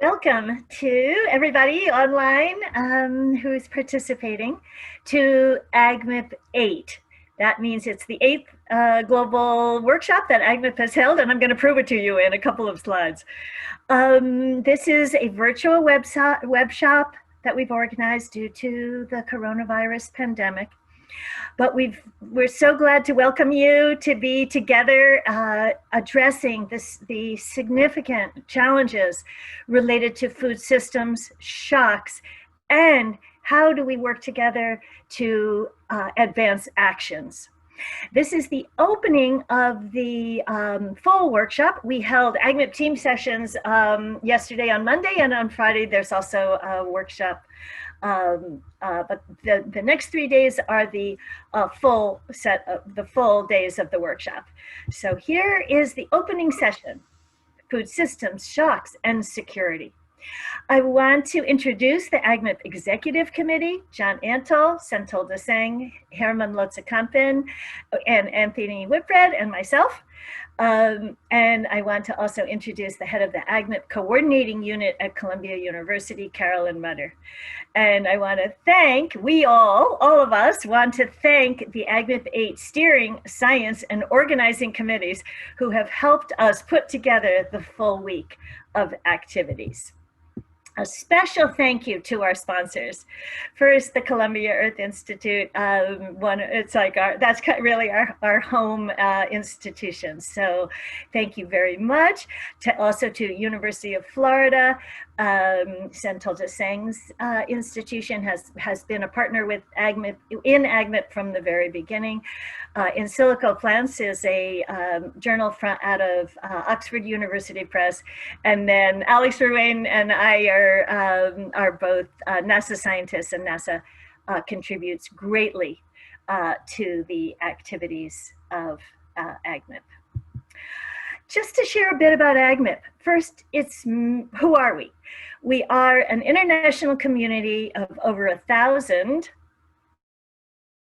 Welcome to everybody online who's participating to AgMIP8. That means it's the 8th global workshop that AgMIP has held, and I'm going to prove it to you in a couple of slides. This is a virtual web shop that we've organized due to the coronavirus pandemic. But we're so glad to welcome you to be together addressing the significant challenges related to food systems, shocks, and how do we work together to advance actions. This is the opening of the full workshop. We held AgMIP team sessions yesterday on Monday, and on Friday there's also a workshop. But the next 3 days are the full days of the workshop. So here is the opening session: food systems, shocks, and security. I want to introduce the AgMIP Executive Committee: John Antle, Senthil Desang, Herman Lotzekampen, and Anthony Whitbread, and myself. And I want to also introduce the head of the AgMIP Coordinating Unit at Columbia University, Carolyn Mutter. And I want to thank, all of us want to thank the AgMIP8 steering, science, and organizing committees who have helped us put together the full week of activities. A special thank you to our sponsors. First, the Columbia Earth Institute. It's like that's really our home institution. So thank you very much. Also to University of Florida. Senthil Desang's institution has been a partner with AgMIP from the very beginning. In Silico Plants is a journal out of Oxford University Press, and then Alex Ruane and I are both NASA scientists, and NASA contributes greatly to the activities of AgMIP. Just to share a bit about AgMIP. First, who are we? We are an international community of over 1,000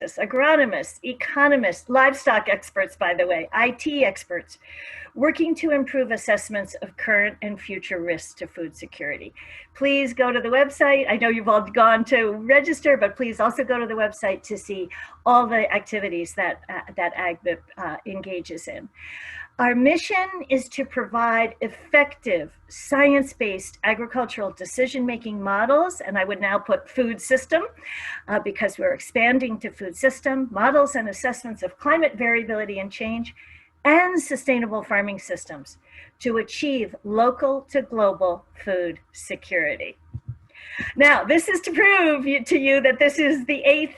agronomists, economists, livestock experts, by the way, IT experts, working to improve assessments of current and future risks to food security. Please go to the website. I know you've all gone to register, but please also go to the website to see all the activities that AgMIP engages in. Our mission is to provide effective, science-based agricultural decision-making models, and I would now put food system, because we're expanding to food system, models and assessments of climate variability and change, and sustainable farming systems to achieve local to global food security. Now, this is to prove to you that this is the 8th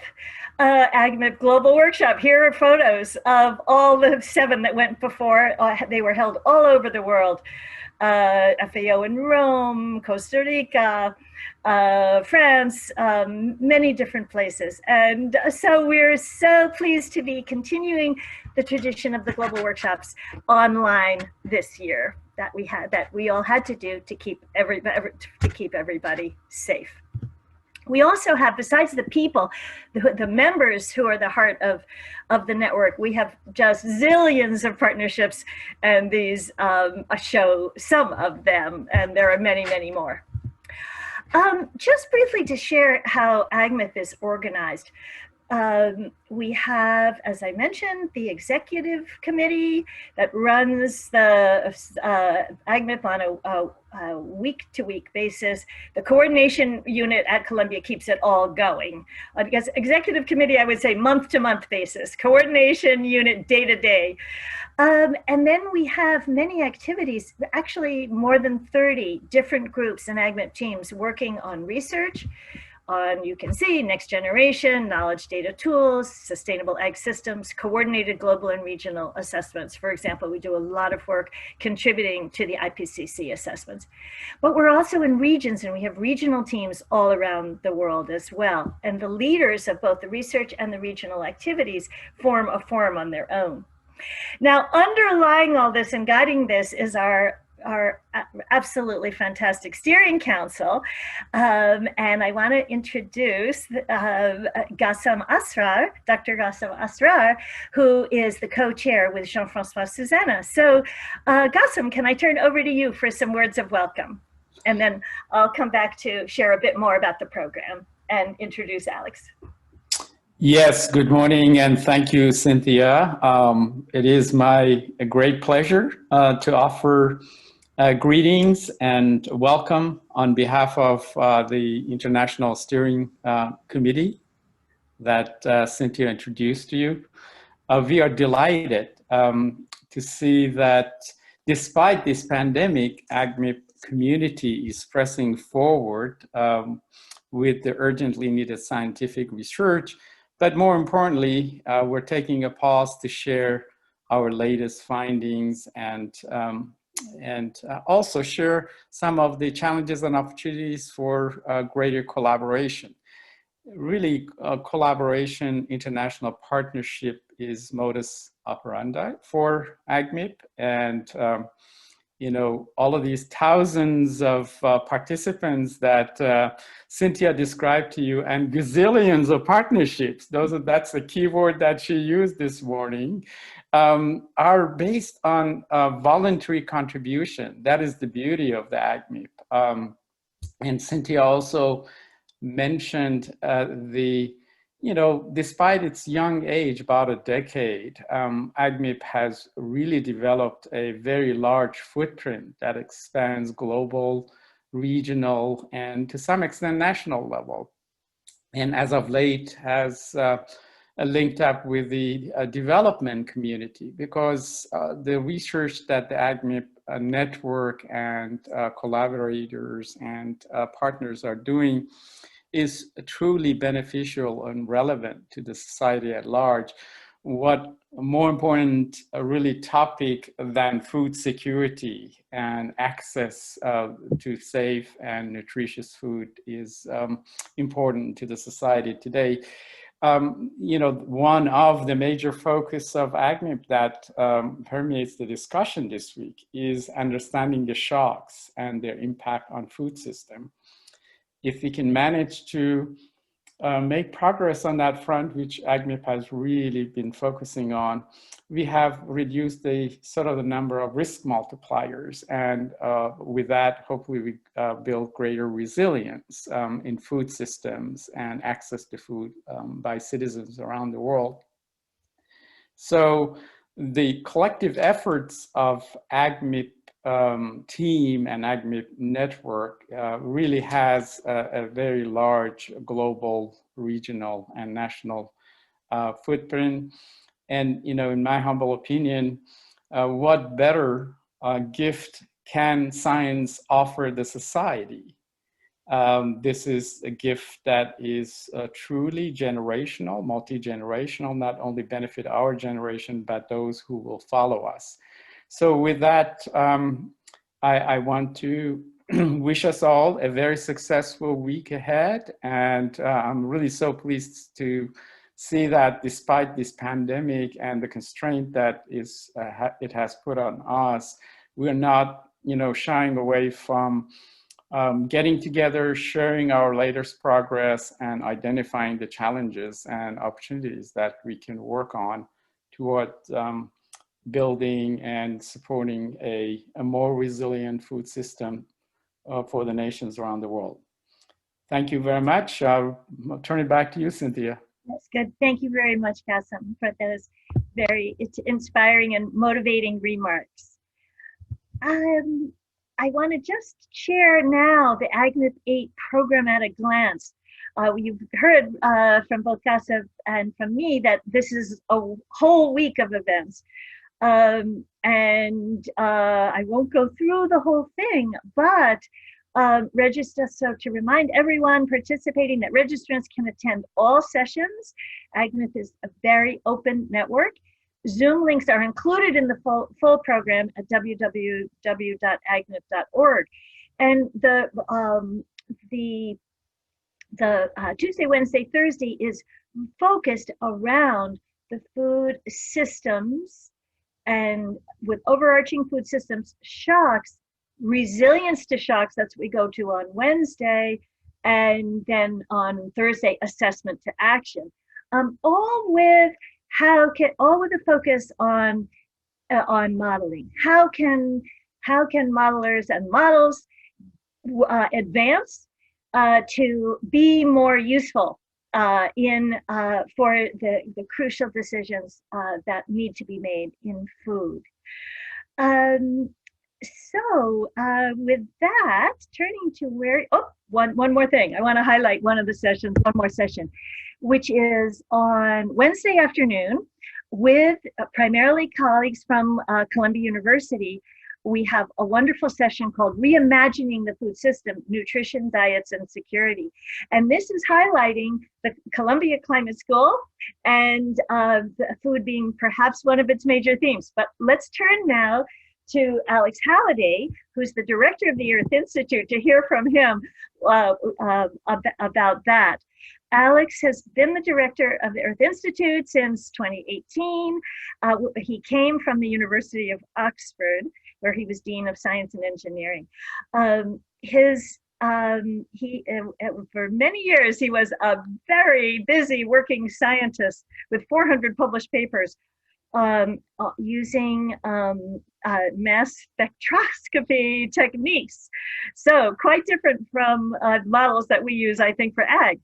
AgMIP Global Workshop. Here are photos of all the 7 that went before. They were held all over the world. FAO in Rome, Costa Rica, France, many different places. And so we're so pleased to be continuing the tradition of the global workshops online this year that we all had to do to keep everybody safe. We also have, besides the people, the members who are the heart of the network, we have just zillions of partnerships, and these show some of them, and there are many, many more. Just briefly to share how AgMIP is organized. We have, as I mentioned, the executive committee that runs the AgMIP on a week-to-week basis. The coordination unit at Columbia keeps it all going. Because executive committee, I would say month-to-month basis. Coordination unit day-to-day. And then we have many activities, actually more than 30 different groups and AgMIP teams working on research, you can see next generation, knowledge data tools, sustainable ag systems, coordinated global and regional assessments. For example, we do a lot of work contributing to the IPCC assessments. But we're also in regions, and we have regional teams all around the world as well. And the leaders of both the research and the regional activities form a forum on their own. Now, underlying all this and guiding this is our absolutely fantastic steering council. And I want to introduce Gassam Asrar, Dr. Gassam Asrar, who is the co-chair with Jean-Francois Susanna. So Gassam, can I turn over to you for some words of welcome? And then I'll come back to share a bit more about the program and introduce Alex. Yes, good morning, and thank you, Cynthia. It is my great pleasure to offer greetings and welcome on behalf of the International Steering Committee that Cynthia introduced to you. We are delighted to see that despite this pandemic, AgMIP community is pressing forward with the urgently needed scientific research. But more importantly, we're taking a pause to share our latest findings and also share some of the challenges and opportunities for greater collaboration. Really, collaboration, international partnership is modus operandi for AgMIP, and you know, all of these thousands of participants that Cynthia described to you, and gazillions of partnerships, that's the keyword that she used this morning, are based on voluntary contribution. That is the beauty of the AgMIP. And Cynthia also mentioned despite its young age, about a decade, AgMIP has really developed a very large footprint that expands global, regional, and to some extent national level. And as of late has linked up with the development community, because the research that the AgMIP network and collaborators and partners are doing is truly beneficial and relevant to the society at large. What more important, really topic than food security and access to safe and nutritious food is important to the society today. You know, one of the major focus of AgMIP that permeates the discussion this week is understanding the shocks and their impact on food system. If we can manage to make progress on that front, which AgMIP has really been focusing on, we have reduced the number of risk multipliers, and with that, hopefully we build greater resilience in food systems and access to food by citizens around the world. So the collective efforts of AgMIP team and AgMIP network really has a very large global, regional, and national footprint. And, you know, in my humble opinion, what better gift can science offer the society? This is a gift that is truly generational, multi-generational, not only benefit our generation, but those who will follow us. So with that, I want to wish us all a very successful week ahead. And I'm really so pleased to see that despite this pandemic and the constraint that it has put on us, we're not, you know, shying away from getting together, sharing our latest progress, and identifying the challenges and opportunities that we can work on toward building and supporting a more resilient food system for the nations around the world. Thank you very much. I'll turn it back to you, Cynthia. That's good. Thank you very much, Kasim, for those very inspiring and motivating remarks. I want to just share now the AgMIP8 program at a glance. You've heard from both Kasim and from me that this is a whole week of events. I won't go through the whole thing, but register. So to remind everyone participating that registrants can attend all sessions. AgMIP is a very open network. Zoom links are included in the full program at www.agmip.org. And the Tuesday, Wednesday, Thursday is focused around the food systems, and with overarching food systems shocks, resilience to shocks, that's what we go to on Wednesday, and then on Thursday, assessment to action. All with a focus on modeling. How can modelers and models advance, to be more useful for the crucial decisions that need to be made in food. Um, with that, turning to one more thing. I want to highlight one of the sessions, one more session, which is on Wednesday afternoon with primarily colleagues from Columbia University. We have a wonderful session called Reimagining the Food System, Nutrition, Diets, and Security. And this is highlighting the Columbia Climate School and food being perhaps one of its major themes. But let's turn now to Alex Halliday, who's the director of the Earth Institute, to hear from him about that. Alex has been the director of the Earth Institute since 2018. He came from the University of Oxford, where he was Dean of Science and Engineering. For many years, he was a very busy working scientist with 400 published papers using mass spectroscopy techniques. So quite different from models that we use, I think, for ag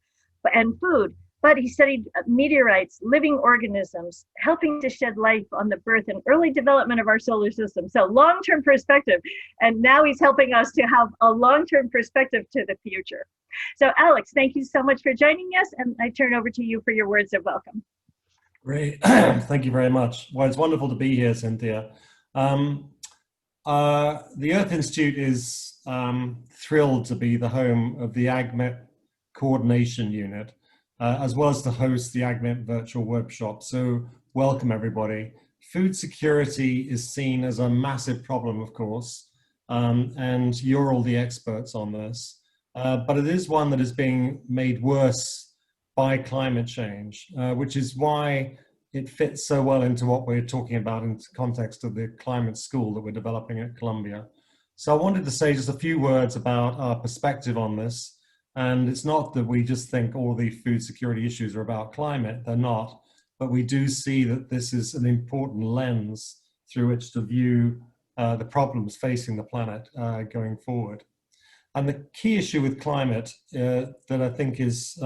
and food. But he studied meteorites, living organisms, helping to shed light on the birth and early development of our solar system. So long-term perspective. And now he's helping us to have a long-term perspective to the future. So Alex, thank you so much for joining us. And I turn over to you for your words of welcome. Great. Thank you very much. Well, it's wonderful to be here, Cynthia. The Earth Institute is thrilled to be the home of the AgMIP coordination unit, as well as to host the AgMIP virtual workshop. So welcome, everybody. Food security is seen as a massive problem, of course, and you're all the experts on this. But it is one that is being made worse by climate change, which is why it fits so well into what we're talking about in the context of the climate school that we're developing at Columbia. So I wanted to say just a few words about our perspective on this. And it's not that we just think all the food security issues are about climate, they're not, but we do see that this is an important lens through which to view the problems facing the planet going forward. And the key issue with climate that I think is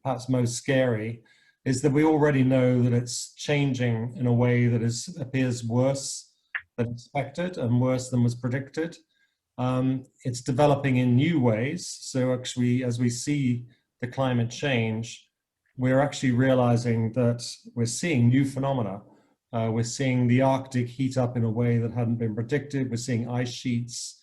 perhaps most scary is that we already know that it's changing in a way that appears worse than expected and worse than was predicted. It's developing in new ways. So actually, as we see the climate change, we're actually realizing that we're seeing new phenomena. We're seeing the Arctic heat up in a way that hadn't been predicted. We're seeing ice sheets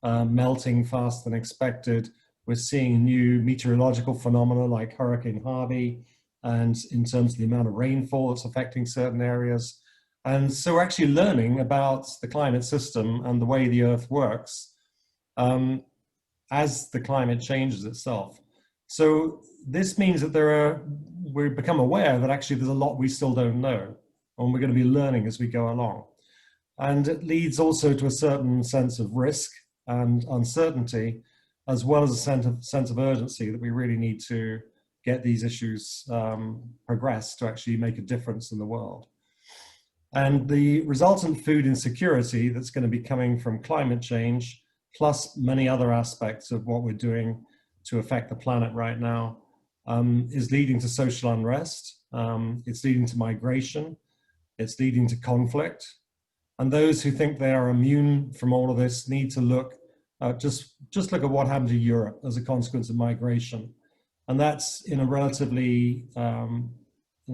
melting faster than expected. We're seeing new meteorological phenomena like Hurricane Harvey, and in terms of the amount of rainfall that's affecting certain areas. And so we're actually learning about the climate system and the way the Earth works as the climate changes itself. So this means that we've become aware that actually there's a lot we still don't know, and we're going to be learning as we go along. And it leads also to a certain sense of risk and uncertainty, as well as a sense of urgency that we really need to get these issues progressed to actually make a difference in the world. And the resultant food insecurity that's going to be coming from climate change, plus many other aspects of what we're doing to affect the planet right now, is leading to social unrest. It's leading to migration. It's leading to conflict. And those who think they are immune from all of this need to look, just look at what happened to Europe as a consequence of migration. And that's in a relatively, in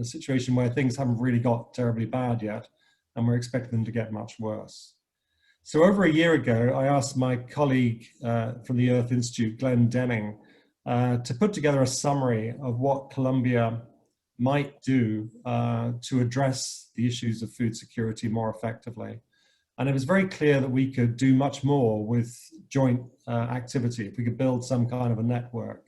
a situation where things haven't really got terribly bad yet, and we're expecting them to get much worse. So over a year ago, I asked my colleague from the Earth Institute, Glenn Denning, to put together a summary of what Columbia might do to address the issues of food security more effectively. And it was very clear that we could do much more with joint activity if we could build some kind of a network.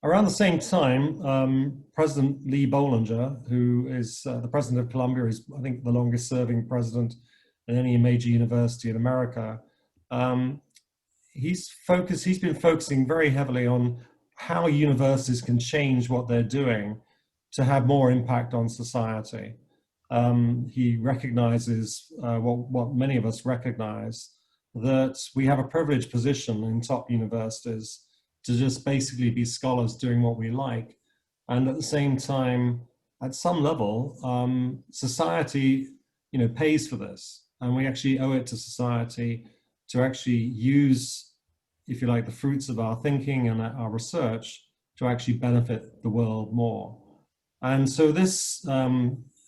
Around the same time, President Lee Bollinger, who is the president of Columbia, is I think the longest serving president in any major university in America. He's been focusing very heavily on how universities can change what they're doing to have more impact on society. He recognizes what many of us recognize, that we have a privileged position in top universities to just basically be scholars doing what we like. And at the same time, at some level, society, pays for this. And we actually owe it to society to actually use, if you like, the fruits of our thinking and our research to actually benefit the world more. And so this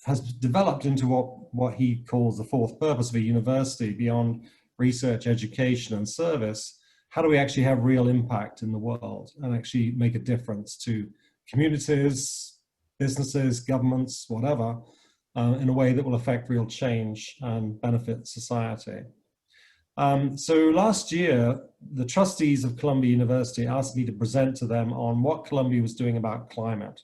has developed into what he calls the fourth purpose of a university, beyond research, education, and service. How do we actually have real impact in the world and actually make a difference to communities, businesses, governments, whatever, in a way that will affect real change and benefit society? So last year, the trustees of Columbia University asked me to present to them on what Columbia was doing about climate.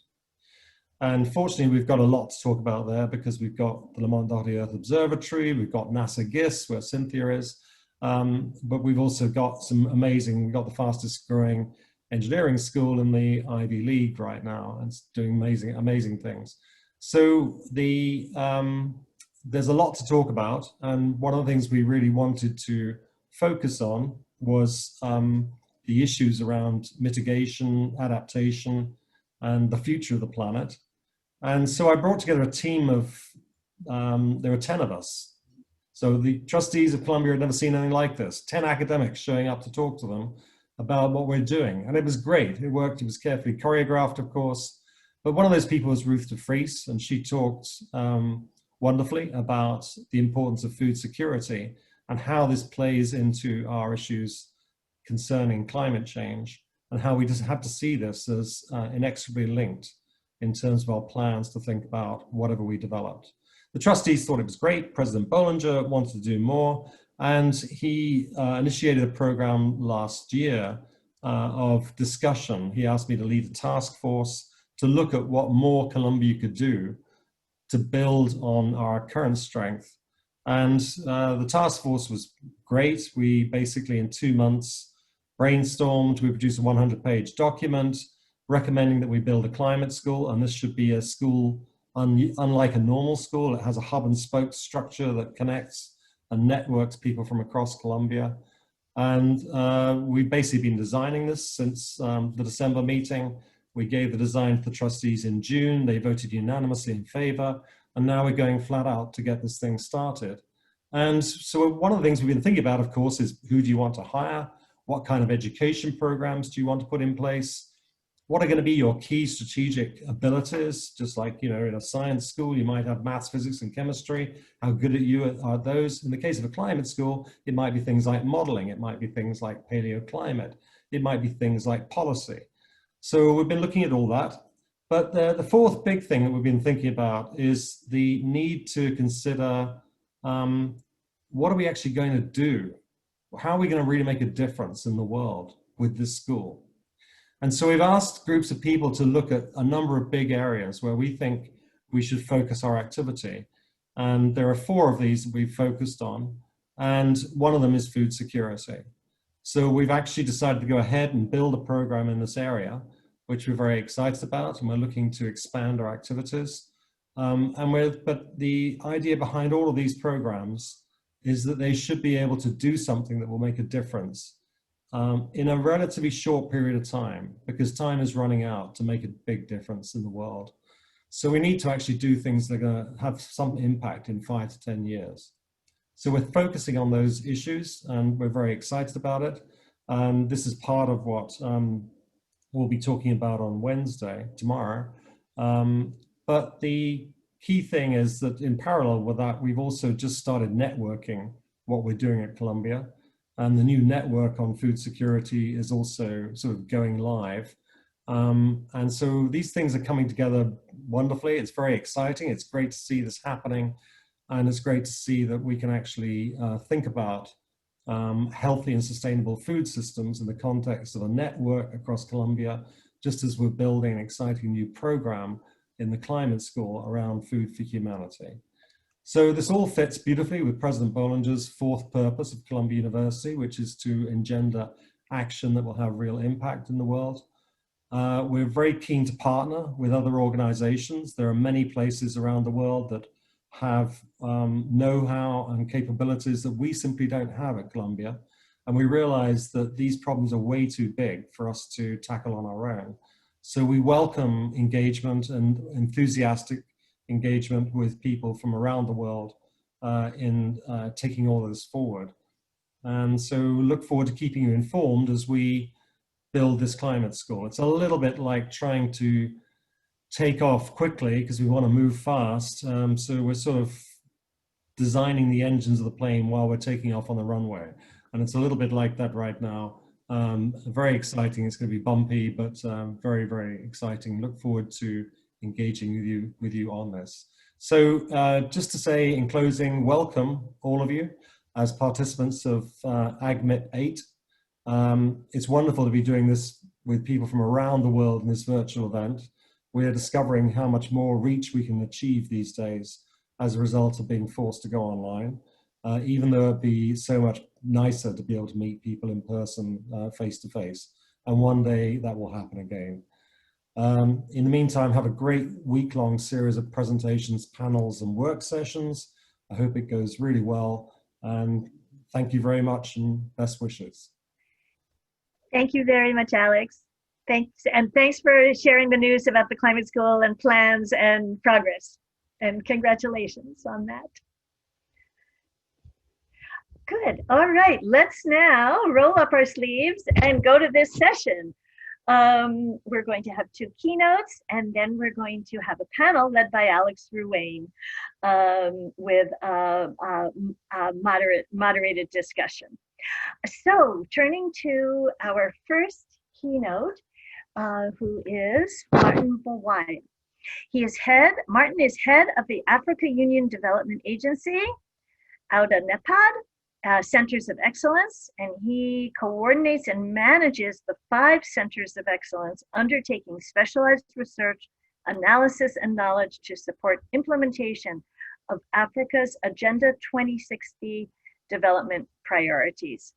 And fortunately, we've got a lot to talk about there, because we've got the Lamont Doherty Earth Observatory, we've got NASA GISS, where Cynthia is, but we've also got we've got the fastest growing engineering school in the Ivy League right now, and it's doing amazing things. So there's a lot to talk about, and one of the things we really wanted to focus on was the issues around mitigation, adaptation, and the future of the planet. And so I brought together a team of, there were 10 of us. So the trustees of Columbia had never seen anything like this, 10 academics showing up to talk to them about what we're doing. And it was great, it worked, it was carefully choreographed, of course. But one of those people was Ruth de Vries, and she talked wonderfully about the importance of food security and how this plays into our issues concerning climate change, and how we just have to see this as inexorably linked in terms of our plans to think about whatever we developed. The trustees thought it was great. President Bollinger wanted to do more, and he initiated a program last year of discussion. He asked me to lead a task force to look at what more Columbia could do to build on our current strength. And the task force was great. We basically, in 2 months, brainstormed. We produced a 100-page document recommending that we build a climate school, and this should be a school unlike a normal school. It has a hub and spoke structure that connects and networks people from across Columbia. And we've basically been designing this since the December meeting. We gave the design to the trustees in June. They voted unanimously in favor, and now we're going flat out to get this thing started. And so one of the things we've been thinking about, of course, is who do you want to hire? What kind of education programs do you want to put in place? What are going to be your key strategic abilities? Just like, in a science school, you might have maths, physics, and chemistry. How good are those? In the case of a climate school, it might be things like modeling. It might be things like paleoclimate. It might be things like policy. So we've been looking at all that. But the fourth big thing that we've been thinking about is the need to consider what are we actually going to do? How are we going to really make a difference in the world with this school? And so we've asked groups of people to look at a number of big areas where we think we should focus our activity. And there are 4 of these that we've focused on. And one of them is food security. So we've actually decided to go ahead and build a program in this area, which we're very excited about, and we're looking to expand our activities. But the idea behind all of these programs is that they should be able to do something that will make a difference in a relatively short period of time, because time is running out to make a big difference in the world. So we need to actually do things that are going to have some impact in 5 to 10 years. So we're focusing on those issues, and we're very excited about it. This is part of what we'll be talking about on Wednesday, tomorrow. But the key thing is that in parallel with that, we've also just started networking what we're doing at Columbia. And the new network on food security is also sort of going live. And so these things are coming together wonderfully. It's very exciting. It's great to see this happening. And it's great to see that we can actually think about healthy and sustainable food systems in the context of a network across Columbia, just as we're building an exciting new program in the climate school around food for humanity. So this all fits beautifully with President Bollinger's 4th purpose of Columbia University, which is to engender action that will have real impact in the world. We're very keen to partner with other organizations. There are many places around the world that have know-how and capabilities that we simply don't have at Columbia. And we realize that these problems are way too big for us to tackle on our own. So we welcome engagement and enthusiastic engagement with people from around the world in taking all of this forward. And so look forward to keeping you informed as we build this climate school. It's a little bit like trying to take off quickly because we want to move fast. So we're sort of designing the engines of the plane while we're taking off on the runway. And it's a little bit like that right now. Very exciting. It's going to be bumpy, but very, very exciting. Look forward to engaging with you on this. So just to say in closing, welcome all of you as participants of AgMIP8. It's wonderful to be doing this with people from around the world in this virtual event. We are discovering how much more reach we can achieve these days as a result of being forced to go online, even though it'd be so much nicer to be able to meet people in person, face to face. And one day that will happen again. In the meantime, have a great week-long series of presentations, panels, and work sessions. I hope it goes really well. And thank you very much and best wishes. Thank you very much, Alex. Thanks, and thanks for sharing the news about the climate school and plans and progress. And congratulations on that. Good. All right, let's now roll up our sleeves and go to this session. We're going to have 2 keynotes, and then we're going to have a panel led by Alex Ruane with moderated discussion. So turning to our first keynote, who is Martin Bawaya. Martin is head of the Africa Union Development Agency, AgMIP8, Centers of Excellence, and he coordinates and manages the 5 Centers of Excellence undertaking specialized research, analysis, and knowledge to support implementation of Africa's Agenda 2060 development priorities.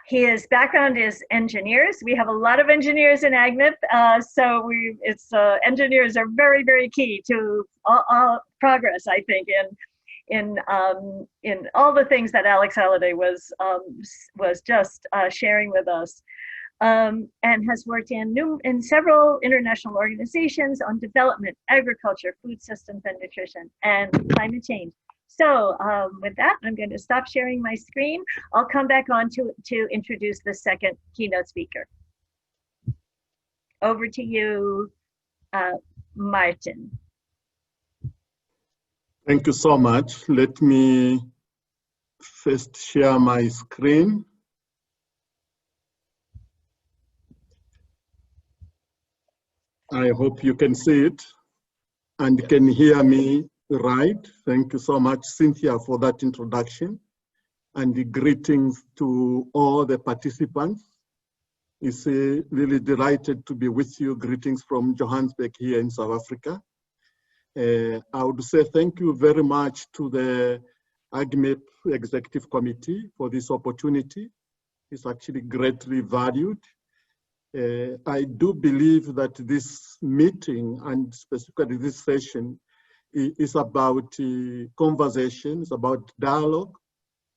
His background is engineers. We have a lot of engineers in AgMIP, so engineers are very, very key to all progress, I think, in all the things that Alex Halliday was just sharing with us, and has worked in several international organizations on development, agriculture, food systems and nutrition, and climate change. So with that, I'm going to stop sharing my screen. I'll come back on to introduce the second keynote speaker. Over to you, Martin. Thank you so much. Let me first share my screen. I hope you can see it and can hear me right. Thank you so much, Cynthia, for that introduction, and the greetings to all the participants. It's really delighted to be with you. Greetings from Johannesburg here in South Africa. I would say thank you very much to the AgMIP Executive Committee for this opportunity. It's actually greatly valued. I do believe that this meeting, and specifically this session, is about conversation, it's about dialogue.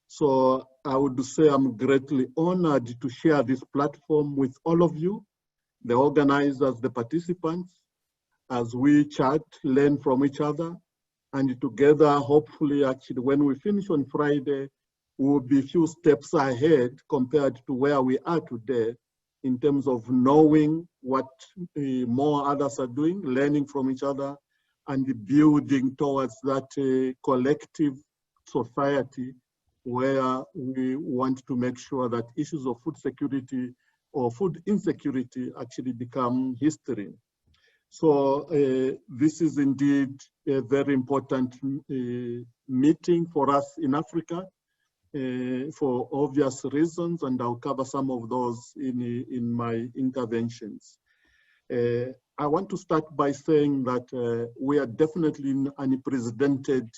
So I would say I'm greatly honored to share this platform with all of you, the organizers, the participants, as we chat, learn from each other, and together, hopefully, actually, when we finish on Friday, we will be a few steps ahead compared to where we are today in terms of knowing what more others are doing, learning from each other, and building towards that collective society where we want to make sure that issues of food security or food insecurity actually become history. So this is indeed a very important meeting for us in Africa for obvious reasons, and I'll cover some of those in my interventions. I want to start by saying that we are definitely in unprecedented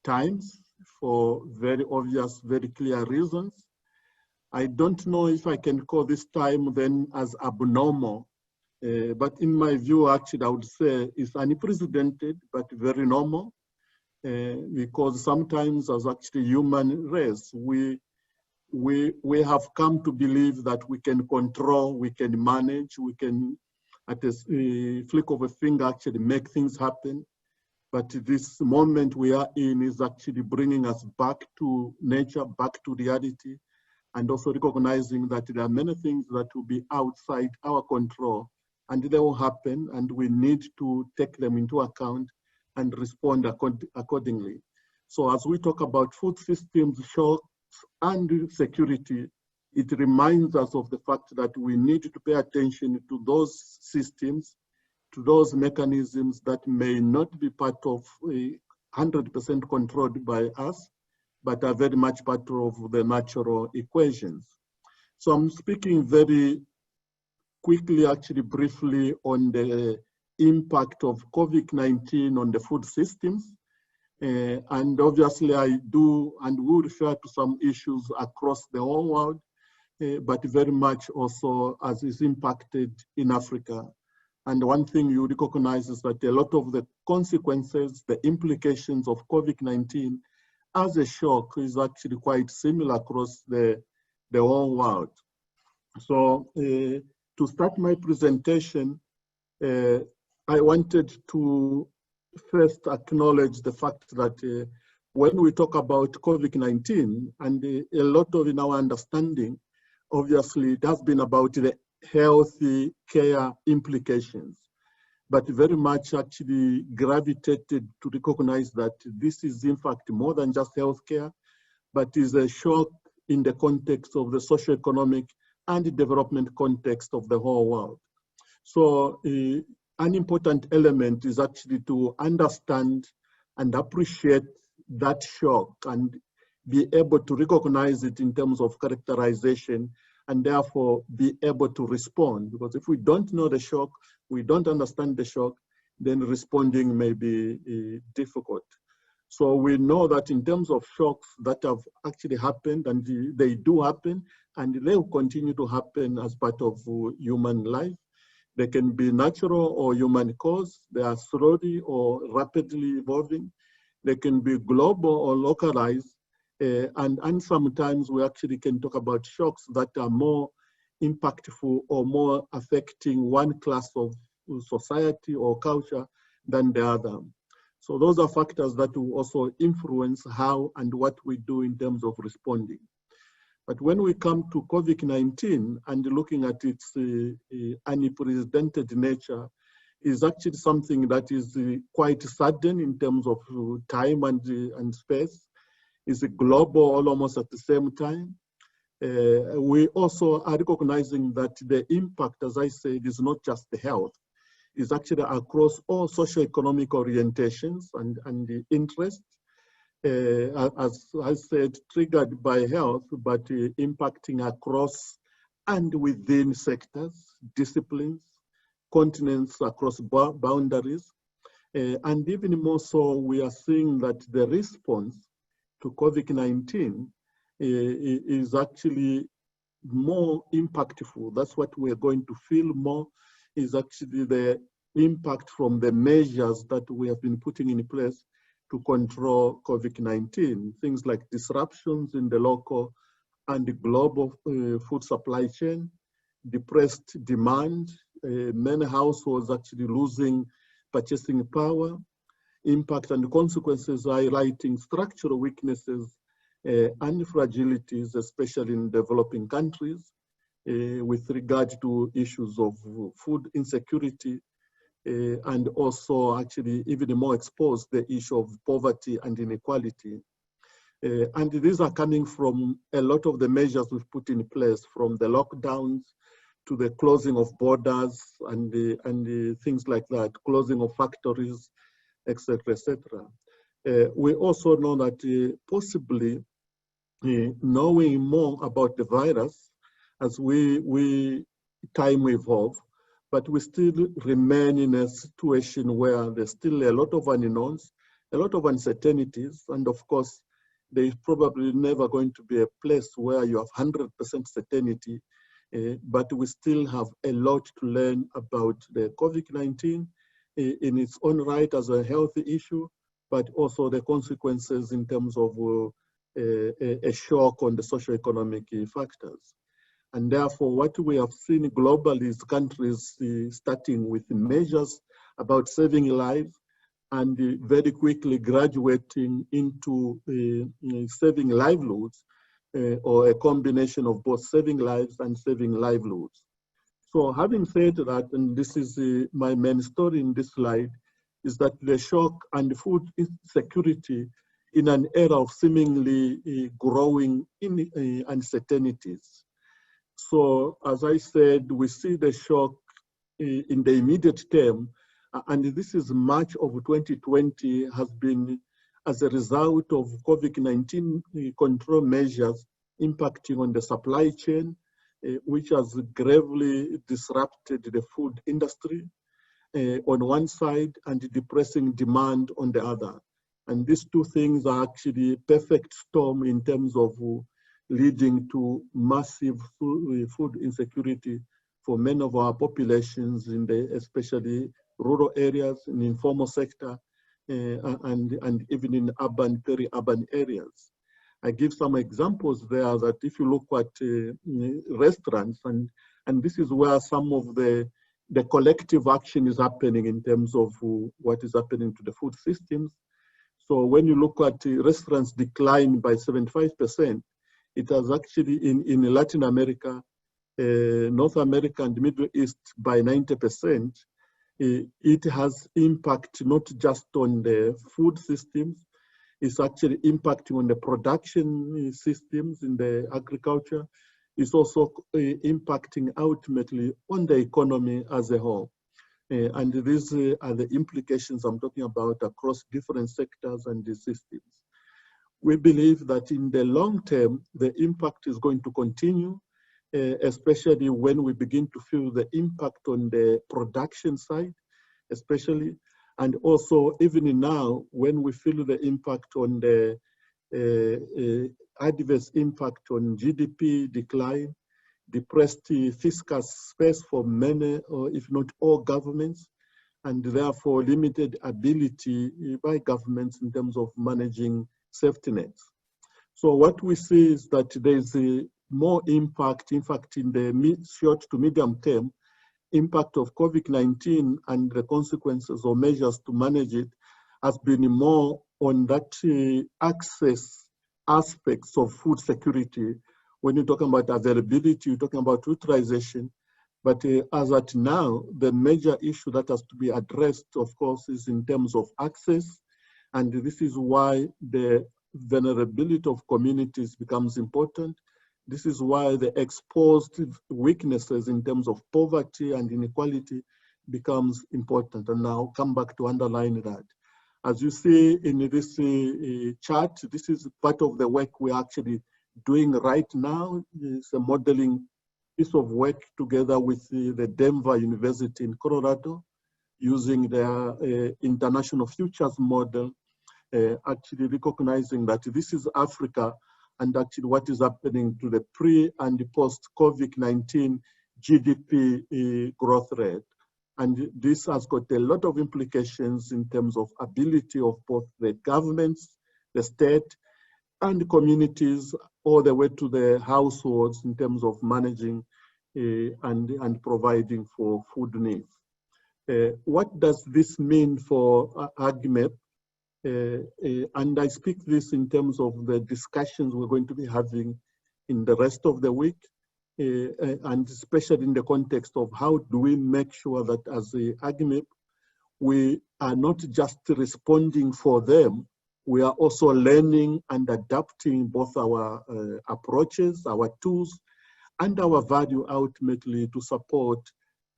times for very obvious, very clear reasons. I don't know if I can call this time then as abnormal, but in my view, actually, I would say it's unprecedented, but very normal. because sometimes as actually human race, we have come to believe that we can control, we can manage, we can at a flick of a finger actually make things happen. But this moment we are in is actually bringing us back to nature, back to reality, and also recognizing that there are many things that will be outside our control, and they will happen, and we need to take them into account and respond accordingly. So as we talk about food systems, shocks, and security, it reminds us of the fact that we need to pay attention to those systems, to those mechanisms that may not be part of 100% controlled by us, but are very much part of the natural equations. So I'm speaking very quickly, actually briefly, on the impact of COVID-19 on the food systems. And obviously I do and will refer to some issues across the whole world, but very much also as is impacted in Africa. And one thing you recognize is that a lot of the consequences, the implications of COVID-19 as a shock is actually quite similar across the whole world. So to start my presentation, I wanted to first acknowledge the fact that when we talk about COVID-19, and a lot of in our understanding, obviously it has been about the healthy care implications, but very much actually gravitated to recognize that this is in fact more than just healthcare, but is a shock in the context of the socioeconomic and development context of the whole world. So an important element is actually to understand and appreciate that shock and be able to recognize it in terms of characterization and therefore be able to respond. Because if we don't know the shock, we don't understand the shock, then responding may be difficult. So we know that in terms of shocks that have actually happened, and they do happen, and they will continue to happen as part of human life. They can be natural or human caused. They are slowly or rapidly evolving. They can be global or localized. And sometimes we actually can talk about shocks that are more impactful or more affecting one class of society or culture than the other. So those are factors that will also influence how and what we do in terms of responding. But when we come to COVID-19 and looking at its unprecedented nature, is actually something that is quite sudden in terms of time and space. It's global almost at the same time. We also are recognizing that the impact, as I said, is not just the health. It's actually across all socioeconomic orientations and the interests. As I said, triggered by health, but impacting across and within sectors, disciplines, continents, across boundaries. And even more so, we are seeing that the response to COVID-19 is actually more impactful. That's what we're going to feel more, is actually the impact from the measures that we have been putting in place to control COVID-19. Things like disruptions in the local and the global food supply chain, depressed demand, many households actually losing purchasing power, impact and consequences highlighting structural weaknesses and fragilities, especially in developing countries, with regard to issues of food insecurity, and also actually even more exposed the issue of poverty and inequality. And these are coming from a lot of the measures we've put in place, from the lockdowns to the closing of borders and the things like that, closing of factories, etc., etc. We also know that possibly knowing more about the virus as time evolve, but we still remain in a situation where there's still a lot of unknowns, a lot of uncertainties, and of course, there's probably never going to be a place where you have 100% certainty, but we still have a lot to learn about the COVID-19 in its own right as a health issue, but also the consequences in terms of a shock on the socio-economic factors. And therefore, what we have seen globally is countries starting with measures about saving lives and very quickly graduating into saving livelihoods, or a combination of both saving lives and saving livelihoods. So having said that, and this is my main story in this slide, is that the shock and food insecurity in an era of seemingly growing uncertainties. So as I said, we see the shock in the immediate term, and this is March of 2020 has been as a result of COVID-19 control measures impacting on the supply chain, which has gravely disrupted the food industry on one side and depressing demand on the other. And these two things are actually a perfect storm in terms of leading to massive food insecurity for many of our populations in the especially rural areas, in the informal sector, and even in urban, peri-urban areas. I give some examples there that if you look at restaurants, and this is where some of the collective action is happening in terms of what is happening to the food systems. So when you look at restaurants decline by 75%, it has actually in Latin America, North America and Middle East by 90%. It has impact not just on the food systems, it's actually impacting on the production systems in the agriculture. It's also impacting ultimately on the economy as a whole. And these are the implications I'm talking about across different sectors and the systems. We believe that in the long term, the impact is going to continue, especially when we begin to feel the impact on the production side, especially, and also even now when we feel the impact on the adverse impact on GDP decline, depressed fiscal space for many, or if not all governments, and therefore limited ability by governments in terms of managing safety nets. So what we see is that there's more impact, in fact, in the short to medium term, impact of COVID-19 and the consequences or measures to manage it has been more on that access aspects of food security. When you're talking about availability, you're talking about utilization. But as at now, the major issue that has to be addressed, of course, is in terms of access. And this is why the vulnerability of communities becomes important. This is why the exposed weaknesses in terms of poverty and inequality becomes important. And now I'll come back to underline that. As you see in this chart, this is part of the work we're actually doing right now. It's a modeling piece of work together with the Denver University in Colorado, using their international futures model, actually recognizing that this is Africa and actually what is happening to the pre and post COVID-19 GDP growth rate. And this has got a lot of implications in terms of ability of both the governments, the state, and the communities, all the way to the households in terms of managing and providing for food needs. What does this mean for AgMIP? And I speak this in terms of the discussions we're going to be having in the rest of the week, and especially in the context of how do we make sure that as the AgMIP, we are not just responding for them, we are also learning and adapting both our approaches, our tools, and our value ultimately to support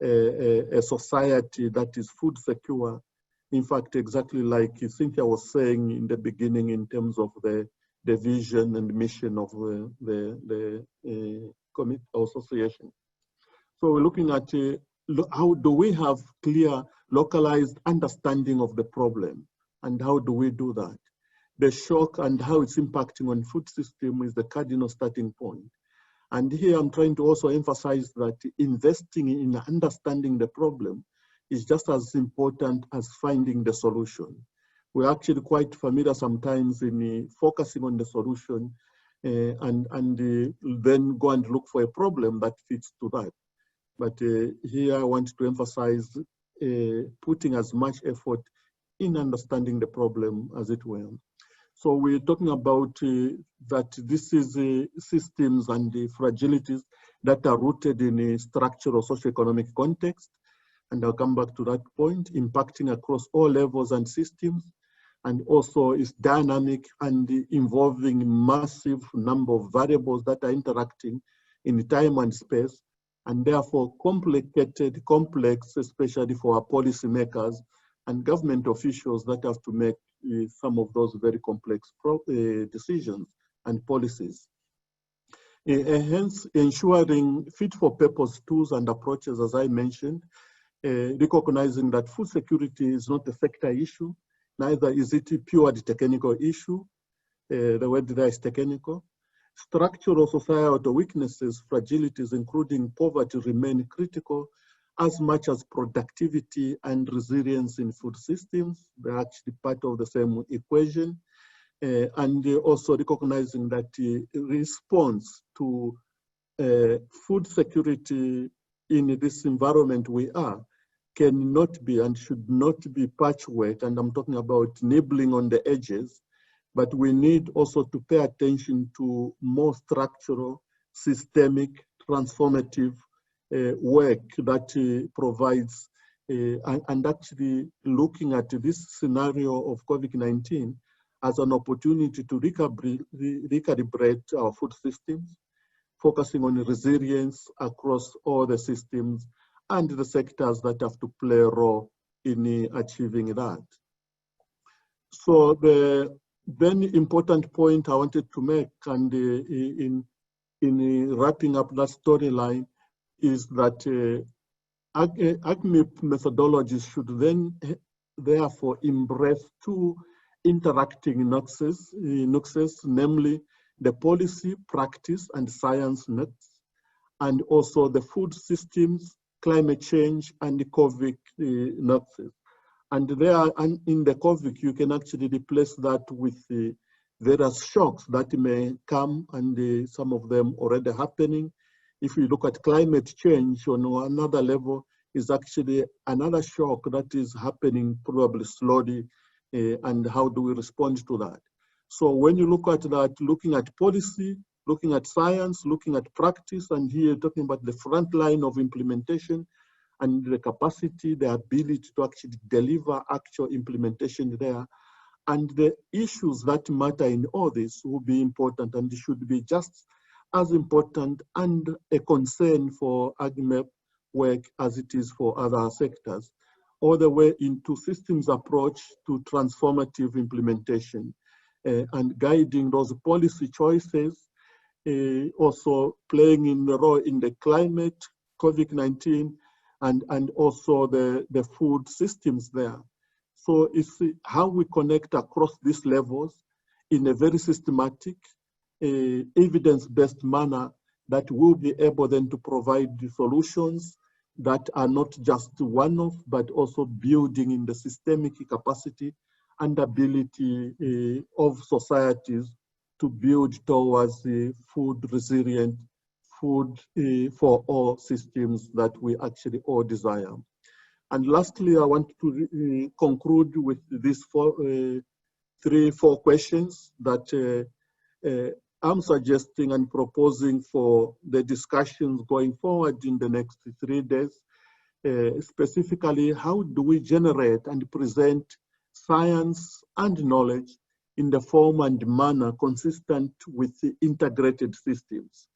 a society that is food secure. In fact, exactly like Cynthia was saying in the beginning in terms of the vision and mission of the association. So we're looking at how do we have clear, localized understanding of the problem, and how do we do that? The shock and how it's impacting on food system is the cardinal starting point. And here I'm trying to also emphasize that investing in understanding the problem is just as important as finding the solution. we're actually quite familiar sometimes in focusing on the solution and then go and look for a problem that fits to that. But here I want to emphasize putting as much effort in understanding the problem as it were. So we're talking about that this is systems and the fragilities that are rooted in a structural socioeconomic context. And I'll come back to that point, impacting across all levels and systems, and also is dynamic and involving massive number of variables that are interacting in time and space, and therefore complex, especially for our policymakers and government officials that have to make some of those very complex decisions and policies. Hence, ensuring fit-for-purpose tools and approaches, as I mentioned, recognizing that food security is not a sector issue, neither is it a purely technical issue. The word there is technical. Structural societal weaknesses, fragilities, including poverty, remain critical as much as productivity and resilience in food systems. They're actually part of the same equation. And also recognizing that response to food security in this environment we are cannot be and should not be patchwork, and I'm talking about nibbling on the edges, but we need also to pay attention to more structural, systemic, transformative work that provides, and actually looking at this scenario of COVID-19 as an opportunity to recalibrate our food systems, focusing on resilience across all the systems and the sectors that have to play a role in achieving that. So the then important point I wanted to make, and in wrapping up that storyline, is that AgMIP methodologies should then therefore embrace two interacting nexuses, namely the policy, practice, and science nexus, and also the food systems, climate change, and the COVID nexus. And there, and in the COVID, you can actually replace that with various shocks that may come, and some of them already happening. If you look at climate change on another level, is actually another shock that is happening probably slowly, and how do we respond to that? So when you look at that, looking at policy, looking at science, looking at practice, and here talking about the front line of implementation and the capacity, the ability to actually deliver actual implementation there. And the issues that matter in all this will be important and should be just as important and a concern for AgMIP work as it is for other sectors, all the way into systems approach to transformative implementation and guiding those policy choices, also playing in the role in the climate, COVID-19, and also the food systems there. So it's how we connect across these levels in a very systematic, evidence-based manner that will be able then to provide the solutions that are not just one-off, but also building in the systemic capacity and ability of societies to build towards the food resilient, food for all systems that we actually all desire. And lastly, I want to conclude with these 4 questions that I'm suggesting and proposing for the discussions going forward in the next 3 days. Specifically, how do we generate and present science and knowledge in the form and manner consistent with the integrated systems?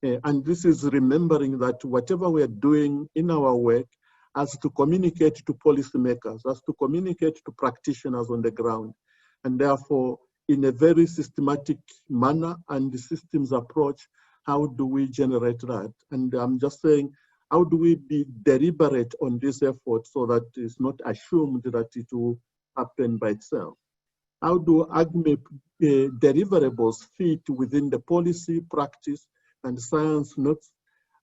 And this is remembering that whatever we are doing in our work has to communicate to policymakers, has to communicate to practitioners on the ground, and therefore in a very systematic manner and the systems approach, how do we generate that? And I'm just saying, how do we be deliberate on this effort so that it's not assumed that it will happen by itself? How do AgMIP deliverables fit within the policy, practice, and science notes,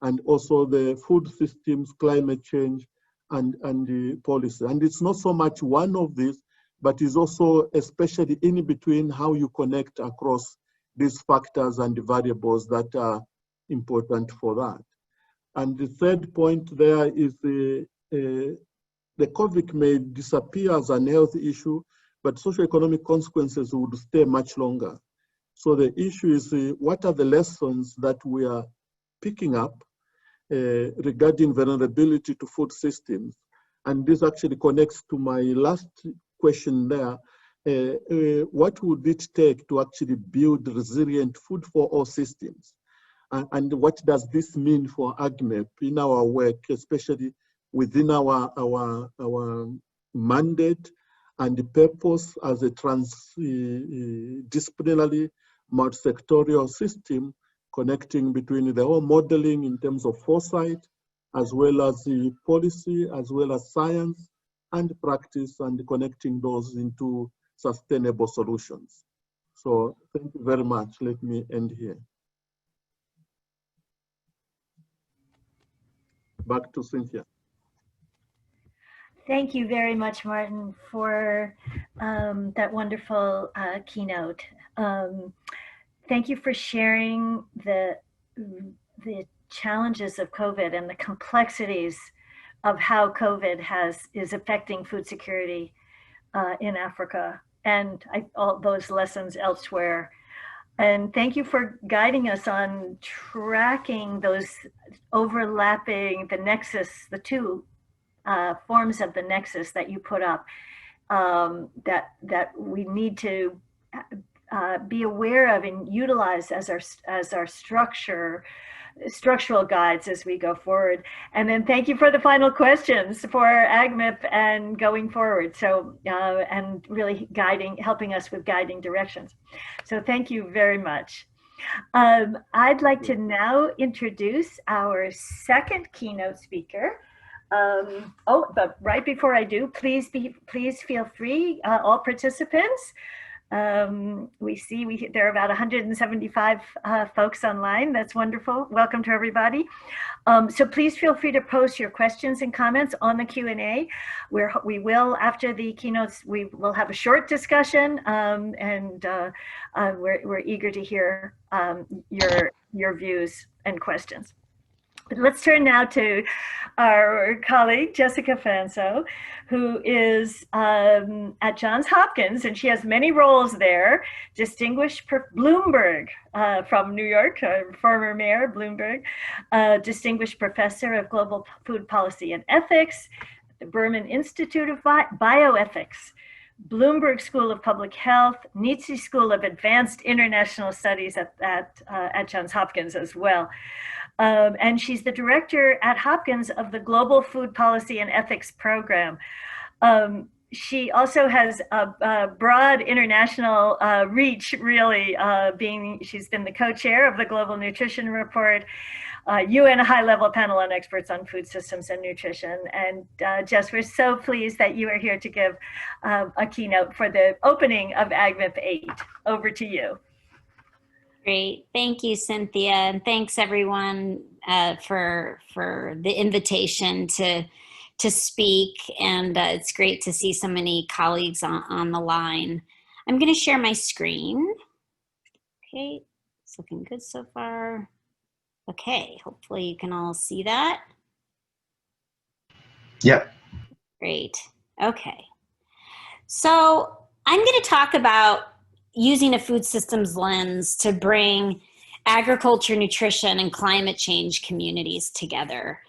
and also the food systems, climate change, and the policy? And it's not so much one of these, but is also especially in between how you connect across these factors and the variables that are important for that. And the third point there is the COVID may disappear as an health issue, but socioeconomic consequences would stay much longer. So the issue is what are the lessons that we are picking up regarding vulnerability to food systems? And this actually connects to my last question there. What would it take to actually build resilient food for all systems? And what does this mean for AgMIP in our work, especially within our mandate and the purpose as a transdisciplinary multi-sectorial system connecting between the whole modeling in terms of foresight, as well as the policy, as well as science and practice, and connecting those into sustainable solutions. So thank you very much. Let me end here. Back to Cynthia. Thank you very much, Martin, for that wonderful keynote. Thank you for sharing the challenges of COVID and the complexities of how COVID is affecting food security in Africa and all those lessons elsewhere. And thank you for guiding us on tracking those overlapping, the nexus, the two forms of the nexus that you put up, that we need to be aware of and utilize as our structural guides as we go forward. And then thank you for the final questions for AgMIP and going forward. So and really helping us with guiding directions. So thank you very much. I'd like to now introduce our second keynote speaker. But right before I do, please feel free, all participants. We see there are about 175 folks online. That's wonderful. Welcome to everybody. So please feel free to post your questions and comments on the Q&A, where we will, after the keynotes, we will have a short discussion, and we're eager to hear your views and questions. But let's turn now to our colleague, Jessica Fanso, who is at Johns Hopkins, and she has many roles there. Distinguished Bloomberg from New York, former mayor Bloomberg, distinguished professor of global food policy and ethics, the Berman Institute of Bioethics, Bloomberg School of Public Health, Nietzsche School of Advanced International Studies at Johns Hopkins as well. And she's the director at Hopkins of the Global Food Policy and Ethics Program. She also has a broad international reach, really, she's been the co-chair of the Global Nutrition Report, UN high-level panel on experts on food systems and nutrition. And Jess, we're so pleased that you are here to give a keynote for the opening of AgMIP8. Over to you. Great. Thank you, Cynthia. And thanks everyone for the invitation to speak. And it's great to see so many colleagues on the line. I'm going to share my screen. Okay, it's looking good so far. Okay, hopefully you can all see that. Yep. Great. Okay. So I'm going to talk about using a food systems lens to bring agriculture, nutrition, and climate change communities together.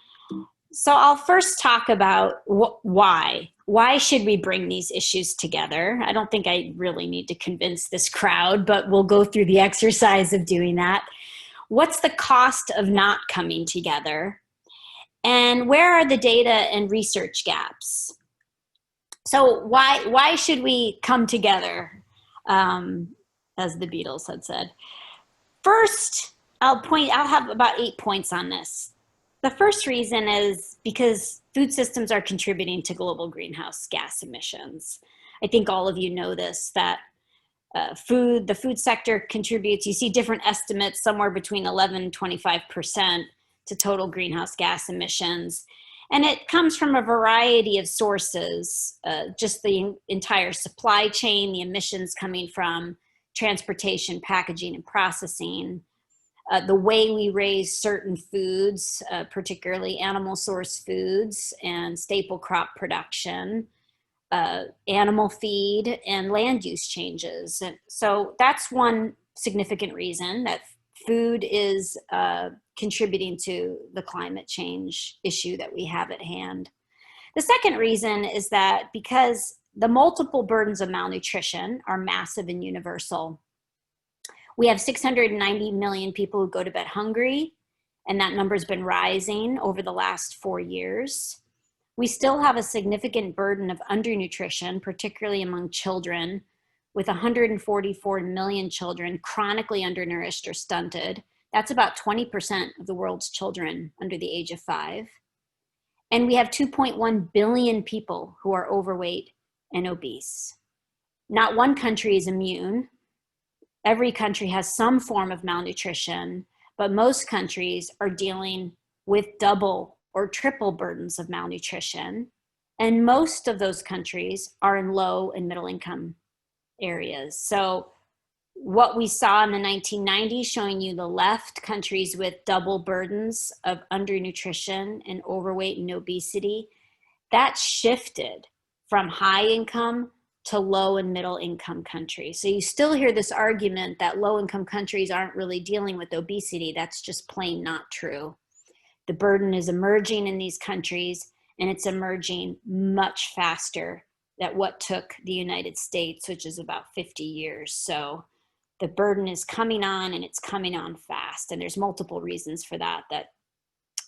So I'll first talk about why. Why should we bring these issues together? I don't think I really need to convince this crowd, but we'll go through the exercise of doing that. What's the cost of not coming together? And where are the data and research gaps? So why should we come together? As the Beatles had said. First, I'll have about 8 points on this. The first reason is because food systems are contributing to global greenhouse gas emissions. I think all of you know this, that the food sector contributes, you see different estimates, somewhere between 11 and 25% to total greenhouse gas emissions. And it comes from a variety of sources, just the entire supply chain, the emissions coming from transportation, packaging, and processing, the way we raise certain foods, particularly animal source foods and staple crop production, animal feed, and land use changes. And so that's one significant reason that food is contributing to the climate change issue that we have at hand. The second reason is that because the multiple burdens of malnutrition are massive and universal. We have 690 million people who go to bed hungry, and that number has been rising over the last 4 years. We still have a significant burden of undernutrition, particularly among children, with 144 million children chronically undernourished or stunted. That's about 20% of the world's children under the age of 5. And we have 2.1 billion people who are overweight and obese. Not one country is immune. Every country has some form of malnutrition, but most countries are dealing with double or triple burdens of malnutrition. And most of those countries are in low and middle income areas. So what we saw in the 1990s, showing you the left, countries with double burdens of undernutrition and overweight and obesity, that shifted from high income to low and middle income countries. So you still hear this argument that low income countries aren't really dealing with obesity. That's just plain not true. The burden is emerging in these countries, and it's emerging much faster than what took the United States, which is about 50 years. So the burden is coming on, and it's coming on fast. And there's multiple reasons for that that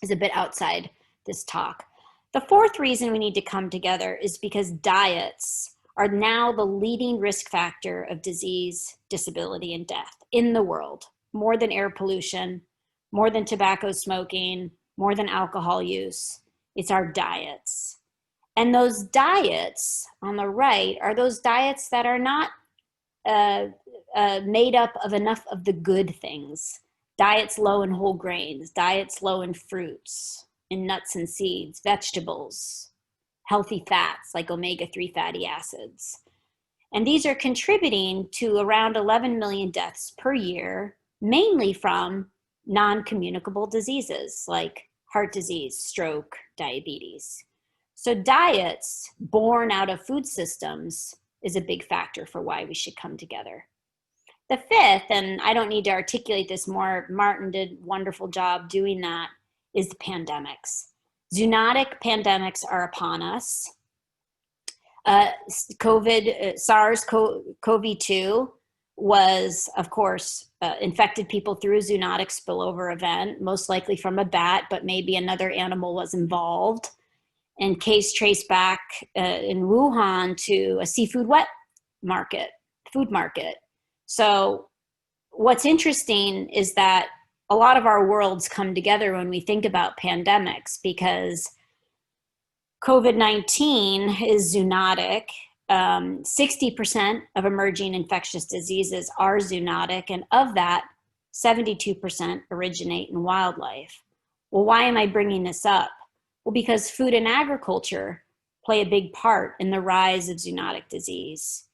is a bit outside this talk. The fourth reason we need to come together is because diets are now the leading risk factor of disease, disability, and death in the world, more than air pollution, more than tobacco smoking, more than alcohol use. It's our diets. And those diets on the right are those diets that are not made up of enough of the good things. Diets low in whole grains, diets low in fruits, in nuts and seeds, vegetables, healthy fats like omega-3 fatty acids. And these are contributing to around 11 million deaths per year, mainly from non-communicable diseases like heart disease, stroke, diabetes. So diets born out of food systems is a big factor for why we should come together. The fifth, and I don't need to articulate this more, Martin did a wonderful job doing that, is the pandemics. Zoonotic pandemics are upon us. SARS-CoV-2 was, of course, infected people through a zoonotic spillover event, most likely from a bat, but maybe another animal was involved. And case traced back in Wuhan to a seafood food market. So what's interesting is that a lot of our worlds come together when we think about pandemics, because COVID-19 is zoonotic. 60% of emerging infectious diseases are zoonotic, and of that, 72% originate in wildlife. Well, why am I bringing this up? Well, because food and agriculture play a big part in the rise of zoonotic disease.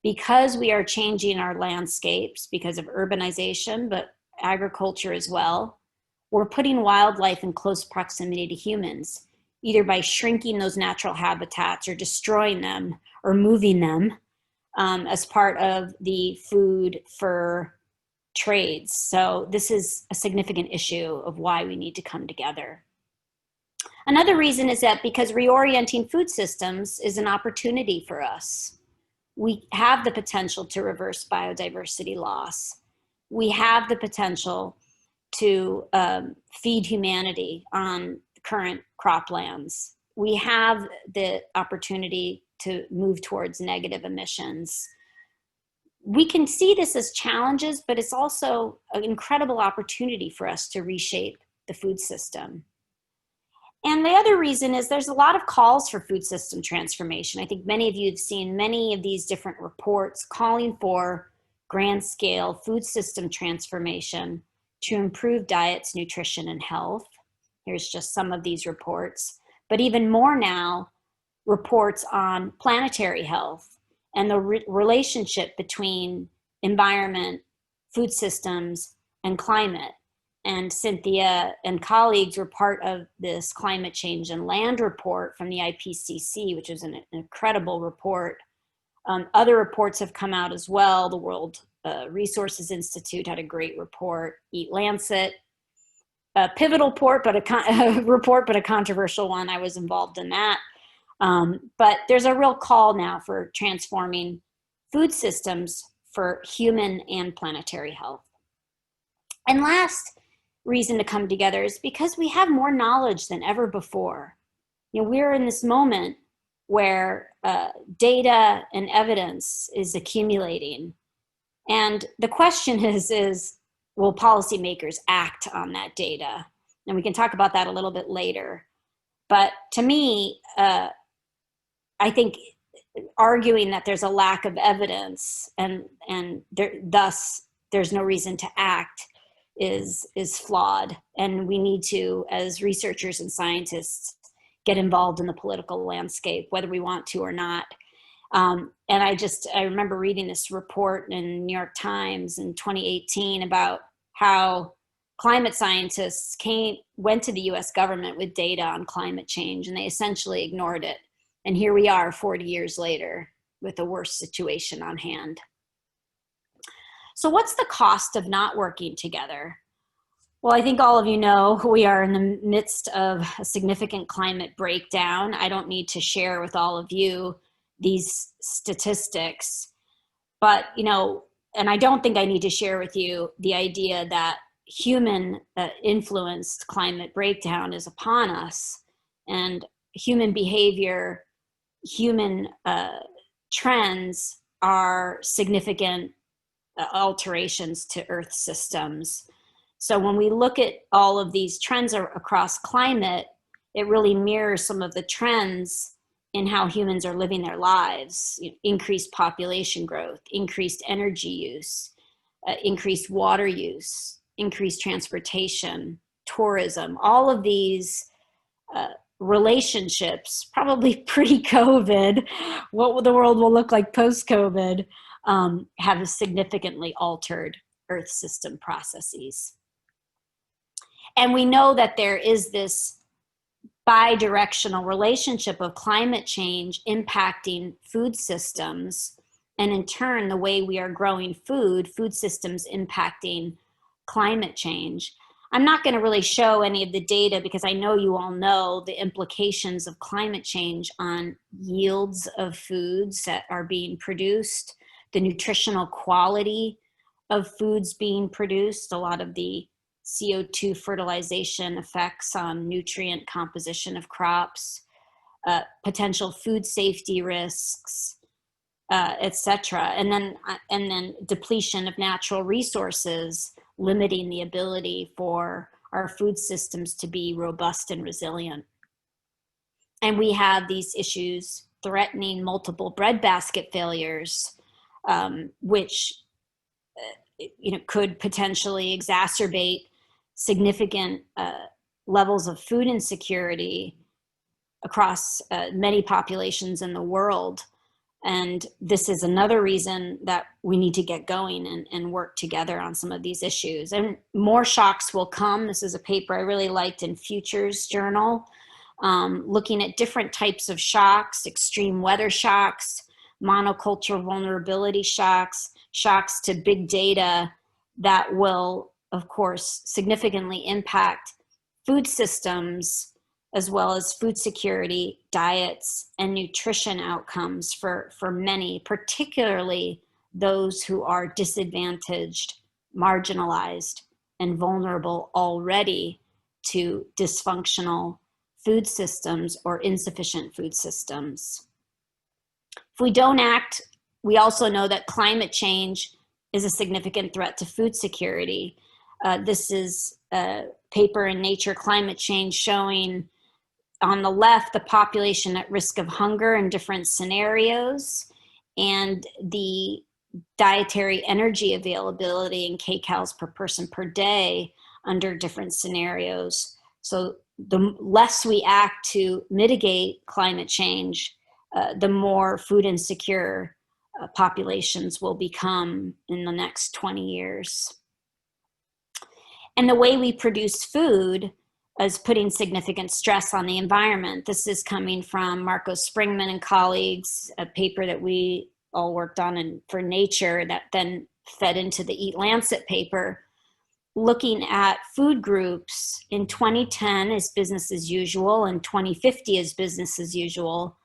Because we are changing our landscapes because of urbanization, but agriculture as well, we're putting wildlife in close proximity to humans, either by shrinking those natural habitats or destroying them or moving them as part of the food for trades. So this is a significant issue of why we need to come together. Another reason is that because reorienting food systems is an opportunity for us. We have the potential to reverse biodiversity loss. We have the potential to feed humanity on current croplands. We have the opportunity to move towards negative emissions. We can see this as challenges, but it's also an incredible opportunity for us to reshape the food system. And the other reason is there's a lot of calls for food system transformation. I think many of you have seen many of these different reports calling for grand scale food system transformation to improve diets, nutrition, and health. Here's just some of these reports. but even more now, reports on planetary health and the relationship between environment, food systems, and climate. And Cynthia and colleagues were part of this climate change and land report from the IPCC, which is an incredible report. Other reports have come out as well. The World Resources Institute had a great report. Eat Lancet, a pivotal report, but a controversial one. I was involved in that. But there's a real call now for transforming food systems for human and planetary health. And last reason to come together is because we have more knowledge than ever before. You know, we're in this moment where data and evidence is accumulating. And the question is, will policymakers act on that data? And we can talk about that a little bit later. But to me, I think arguing that there's a lack of evidence and thus there's no reason to act is flawed. And we need to, as researchers and scientists, get involved in the political landscape, whether we want to or not. And I remember reading this report in New York Times in 2018 about how climate scientists went to the US government with data on climate change, and they essentially ignored it. And here we are 40 years later with a worse situation on hand. So what's the cost of not working together? Well, I think all of you know we are in the midst of a significant climate breakdown. I don't need to share with all of you these statistics, but, you know, and I don't think I need to share with you the idea that human influenced climate breakdown is upon us, and human behavior, human trends are significant alterations to Earth systems. So when we look at all of these trends across climate, it really mirrors some of the trends in how humans are living their lives. Increased population growth, increased energy use, increased water use, increased transportation, tourism, all of these relationships, probably pre-COVID, what the world will look like post-COVID, have significantly altered Earth system processes. And we know that there is this bi-directional relationship of climate change impacting food systems, and in turn, the way we are growing food systems impacting climate change. I'm not going to really show any of the data because I know you all know the implications of climate change on yields of foods that are being produced, the nutritional quality of foods being produced, a lot of the CO2 fertilization effects on nutrient composition of crops, potential food safety risks, etc. And then depletion of natural resources, limiting the ability for our food systems to be robust and resilient. And we have these issues threatening multiple breadbasket failures, which could potentially exacerbate significant levels of food insecurity across many populations in the world. And this is another reason that we need to get going and work together on some of these issues. And more shocks will come. This is a paper I really liked in Futures Journal, looking at different types of shocks, extreme weather shocks, monoculture vulnerability shocks, shocks to big data that will, of course, significantly impact food systems, as well as food security, diets, and nutrition outcomes for many, particularly those who are disadvantaged, marginalized, and vulnerable already to dysfunctional food systems or insufficient food systems. If we don't act, we also know that climate change is a significant threat to food security. This is a paper in Nature Climate Change showing on the left the population at risk of hunger in different scenarios and the dietary energy availability in kcals per person per day under different scenarios. So the less we act to mitigate climate change, the more food insecure populations will become in the next 20 years. And the way we produce food is putting significant stress on the environment. This is coming from Marco Springman and colleagues, a paper that we all worked on for Nature that then fed into the Eat Lancet paper, looking at food groups in 2010 as business as usual and 2050 as business as usual,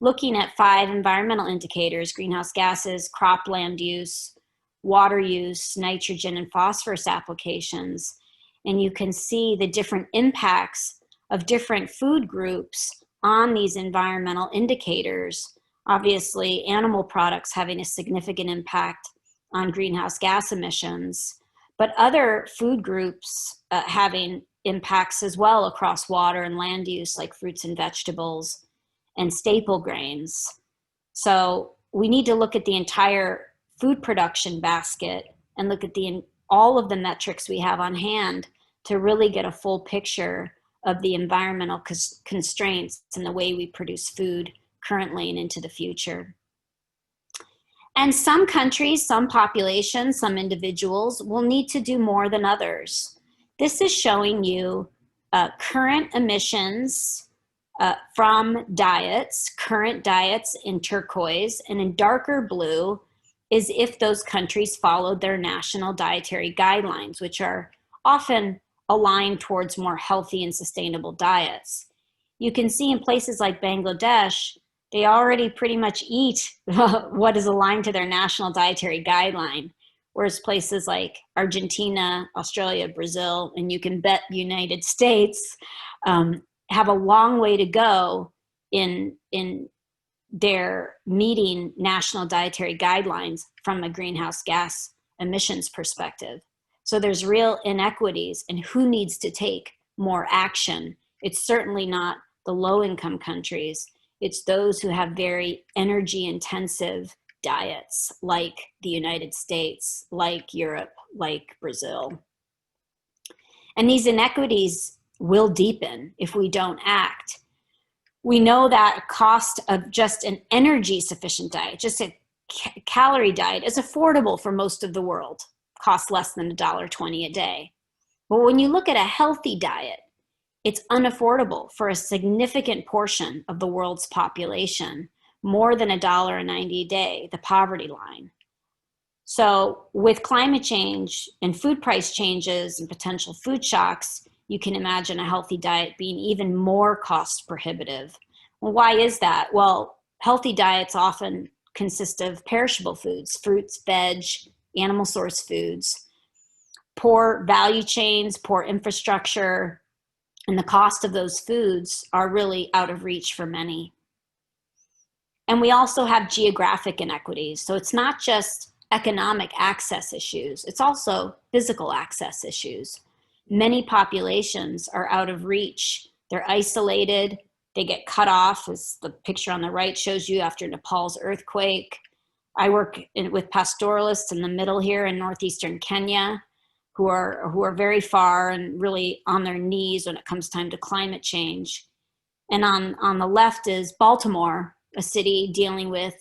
looking at 5 environmental indicators: greenhouse gases, cropland use, water use, nitrogen and phosphorus applications. And you can see the different impacts of different food groups on these environmental indicators. Obviously, animal products having a significant impact on greenhouse gas emissions, but other food groups having impacts as well across water and land use, like fruits and vegetables and staple grains. So we need to look at the entire food production basket and look at all of the metrics we have on hand to really get a full picture of the environmental constraints and the way we produce food currently and into the future. And some countries, some populations, some individuals will need to do more than others. This is showing you current emissions from diets, current diets in turquoise, and in darker blue is if those countries followed their national dietary guidelines, which are often aligned towards more healthy and sustainable diets. You can see in places like Bangladesh, they already pretty much eat what is aligned to their national dietary guideline, whereas places like Argentina, Australia, Brazil, and you can bet the United States have a long way to go in their meeting national dietary guidelines from a greenhouse gas emissions perspective. So there's real inequities in who needs to take more action. It's certainly not the low-income countries. It's those who have very energy-intensive diets, like the United States, like Europe, like Brazil. And these inequities will deepen if we don't act. We know that a cost of just an energy-sufficient diet, just a calorie diet, is affordable for most of the world, costs less than $1.20 a day. But when you look at a healthy diet, it's unaffordable for a significant portion of the world's population, more than $1.90 a day, the poverty line. So with climate change and food price changes and potential food shocks, you can imagine a healthy diet being even more cost prohibitive. Well, why is that? Well, healthy diets often consist of perishable foods, fruits, veg, animal source foods, poor value chains, poor infrastructure, and the cost of those foods are really out of reach for many. And we also have geographic inequities. So it's not just economic access issues, it's also physical access issues. Many populations are out of reach. They're isolated, they get cut off, as the picture on the right shows you after Nepal's earthquake. I work with pastoralists in the middle here in northeastern Kenya, who are very far and really on their knees when it comes time to climate change. And on the left is Baltimore, a city dealing with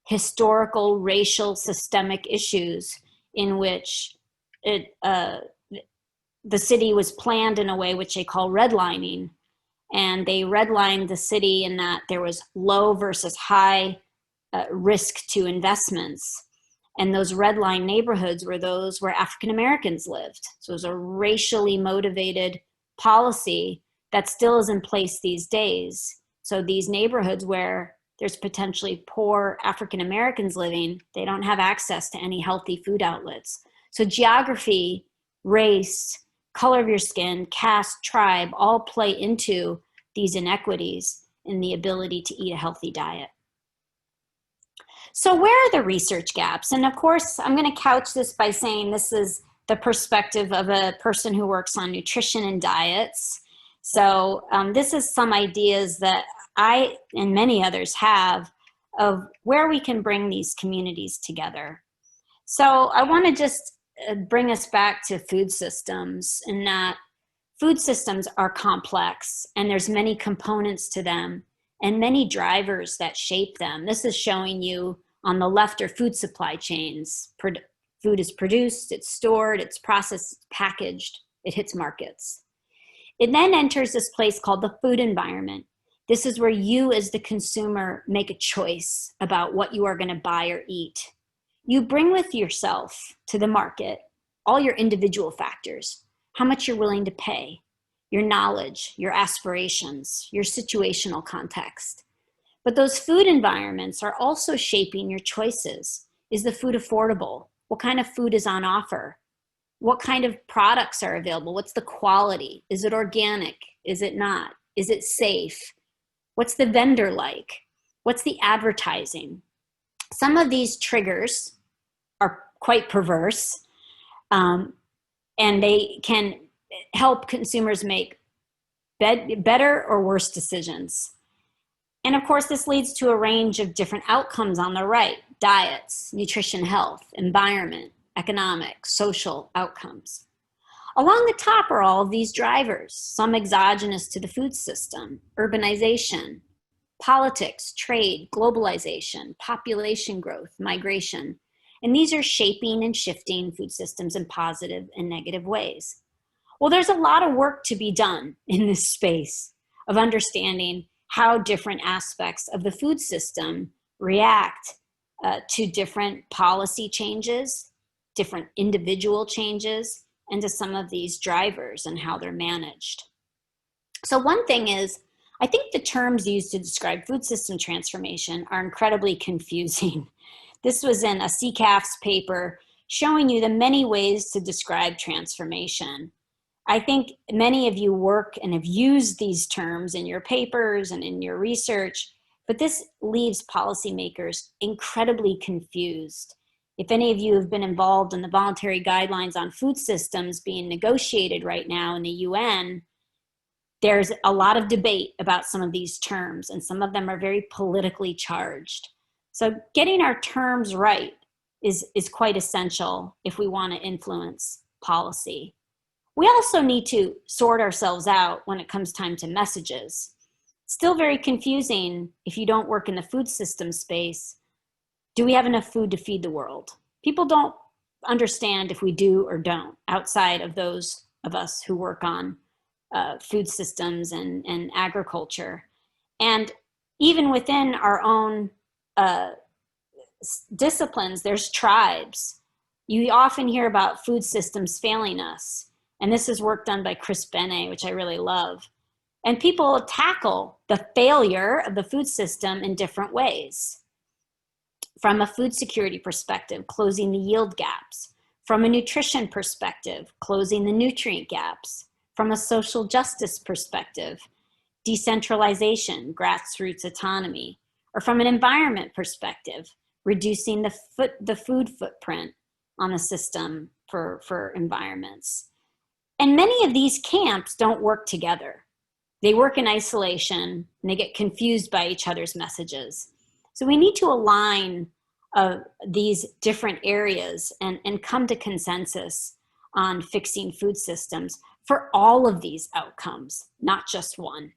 historical, racial, systemic issues in which the city was planned in a way which they call redlining. And they redlined the city in that there was low versus high risk to investments. And those red line neighborhoods were those where African Americans lived. So it was a racially motivated policy that still is in place these days. So these neighborhoods where there's potentially poor African Americans living, they don't have access to any healthy food outlets. So geography, race, color of your skin, caste, tribe, all play into these inequities in the ability to eat a healthy diet. So where are the research gaps? And of course, I'm going to couch this by saying this is the perspective of a person who works on nutrition and diets. So this is some ideas that I and many others have of where we can bring these communities together. So I want to just bring us back to food systems, and that Food systems are complex, and there's many components to them and many drivers that shape them. This is showing you on the left are food supply chains. Food is produced, it's stored, it's processed, it's packaged, it hits markets. It then enters this place called the food environment. This is where you as the consumer make a choice about what you are going to buy or eat. You bring with yourself to the market all your individual factors, how much you're willing to pay, your knowledge, your aspirations, your situational context. But those food environments are also shaping your choices. Is the food affordable? What kind of food is on offer? What kind of products are available? What's the quality? Is it organic? Is it not? Is it safe? What's the vendor like? What's the advertising? Some of these triggers are quite perverse, and they can help consumers make better or worse decisions. And of course, this leads to a range of different outcomes on the right: diets, nutrition, health, environment, economic, social outcomes. Along the top are all of these drivers, some exogenous to the food system: urbanization, politics, trade, globalization, population growth, migration. And these are shaping and shifting food systems in positive and negative ways. Well, there's a lot of work to be done in this space of understanding how different aspects of the food system react to different policy changes, different individual changes, and to some of these drivers and how they're managed. So one thing is, I think the terms used to describe food system transformation are incredibly confusing. This was in a CCAF's paper showing you the many ways to describe transformation. I think many of you work and have used these terms in your papers and in your research, but this leaves policymakers incredibly confused. If any of you have been involved in the voluntary guidelines on food systems being negotiated right now in the UN, there's a lot of debate about some of these terms, and some of them are very politically charged. So getting our terms right is quite essential if we want to influence policy. We also need to sort ourselves out when it comes time to messages. Still very confusing if you don't work in the food system space. Do we have enough food to feed the world? People don't understand if we do or don't, outside of those of us who work on food systems and agriculture. And even within our own disciplines, there's tribes. You often hear about food systems failing us. And this is work done by Chris Bene, which I really love. And people tackle the failure of the food system in different ways. From a food security perspective, closing the yield gaps. From a nutrition perspective, closing the nutrient gaps. From a social justice perspective, decentralization, grassroots autonomy. Or from an environment perspective, reducing the food footprint on the system for environments. And many of these camps don't work together. They work in isolation, and they get confused by each other's messages. So we need to align these different areas and come to consensus on fixing food systems for all of these outcomes, not just one.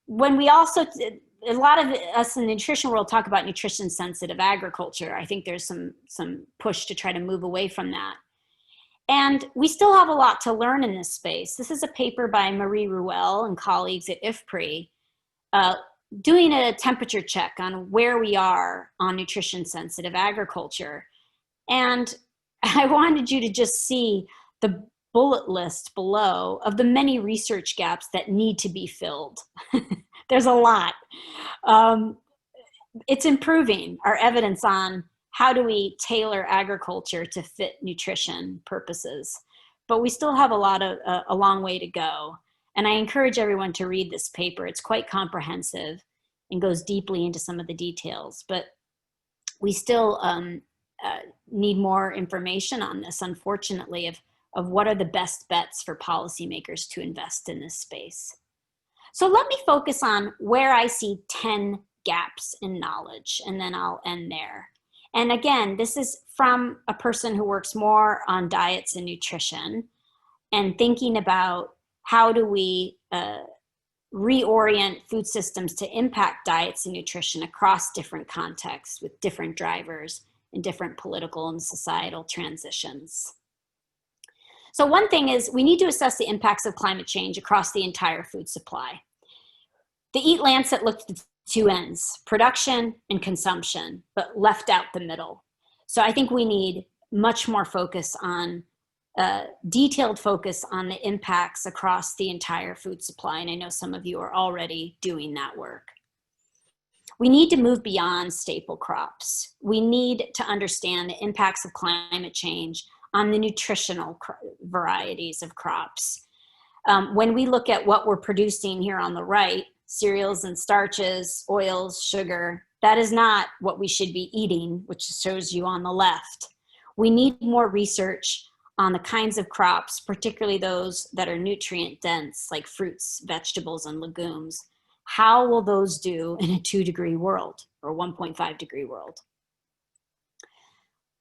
When we also, a lot of us in the nutrition world talk about nutrition sensitive agriculture. I think there's some push to try to move away from that. And we still have a lot to learn in this space. This is a paper by Marie Ruel and colleagues at IFPRI, doing a temperature check on where we are on nutrition sensitive agriculture. And I wanted you to just see the bullet list below of the many research gaps that need to be filled. There's a lot. It's improving our evidence on how do we tailor agriculture to fit nutrition purposes? But we still have a long way to go. And I encourage everyone to read this paper. It's quite comprehensive and goes deeply into some of the details. But we still need more information on this, unfortunately, of what are the best bets for policymakers to invest in this space. So let me focus on where I see 10 gaps in knowledge, and then I'll end there. And again, this is from a person who works more on diets and nutrition and thinking about how do we reorient food systems to impact diets and nutrition across different contexts with different drivers and different political and societal transitions. So one thing is we need to assess the impacts of climate change across the entire food supply. The Eat Lancet looked at two ends, production and consumption, but left out the middle. So I think we need much more focus on detailed focus on the impacts across the entire food supply. And I know some of you are already doing that work. We need to move beyond staple crops. We need to understand the impacts of climate change on the nutritional varieties of crops. When we look at what we're producing here on the right, cereals and starches, oils, sugar, that is not what we should be eating, which shows you on the left. We need more research on the kinds of crops, particularly those that are nutrient dense, like fruits, vegetables, and legumes. How will those do in a 2-degree world or 1.5 degree world?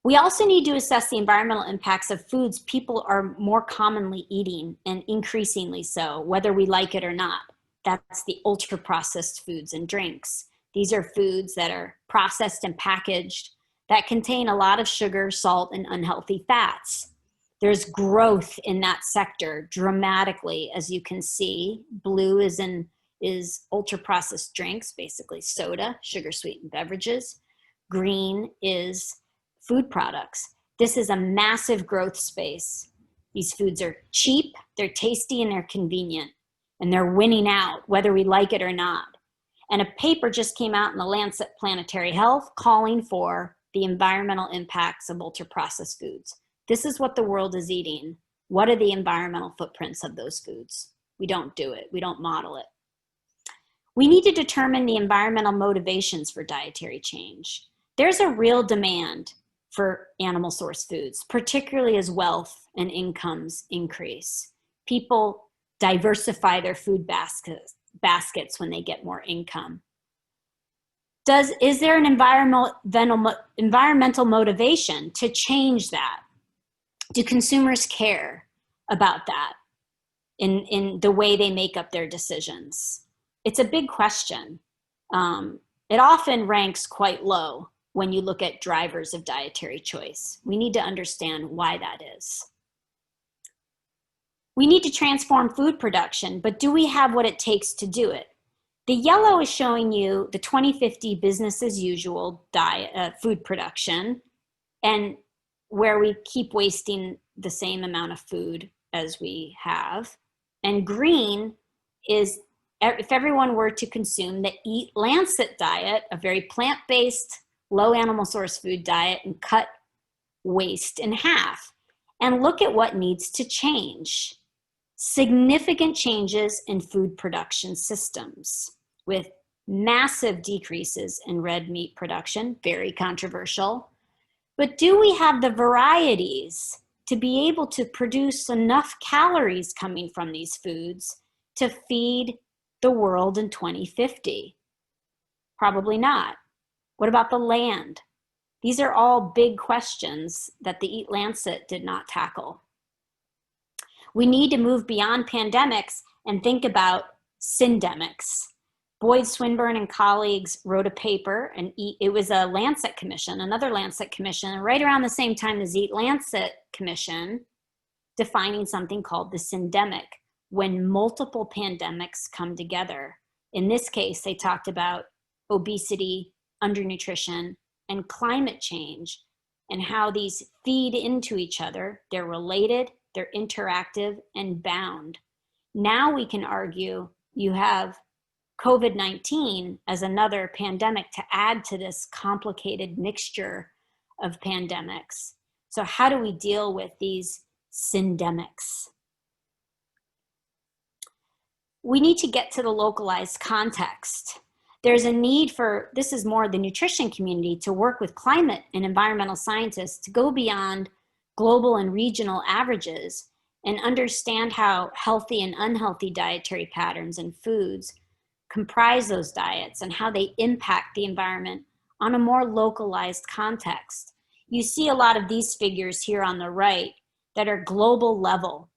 We also need to assess the environmental impacts of foods people are more commonly eating, and increasingly so, whether we like it or not. That's the ultra-processed foods and drinks. These are foods that are processed and packaged that contain a lot of sugar, salt, and unhealthy fats. There's growth in that sector dramatically, as you can see. Blue is ultra-processed drinks, basically soda, sugar-sweetened beverages. Green is food products. This is a massive growth space. These foods are cheap, they're tasty, and they're convenient. And they're winning out, whether we like it or not. And a paper just came out in the Lancet Planetary Health calling for the environmental impacts of ultra-processed foods. This is what the world is eating. What are the environmental footprints of those foods? We don't do it. We don't model it. We need to determine the environmental motivations for dietary change. There's a real demand for animal source foods, particularly as wealth and incomes increase. People diversify their food baskets when they get more income. Is there an environmental motivation to change that? Do consumers care about that in the way they make up their decisions? It's a big question. It often ranks quite low when you look at drivers of dietary choice. We need to understand why that is. We need to transform food production, but do we have what it takes to do it? The yellow is showing you the 2050 business as usual food production, and where we keep wasting the same amount of food as we have. And green is if everyone were to consume the Eat Lancet diet, a very plant-based, low animal source food diet, and cut waste in half. And look at what needs to change. Significant changes in food production systems with massive decreases in red meat production, very controversial. But do we have the varieties to be able to produce enough calories coming from these foods to feed the world in 2050? Probably not. What about the land? These are all big questions that the Eat Lancet did not tackle. We need to move beyond pandemics and think about syndemics. Boyd Swinburne and colleagues wrote a paper, and it was a Lancet commission, another Lancet commission, right around the same time as Eat Lancet commission, defining something called the syndemic, when multiple pandemics come together. In this case, they talked about obesity, undernutrition, and climate change, and how these feed into each other. They're related, they're interactive, and bound. Now we can argue you have COVID-19 as another pandemic to add to this complicated mixture of pandemics. So how do we deal with these syndemics? We need to get to the localized context. There's a need for, this is more the nutrition community, to work with climate and environmental scientists to go beyond global and regional averages and understand how healthy and unhealthy dietary patterns and foods comprise those diets and how they impact the environment on a more localized context. You see a lot of these figures here on the right that are global level.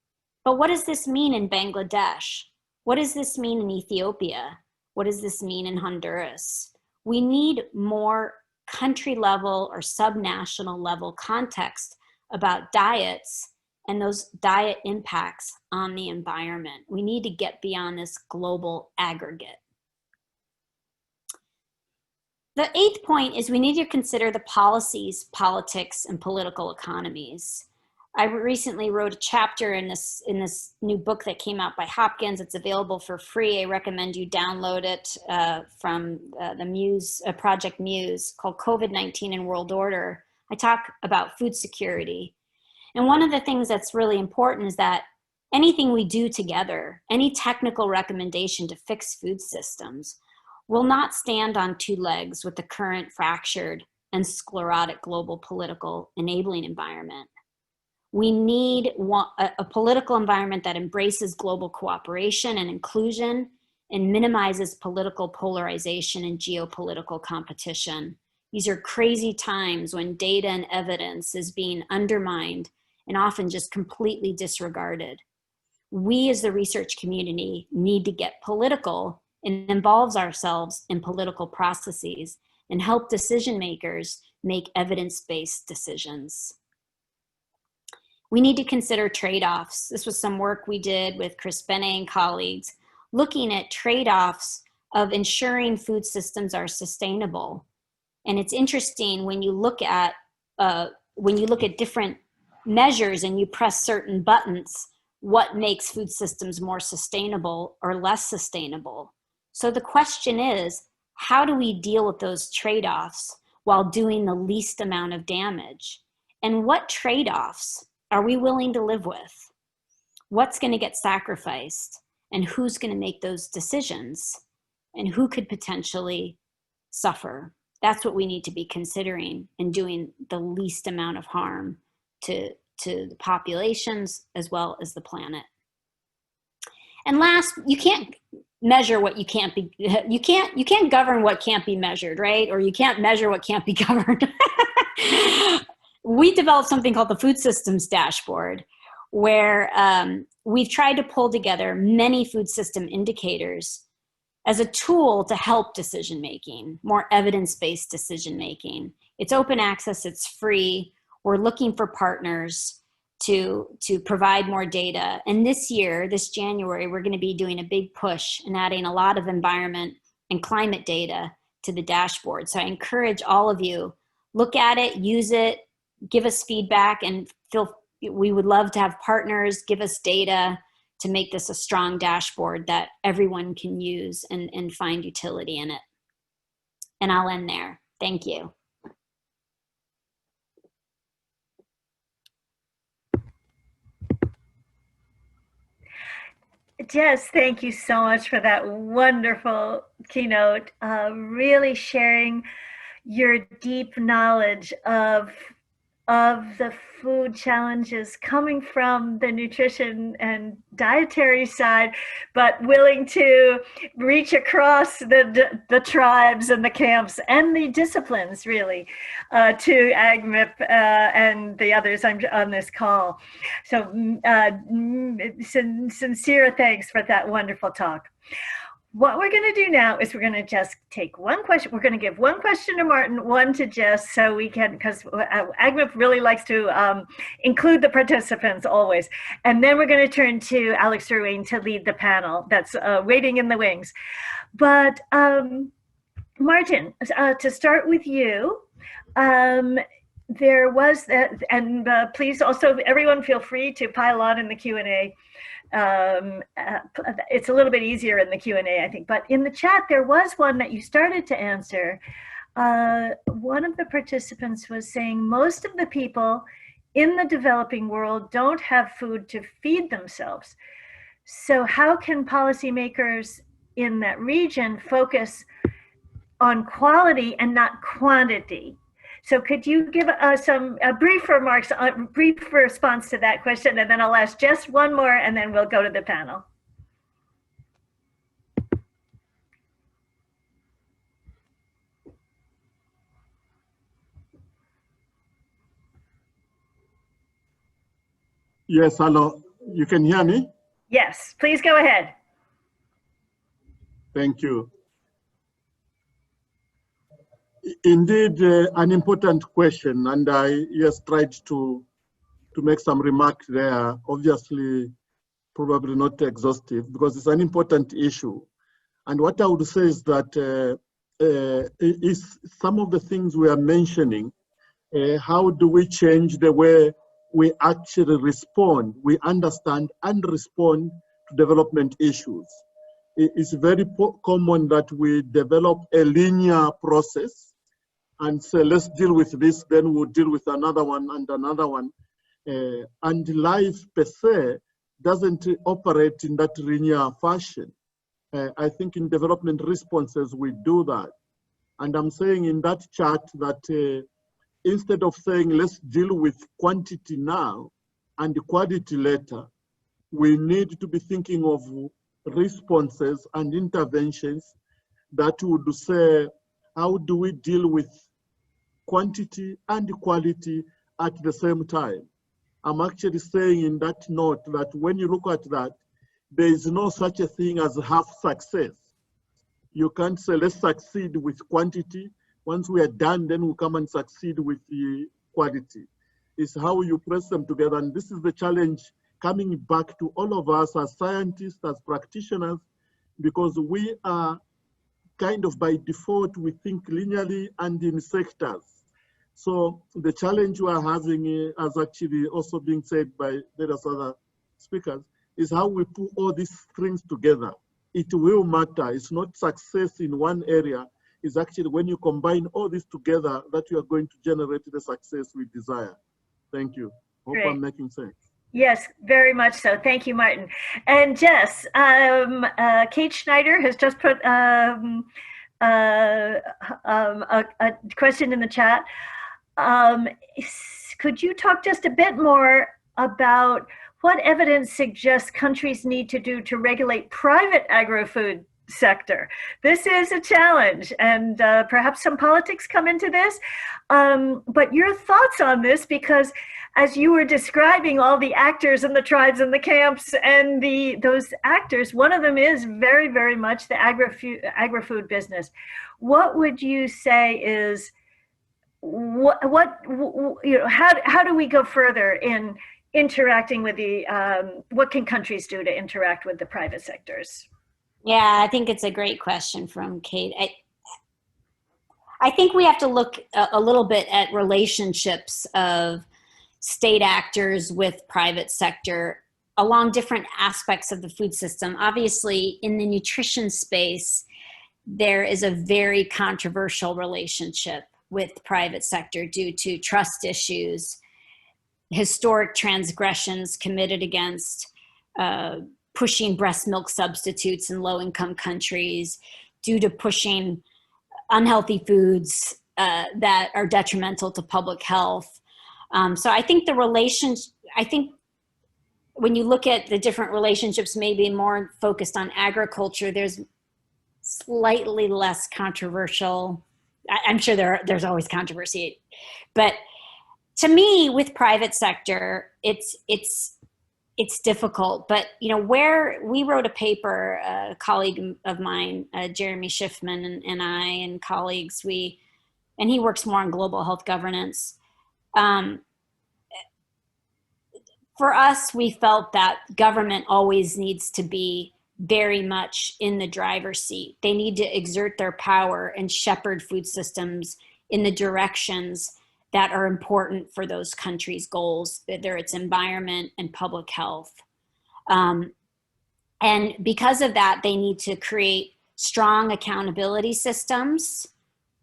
But what does this mean in Bangladesh? What does this mean in Ethiopia? What does this mean in Honduras? We need more country level or subnational level context about diets and those diet impacts on the environment. We need to get beyond this global aggregate. The 8th point is we need to consider the policies, politics, and political economies. I recently wrote a chapter in this new book that came out by Hopkins. It's available for free. I recommend you download it from the Muse, Project Muse, called COVID-19 and World Order. I talk about food security. And one of the things that's really important is that anything we do together, any technical recommendation to fix food systems, will not stand on two legs with the current fractured and sclerotic global political enabling environment. We need a political environment that embraces global cooperation and inclusion and minimizes political polarization and geopolitical competition. These are crazy times when data and evidence is being undermined and often just completely disregarded. We as the research community need to get political and involve ourselves in political processes and help decision makers make evidence-based decisions. We need to consider trade-offs. This was some work we did with Chris Bennett and colleagues, looking at trade-offs of ensuring food systems are sustainable. And it's interesting when you look at different measures and you press certain buttons, what makes food systems more sustainable or less sustainable. So the question is, how do we deal with those trade-offs while doing the least amount of damage? And what trade-offs are we willing to live with? What's going to get sacrificed? And who's going to make those decisions? And who could potentially suffer? That's what we need to be considering and doing the least amount of harm to the populations as well as the planet. And last, you can't measure what you can't be, you can't govern what can't be measured, right? Or you can't measure what can't be governed. We developed something called the Food Systems Dashboard, where we've tried to pull together many food system indicators as a tool to help decision-making, more evidence-based decision-making. It's open access, it's free. We're looking for partners to provide more data. And this year, this January, we're gonna be doing a big push and adding a lot of environment and climate data to the dashboard. So I encourage all of you, look at it, use it, give us feedback, and we would love to have partners give us data to make this a strong dashboard that everyone can use and find utility in it. And I'll end there. Thank you. Jess, thank you so much for that wonderful keynote, really sharing your deep knowledge of the food challenges coming from the nutrition and dietary side, but willing to reach across the tribes and the camps and the disciplines, really, to AgMIP and the others on this call. So sincere thanks for that wonderful talk. What we're going to do now is we're going to just take one question. We're going to give one question to Martin, one to Jess, so we can, because AgMIP really likes to include the participants always. And then we're going to turn to Alex Ruane to lead the panel that's waiting in the wings. But Martin, to start with you, there was that, and please also, everyone feel free to pile on in the Q&A. It's a little bit easier in the Q&A, I think, but in the chat there was one that you started to answer. One of the participants was saying most of the people in the developing world don't have food to feed themselves. So how can policymakers in that region focus on quality and not quantity? So could you give some brief remarks, brief response to that question, and then I'll ask just one more, and then we'll go to the panel. Yes, hello. You can hear me? Yes, please go ahead. Thank you. Indeed, an important question, and I just tried to make some remarks there. Obviously, probably not exhaustive because it's an important issue. And what I would say is that is some of the things we are mentioning, how do we change the way we actually respond, we understand and respond to development issues? It's very common that we develop a linear process and say, let's deal with this, then we'll deal with another one and another one. And life per se doesn't operate in that linear fashion. I think in development responses, we do that. And I'm saying in that chart that instead of saying, let's deal with quantity now and quality later, we need to be thinking of responses and interventions that would say, how do we deal with quantity and quality at the same time? I'm actually saying in that note that when you look at that, there is no such a thing as half success. You can't say, let's succeed with quantity. Once we are done, then we'll come and succeed with the quality. It's how you press them together. And this is the challenge coming back to all of us as scientists, as practitioners, because we are kind of by default, we think linearly and in sectors. So the challenge we are having, as actually also being said by various other speakers, is how we put all these strings together. It will matter. It's not success in one area. It's actually when you combine all this together that you are going to generate the success we desire. Thank you. Hope Great. I'm making sense. Yes, very much so. Thank you, Martin. And Jess, Kate Schneider has just put a question in the chat. Could you talk just a bit more about what evidence suggests countries need to do to regulate private agri-food sector? This is a challenge, and perhaps some politics come into this. But your thoughts on this, because as you were describing all the actors and the tribes and the camps and those actors, one of them is very, very much the agri-food business. What would you say is how do we go further in interacting with what can countries do to interact with the private sectors? Yeah, I think it's a great question from Kate. I think we have to look a little bit at relationships of state actors with private sector along different aspects of the food system. Obviously, in the nutrition space, there is a very controversial relationship with private sector due to trust issues, historic transgressions committed against pushing breast milk substitutes in low-income countries, due to pushing unhealthy foods that are detrimental to public health. So I think when you look at the different relationships, maybe more focused on agriculture, there's slightly less controversial. I'm sure there's always controversy, but to me, with private sector, it's difficult. But where we wrote a paper, a colleague of mine, Jeremy Schiffman, and I and colleagues, and he works more on global health governance. For us, we felt that government always needs to be very much in the driver's seat. They need to exert their power and shepherd food systems in the directions that are important for those countries' goals, whether it's environment and public health. And because of that, they need to create strong accountability systems,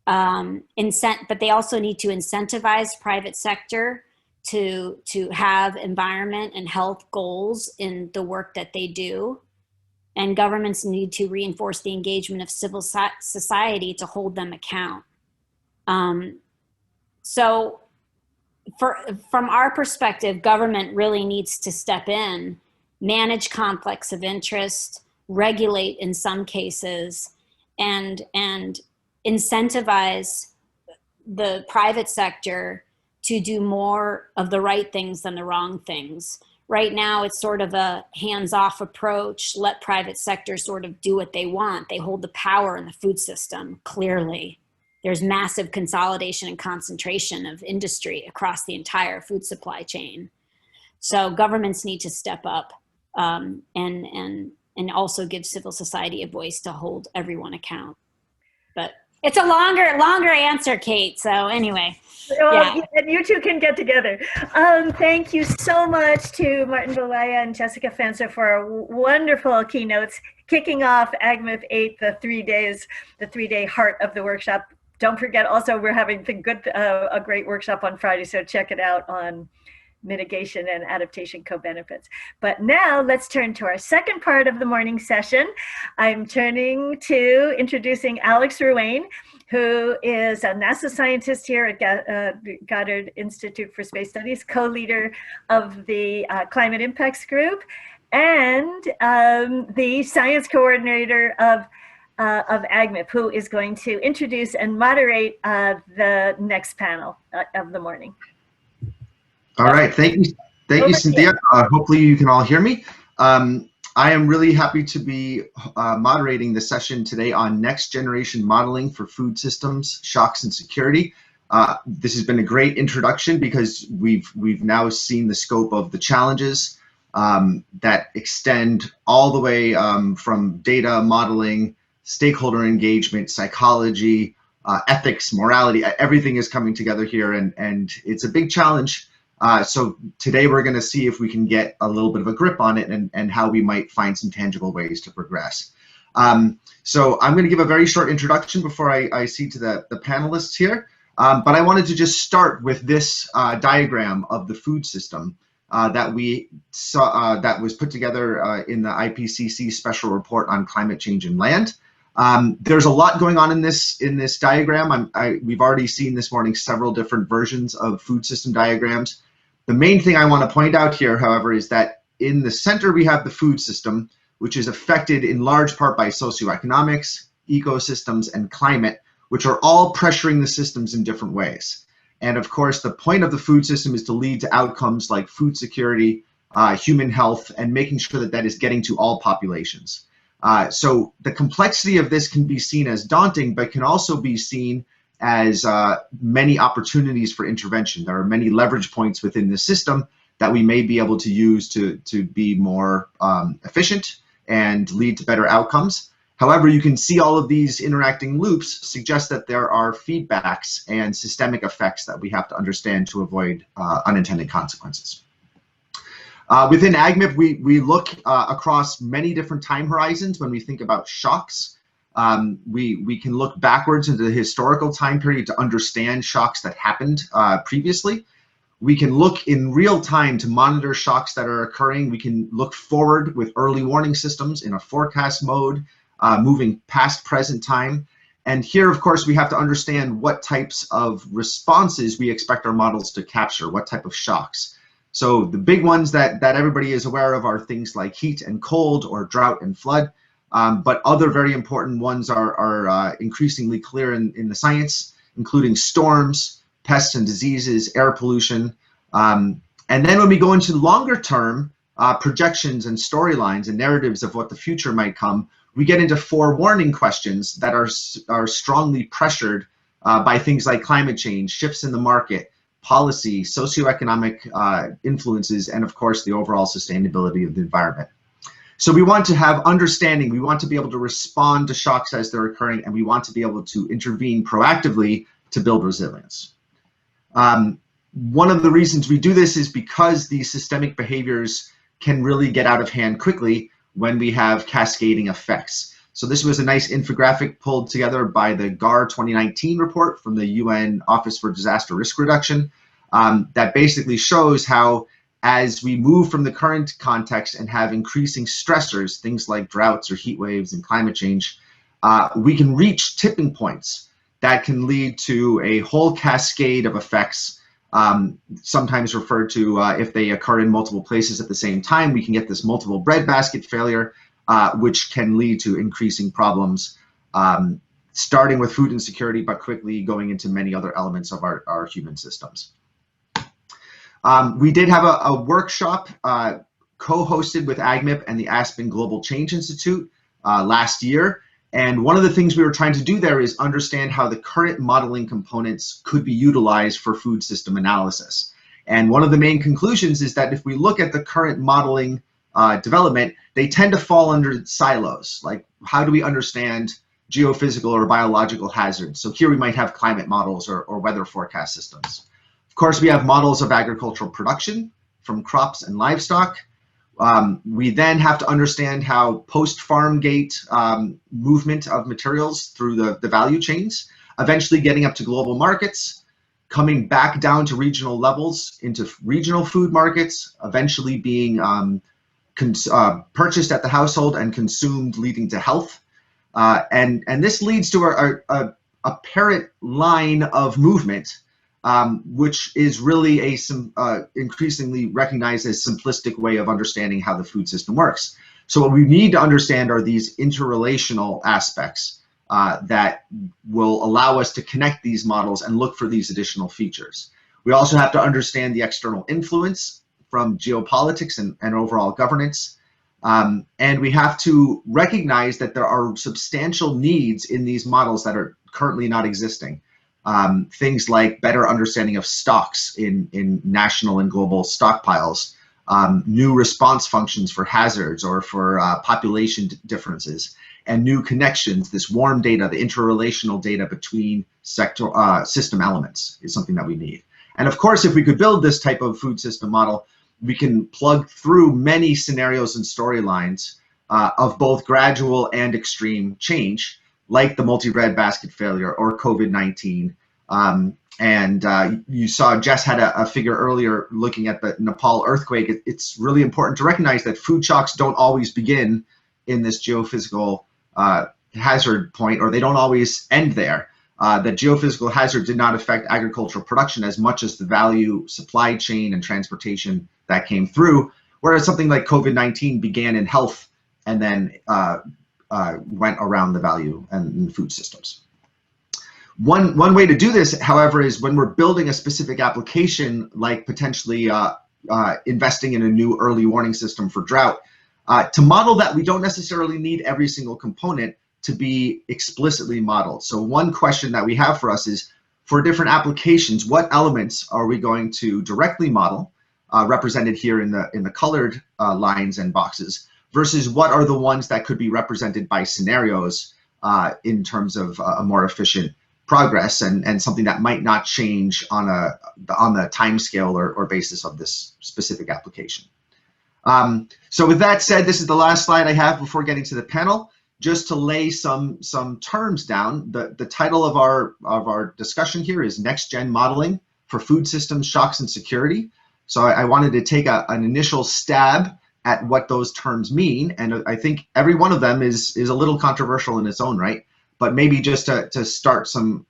but they also need to incentivize private sector to have environment and health goals in the work that they do. And governments need to reinforce the engagement of civil society to hold them account. So from our perspective, government really needs to step in, manage conflicts of interest, regulate in some cases, and incentivize the private sector to do more of the right things than the wrong things, Right now, it's sort of a hands-off approach. Let private sector sort of do what they want. They hold the power in the food system, clearly. There's massive consolidation and concentration of industry across the entire food supply chain. So governments need to step up and also give civil society a voice to hold everyone account. But it's a longer answer, Kate. So anyway. Yeah. And you two can get together. Thank you so much to Martin Valaya and Jessica Fencer for wonderful keynotes, kicking off AgMIP8, the 3-day heart of the workshop. Don't forget also, we're having a great workshop on Friday, so check it out on mitigation and adaptation co-benefits. But now let's turn to our second part of the morning session. I'm introducing Alex Ruane, who is a NASA scientist here at Goddard Institute for Space Studies, co-leader of the Climate Impacts Group, and the science coordinator of AgMIP, who is going to introduce and moderate the next panel of the morning. All right, thank you, Cynthia. Hopefully you can all hear me. I am really happy to be moderating the session today on next generation modeling for food systems, shocks, and security. This has been a great introduction because we've now seen the scope of the challenges that extend all the way from data modeling, stakeholder engagement, psychology, ethics, morality. Everything is coming together here, and it's a big challenge. So today we're going to see if we can get a little bit of a grip on it and how we might find some tangible ways to progress. So I'm going to give a very short introduction before I see to the panelists here. But I wanted to just start with this diagram of the food system that we saw, that was put together in the IPCC special report on climate change and land. There's a lot going on in this diagram. We've already seen this morning several different versions of food system diagrams. The main thing I want to point out here, however, is that in the center we have the food system, which is affected in large part by socioeconomics, ecosystems, and climate, which are all pressuring the systems in different ways. And of course, the point of the food system is to lead to outcomes like food security, human health, and making sure that that is getting to all populations. So the complexity of this can be seen as daunting, but can also be seen as many opportunities for intervention. There are many leverage points within the system that we may be able to use to be more efficient and lead to better outcomes. However, you can see all of these interacting loops suggest that there are feedbacks and systemic effects that we have to understand to avoid unintended consequences. Within AgMIP, we look across many different time horizons when we think about shocks. We can look backwards into the historical time period to understand shocks that happened previously. We can look in real time to monitor shocks that are occurring. We can look forward with early warning systems in a forecast mode, moving past present time. And here, of course, we have to understand what types of responses we expect our models to capture, what type of shocks. So the big ones that everybody is aware of are things like heat and cold or drought and flood. But other very important ones are increasingly clear in the science, including storms, pests and diseases, air pollution. And then when we go into longer term projections and storylines and narratives of what the future might come, we get into forewarning questions that are strongly pressured by things like climate change, shifts in the market, policy, socioeconomic influences, and of course the overall sustainability of the environment. So we want to have understanding, we want to be able to respond to shocks as they're occurring, and we want to be able to intervene proactively to build resilience. One of the reasons we do this is because these systemic behaviors can really get out of hand quickly when we have cascading effects. So this was a nice infographic pulled together by the GAR 2019 report from the UN Office for Disaster Risk Reduction that basically shows how as we move from the current context and have increasing stressors, things like droughts or heat waves and climate change, we can reach tipping points that can lead to a whole cascade of effects, sometimes referred to if they occur in multiple places at the same time, we can get this multiple breadbasket failure, which can lead to increasing problems, starting with food insecurity, but quickly going into many other elements of our human systems. We did have a workshop co-hosted with AgMIP and the Aspen Global Change Institute last year. And one of the things we were trying to do there is understand how the current modeling components could be utilized for food system analysis. And one of the main conclusions is that if we look at the current modeling development, they tend to fall under silos. Like, how do we understand geophysical or biological hazards? So here we might have climate models or weather forecast systems. Of course, we have models of agricultural production from crops and livestock. We then have to understand how post-farm gate movement of materials through the value chains, eventually getting up to global markets, coming back down to regional levels into regional food markets, eventually being purchased at the household and consumed, leading to health. And this leads to a apparent line of movement, which is really increasingly recognized as simplistic way of understanding how the food system works. So what we need to understand are these interrelational aspects that will allow us to connect these models and look for these additional features. We also have to understand the external influence from geopolitics and overall governance. And we have to recognize that there are substantial needs in these models that are currently not existing. Things like better understanding of stocks in national and global stockpiles, new response functions for hazards or for population differences, and new connections. This warm data, the interrelational data between system elements is something that we need. And of course, if we could build this type of food system model, we can plug through many scenarios and storylines of both gradual and extreme change, like the multi-breadbasket failure or COVID-19. You saw Jess had a figure earlier looking at the Nepal earthquake. It's really important to recognize that food shocks don't always begin in this geophysical hazard point, or they don't always end there. That geophysical hazard did not affect agricultural production as much as the value supply chain and transportation that came through, whereas something like COVID-19 began in health and then went around the value and food systems. One way to do this, however, is when we're building a specific application, like potentially investing in a new early warning system for drought. To model that, we don't necessarily need every single component to be explicitly modeled. So one question that we have for us is, for different applications, what elements are we going to directly model, represented here in the colored lines and boxes, versus what are the ones that could be represented by scenarios in terms of a more efficient progress and something that might not change on the time scale or basis of this specific application. So with that said, this is the last slide I have before getting to the panel. Just to lay some terms down, the title of our discussion here is Next Gen Modeling for Food Systems, Shocks, and Security. So I wanted to take an initial stab at what those terms mean, and I think every one of them is a little controversial in its own right. But maybe just to start some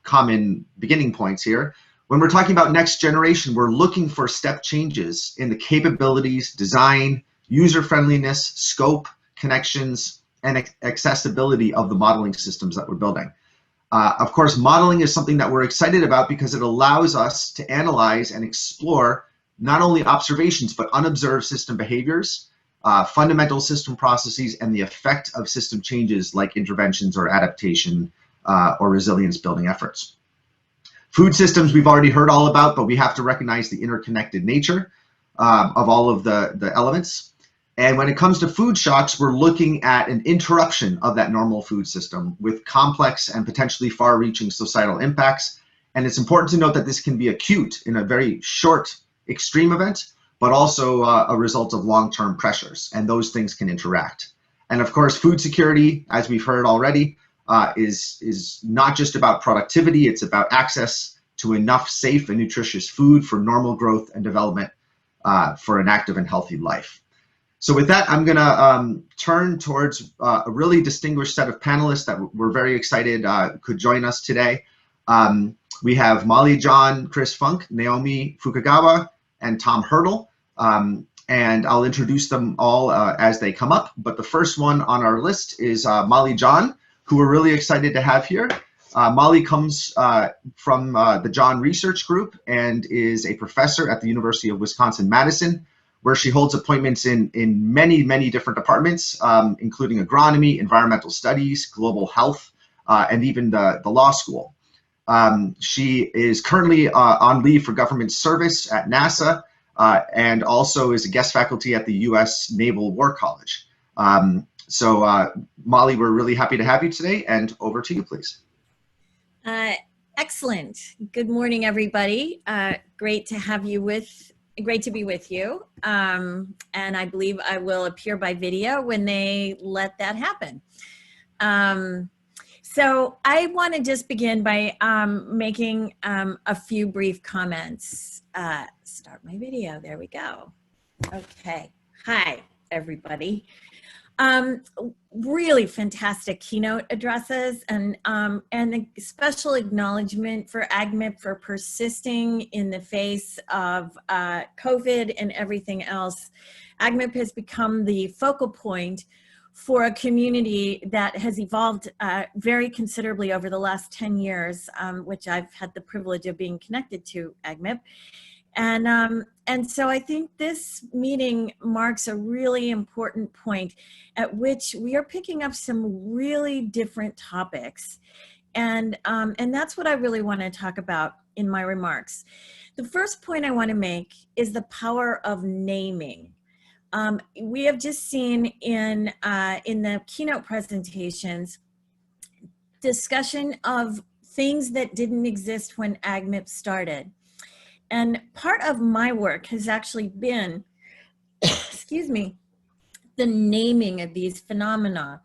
common beginning points here. When we're talking about next generation, we're looking for step changes in the capabilities, design, user friendliness, scope, connections, and accessibility of the modeling systems that we're building. Of course, modeling is something that we're excited about because it allows us to analyze and explore not only observations, but unobserved system behaviors, fundamental system processes, and the effect of system changes like interventions or adaptation or resilience building efforts. Food systems we've already heard all about, but we have to recognize the interconnected nature of all of the elements. And when it comes to food shocks, we're looking at an interruption of that normal food system with complex and potentially far-reaching societal impacts. And it's important to note that this can be acute in a very short extreme event, but also a result of long-term pressures, and those things can interact. And of course, food security, as we've heard already, is not just about productivity, it's about access to enough safe and nutritious food for normal growth and development for an active and healthy life. So with that, I'm gonna turn towards a really distinguished set of panelists that we're very excited could join us today. We have Molly John, Chris Funk, Naomi Fukagawa, and Tom Hurdle. And I'll introduce them all as they come up. But the first one on our list is Molly John, who we're really excited to have here. Molly comes from the John Research Group and is a professor at the University of Wisconsin-Madison, where she holds appointments in many, many different departments, including agronomy, environmental studies, global health, and even the law school. She is currently on leave for government service at NASA, and also is a guest faculty at the U.S. Naval War College. Molly, we're really happy to have you today, and over to you, please. Excellent. Good morning, everybody. Great to be with you. And I believe I will appear by video when they let that happen. So I want to just begin by making a few brief comments. Start my video. There we go. Okay. Hi, everybody. Really fantastic keynote addresses, and a special acknowledgement for AgMIP for persisting in the face of COVID and everything else. AgMIP has become the focal point for a community that has evolved very considerably over the last 10 years, which I've had the privilege of being connected to AgMIP. And so I think this meeting marks a really important point at which we are picking up some really different topics. And that's what I really want to talk about in my remarks. The first point I want to make is the power of naming. We have just seen in the keynote presentations discussion of things that didn't exist when AgMIP started. And part of my work has actually been, excuse me, the naming of these phenomena.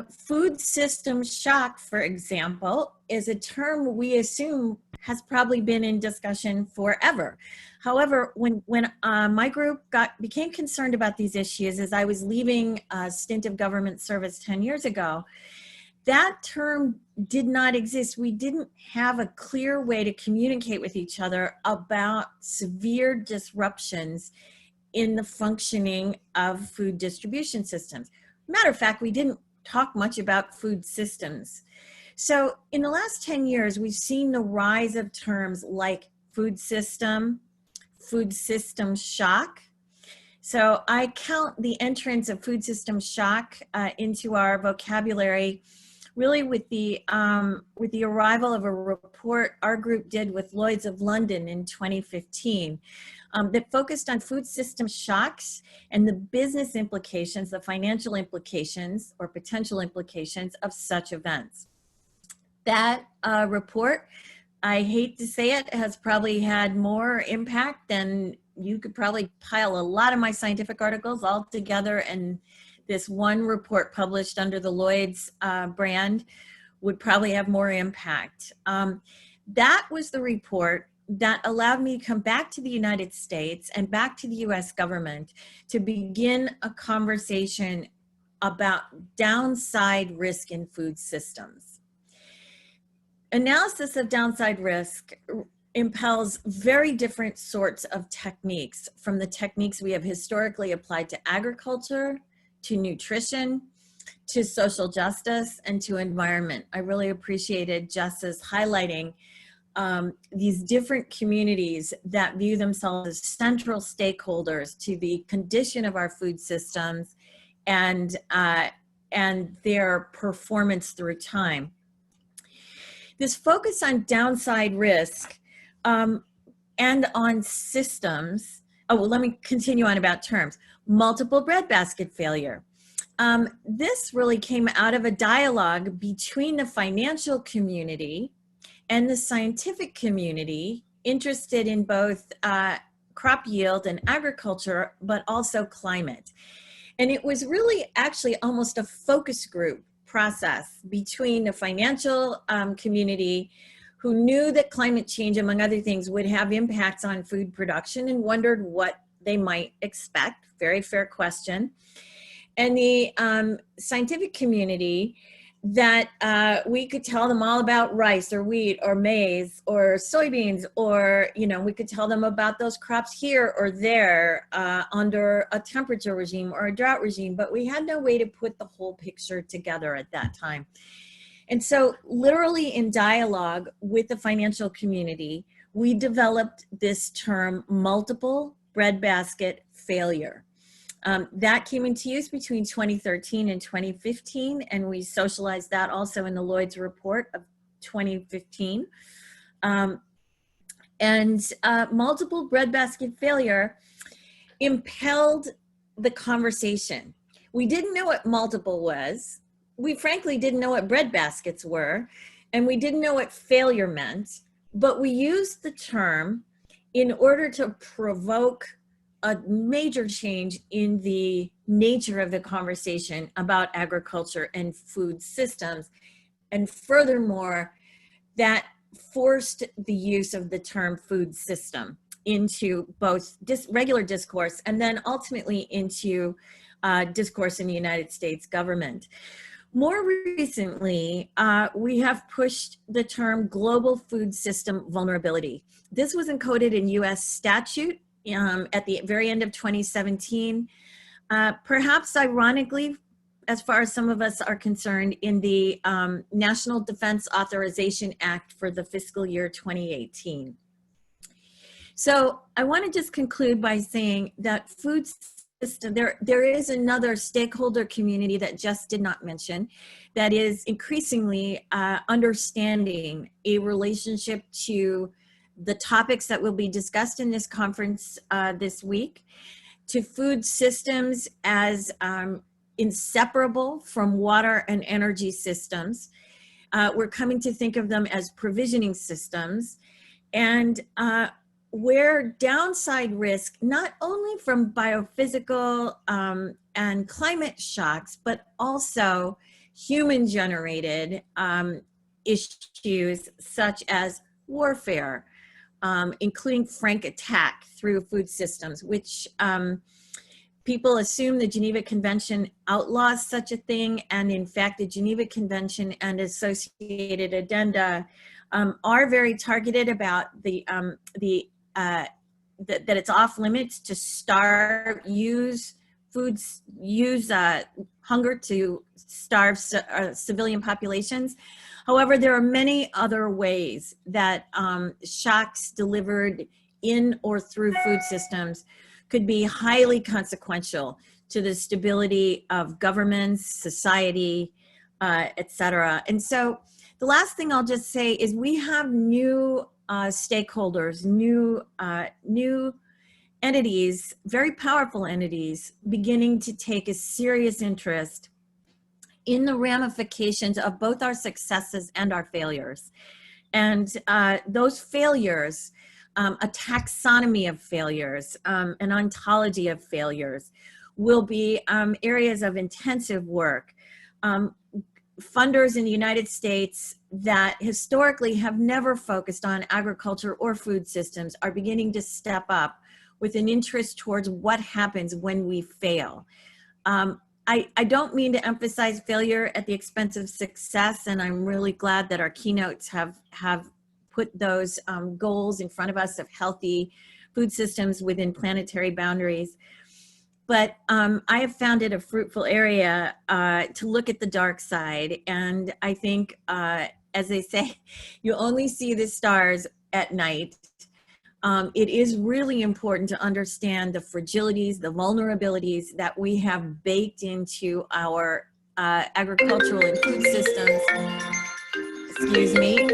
Food system shock, for example, is a term we assume has probably been in discussion forever. However, when my group became concerned about these issues as I was leaving a stint of government service 10 years ago, that term did not exist. We didn't have a clear way to communicate with each other about severe disruptions in the functioning of food distribution systems. Matter of fact, we didn't talk much about food systems. So in the last 10 years, we've seen the rise of terms like food system shock. So I count the entrance of food system shock into our vocabulary really with the arrival of a report our group did with Lloyd's of London in 2015 that focused on food system shocks and the business implications, the financial implications or potential implications of such events. That report, I hate to say it, has probably had more impact than you could probably pile a lot of my scientific articles all together, and this one report published under the Lloyd's brand would probably have more impact. That was the report that allowed me to come back to the United States and back to the US government to begin a conversation about downside risk in food systems. Analysis of downside risk impels very different sorts of techniques from the techniques we have historically applied to agriculture, to nutrition, to social justice, and to environment. I really appreciated Jess's highlighting these different communities that view themselves as central stakeholders to the condition of our food systems and their performance through time. This focus on downside risk and on systems, let me continue on about terms. Multiple breadbasket failure. This really came out of a dialogue between the financial community and the scientific community interested in both crop yield and agriculture, but also climate. And it was really actually almost a focus group process between the financial community who knew that climate change, among other things, would have impacts on food production and wondered what they might expect. Very fair question. And the scientific community that we could tell them all about rice or wheat or maize or soybeans, or, you know, we could tell them about those crops here or there under a temperature regime or a drought regime, but we had no way to put the whole picture together at that time. And so literally in dialogue with the financial community, we developed this term multiple breadbasket failure. That came into use between 2013 and 2015, and we socialized that also in the Lloyd's report of 2015. Multiple breadbasket failure impelled the conversation. We didn't know what multiple was. We frankly didn't know what breadbaskets were, and we didn't know what failure meant, but we used the term in order to provoke a major change in the nature of the conversation about agriculture and food systems. And furthermore, that forced the use of the term food system into both regular discourse and then ultimately into discourse in the United States government. More recently, we have pushed the term global food system vulnerability. This was encoded in US statute at the very end of 2017, perhaps ironically, as far as some of us are concerned, in the National Defense Authorization Act for the fiscal year 2018. So I want to just conclude by saying that food system, there is another stakeholder community that Jess did not mention that is increasingly understanding a relationship to the topics that will be discussed in this conference this week, to food systems as inseparable from water and energy systems. We're coming to think of them as provisioning systems, and where downside risk, not only from biophysical and climate shocks, but also human-generated issues such as warfare, including frank attack through food systems, which people assume the Geneva Convention outlaws such a thing, and in fact, the Geneva Convention and associated addenda are very targeted about that it's off limits to use hunger to starve civilian populations. However, there are many other ways that shocks delivered in or through food systems could be highly consequential to the stability of governments, society, et cetera. And so the last thing I'll just say is we have new stakeholders, new entities, very powerful entities, beginning to take a serious interest in the ramifications of both our successes and our failures. And those failures, a taxonomy of failures, an ontology of failures, will be areas of intensive work. Funders in the United States that historically have never focused on agriculture or food systems are beginning to step up with an interest towards what happens when we fail. I don't mean to emphasize failure at the expense of success, and I'm really glad that our keynotes have put those goals in front of us of healthy food systems within planetary boundaries. But I have found it a fruitful area to look at the dark side. And I think, as they say, you only see the stars at night. It is really important to understand the fragilities, the vulnerabilities that we have baked into our agricultural and food systems. Excuse me.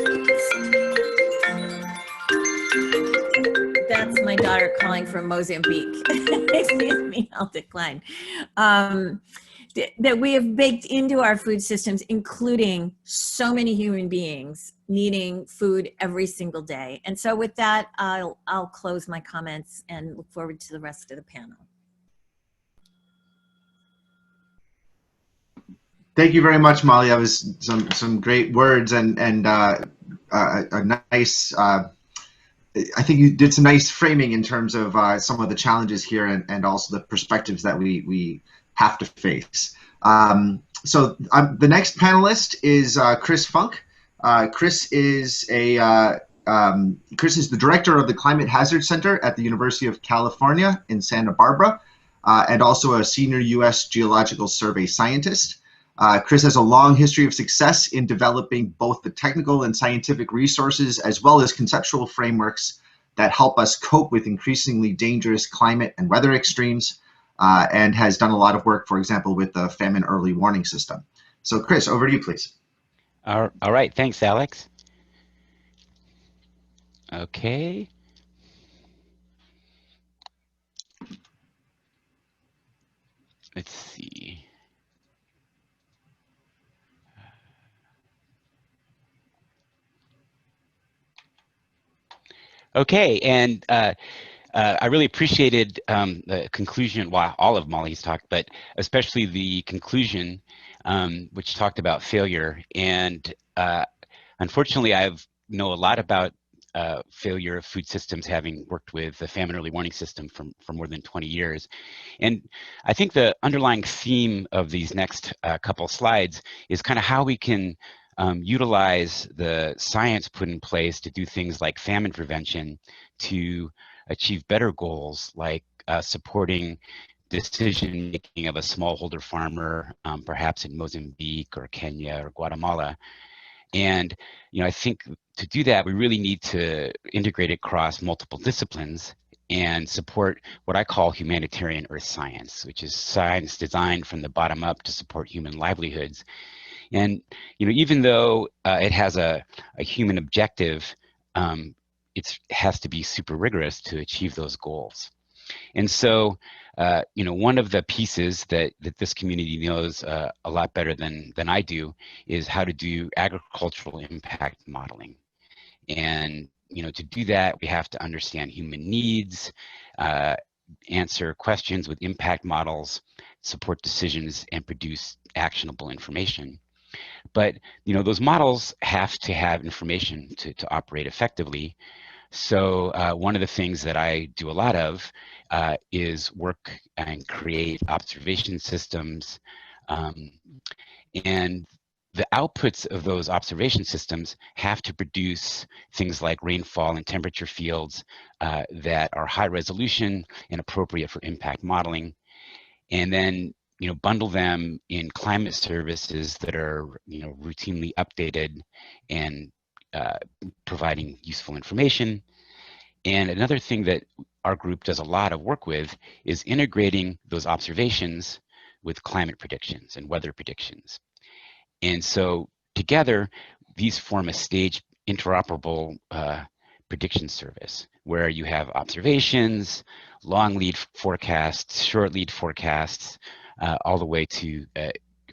That's my daughter calling from Mozambique. Excuse me, I'll decline. That we have baked into our food systems, including so many human beings needing food every single day. And so with that, I'll close my comments and look forward to the rest of the panel. Thank you very much, Molly. That was some great words and a nice, I think you did some nice framing in terms of some of the challenges here and also the perspectives that we have to face. So the next panelist is Chris Funk. Chris is the director of the Climate Hazard Center at the University of California in Santa Barbara, and also a senior U.S. Geological Survey scientist. Chris has a long history of success in developing both the technical and scientific resources as well as conceptual frameworks that help us cope with increasingly dangerous climate and weather extremes, and has done a lot of work, for example, with the famine early warning system. So Chris, over to you, please. All right, thanks, Alex. Okay. Let's see. Okay, and I really appreciated the conclusion, well, all of Molly's talk, but especially the conclusion, which talked about failure. And unfortunately, I know a lot about failure of food systems, having worked with the famine early warning system for more than 20 years. And I think the underlying theme of these next couple slides is kind of how we can utilize the science put in place to do things like famine prevention to achieve better goals, like supporting decision making of a smallholder farmer, perhaps in Mozambique or Kenya or Guatemala. And I think to do that, we really need to integrate it across multiple disciplines and support what I call humanitarian earth science, which is science designed from the bottom up to support human livelihoods. And even though it has a human objective, it has to be super rigorous to achieve those goals. And so, one of the pieces that this community knows a lot better than I do is how to do agricultural impact modeling. And to do that, we have to understand human needs, answer questions with impact models, support decisions, and produce actionable information. But those models have to have information to operate effectively. So one of the things that I do a lot of is work and create observation systems. And the outputs of those observation systems have to produce things like rainfall and temperature fields that are high resolution and appropriate for impact modeling. And then bundle them in climate services that are routinely updated and providing useful information. And another thing that our group does a lot of work with is integrating those observations with climate predictions and weather predictions. And so together, these form a staged interoperable prediction service where you have observations, long lead forecasts, short lead forecasts, all the way to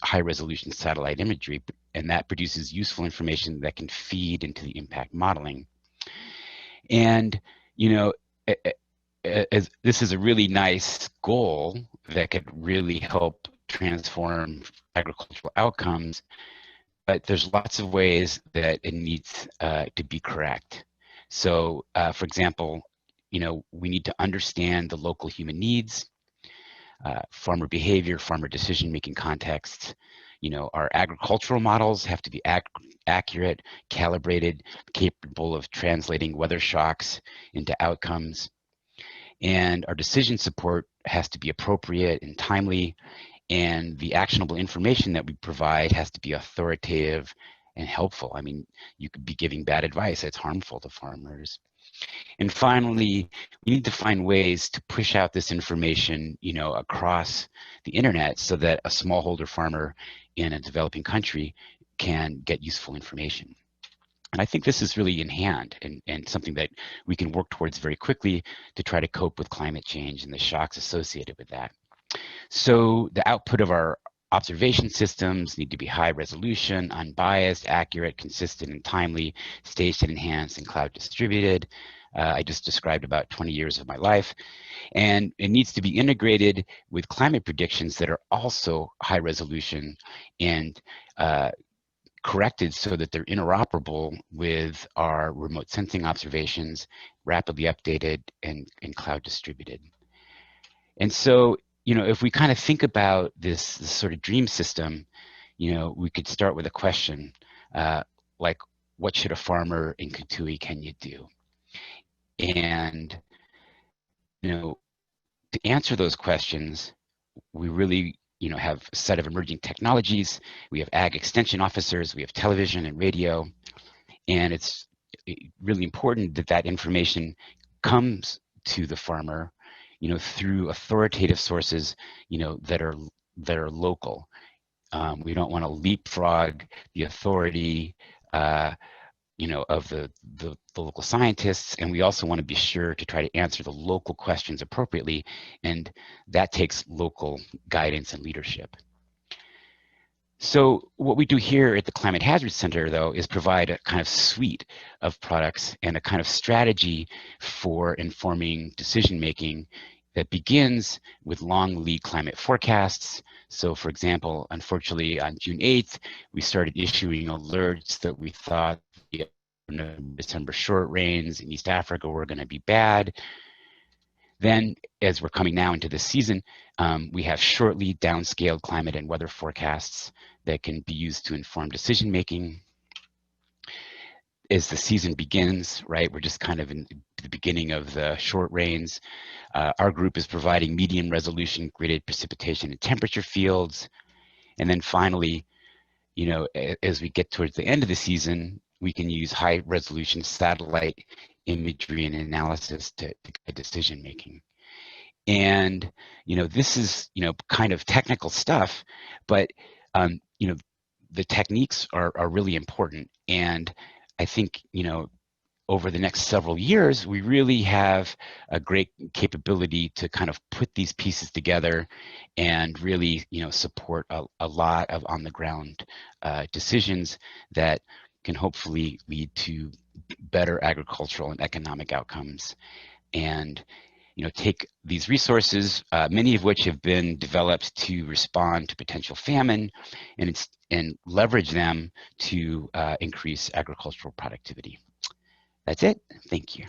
high resolution satellite imagery. And that produces useful information that can feed into the impact modeling. And, this is a really nice goal that could really help transform agricultural outcomes, but there's lots of ways that it needs to be correct. So, for example, we need to understand the local human needs, farmer behavior, farmer decision-making contexts. Our agricultural models have to be accurate, calibrated, capable of translating weather shocks into outcomes. And our decision support has to be appropriate and timely. And the actionable information that we provide has to be authoritative and helpful. I mean, you could be giving bad advice that's harmful to farmers. And finally, we need to find ways to push out this information, across the internet so that a smallholder farmer in a developing country can get useful information. And I think this is really in hand and something that we can work towards very quickly to try to cope with climate change and the shocks associated with that. So the output of our observation systems need to be high resolution, unbiased, accurate, consistent, and timely, staged and enhanced, and cloud distributed. I just described about 20 years of my life. And it needs to be integrated with climate predictions that are also high resolution and corrected so that they're interoperable with our remote sensing observations, rapidly updated and cloud distributed. And so, if we kind of think about this sort of dream system, we could start with a question like, what should a farmer in Kitui, Kenya do? And, to answer those questions, we really, have a set of emerging technologies. We have ag extension officers, we have television and radio, and it's really important that that information comes to the farmer, through authoritative sources, that are local. We don't want to leapfrog the authority, of the local scientists, and we also want to be sure to try to answer the local questions appropriately, and that takes local guidance and leadership. So what we do here at the Climate Hazard Center, though, is provide a kind of suite of products and a kind of strategy for informing decision-making that begins with long lead climate forecasts. So for example, unfortunately on June 8th, we started issuing alerts that we thought the December short rains in East Africa were going to be bad. Then, as we're coming now into the season, we have shortly downscaled climate and weather forecasts that can be used to inform decision making. As the season begins, right, we're just kind of in the beginning of the short rains. Our group is providing medium resolution gridded precipitation and temperature fields. And then finally, as we get towards the end of the season, we can use high resolution satellite imagery and analysis to guide decision making. And this is kind of technical stuff, but the techniques are really important. And I think over the next several years, we really have a great capability to kind of put these pieces together and really support a lot of on the ground decisions that can hopefully lead to better agricultural and economic outcomes. And take these resources, many of which have been developed to respond to potential famine, and leverage them to increase agricultural productivity. That's it. Thank you.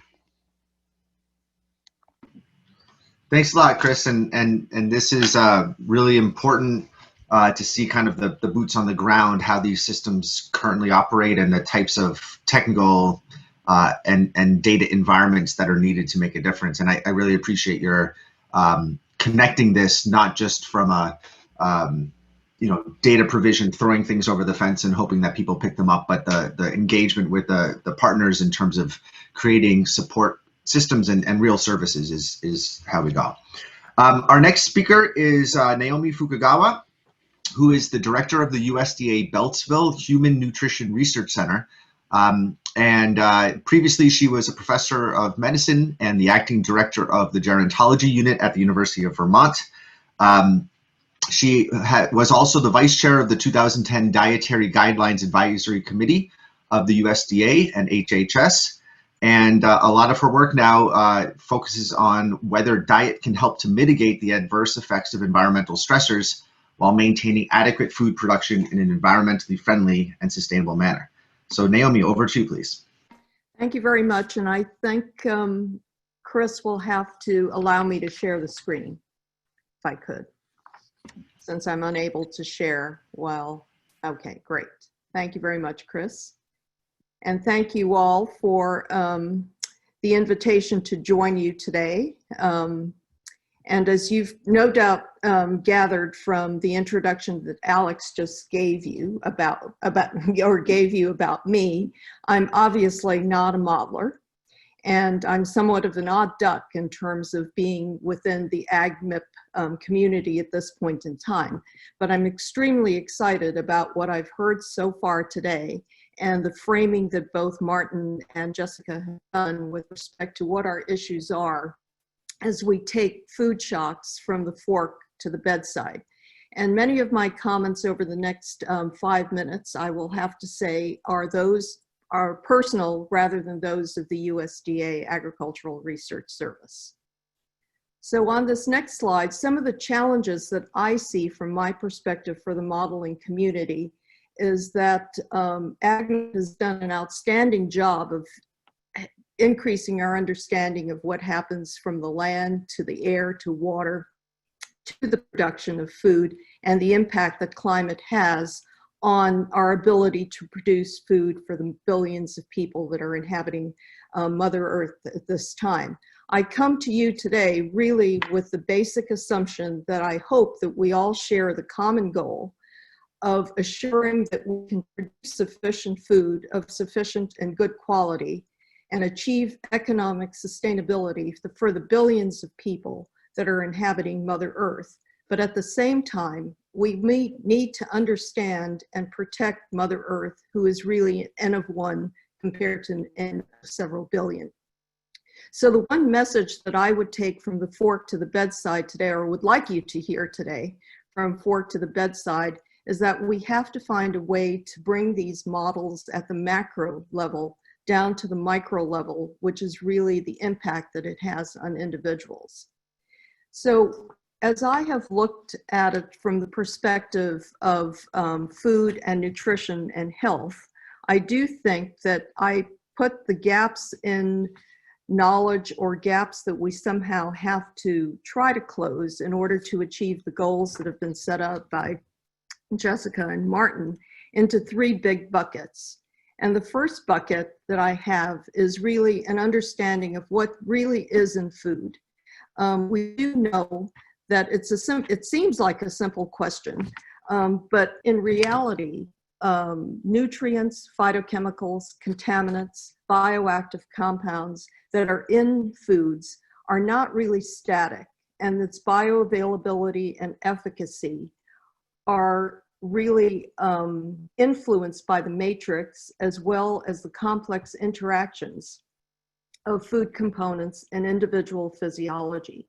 Thanks a lot, Chris. And this is really important to see kind of the boots on the ground, how these systems currently operate, and the types of technical and data environments that are needed to make a difference. And I really appreciate your connecting this, not just from a data provision, throwing things over the fence and hoping that people pick them up, but the engagement with the partners in terms of creating support systems and real services is how we go. Our next speaker is Naomi Fukugawa, who is the director of the USDA Beltsville Human Nutrition Research Center. Previously, she was a professor of medicine and the acting director of the gerontology unit at the University of Vermont. She was also the vice chair of the 2010 Dietary Guidelines Advisory Committee of the USDA and HHS. And a lot of her work now focuses on whether diet can help to mitigate the adverse effects of environmental stressors while maintaining adequate food production in an environmentally friendly and sustainable manner. So Naomi, over to you, please. Thank you very much. And I think Chris will have to allow me to share the screen, if I could, since I'm unable to share while, okay, great. Thank you very much, Chris. And thank you all for the invitation to join you today. And as you've no doubt gathered from the introduction that Alex just gave you about me, I'm obviously not a modeler, and I'm somewhat of an odd duck in terms of being within the AgMIP community at this point in time. But I'm extremely excited about what I've heard so far today and the framing that both Martin and Jessica have done with respect to what our issues are as we take food shocks from the fork to the bedside. And many of my comments over the next 5 minutes, I will have to say, are personal rather than those of the USDA Agricultural Research Service. So on this next slide, some of the challenges that I see from my perspective for the modeling community is that AgMIP has done an outstanding job of increasing our understanding of what happens from the land to the air to water to the production of food and the impact that climate has on our ability to produce food for the billions of people that are inhabiting Mother Earth at this time. I come to you today really with the basic assumption that I hope that we all share the common goal of assuring that we can produce sufficient food of sufficient and good quality and achieve economic sustainability for the billions of people that are inhabiting Mother Earth. But at the same time, we need to understand and protect Mother Earth, who is really an N of one compared to an N of several billion. So the one message that I would take from the fork to the bedside today, or would like you to hear today from fork to the bedside, is that we have to find a way to bring these models at the macro level down to the micro level, which is really the impact that it has on individuals. So as I have looked at it from the perspective of food and nutrition and health, I do think that I put the gaps in knowledge or gaps that we somehow have to try to close in order to achieve the goals that have been set out by Jessica and Martin into three big buckets. And the first bucket that I have is really an understanding of what really is in food. We do know that it seems like a simple question, but in reality, nutrients, phytochemicals, contaminants, bioactive compounds that are in foods are not really static, and its bioavailability and efficacy are really influenced by the matrix as well as the complex interactions of food components and individual physiology.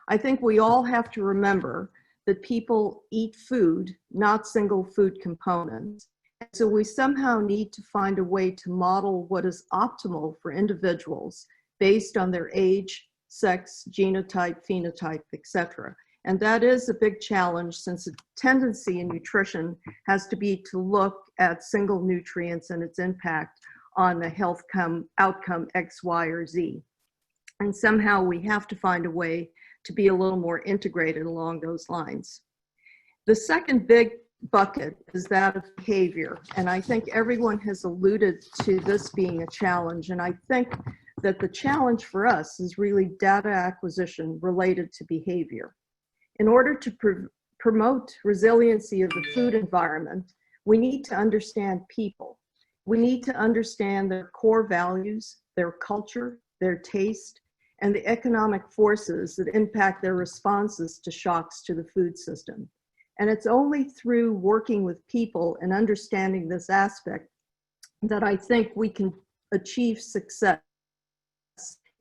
I think we all have to remember that people eat food, not single food components. So we somehow need to find a way to model what is optimal for individuals based on their age, sex, genotype, phenotype, etc. And that is a big challenge, since the tendency in nutrition has to be to look at single nutrients and its impact on the health outcome X, Y, or Z. And somehow we have to find a way to be a little more integrated along those lines. The second big bucket is that of behavior. And I think everyone has alluded to this being a challenge. And I think that the challenge for us is really data acquisition related to behavior. In order to promote resiliency of the food environment, we need to understand people. We need to understand their core values, their culture, their taste, and the economic forces that impact their responses to shocks to the food system. And it's only through working with people and understanding this aspect that I think we can achieve success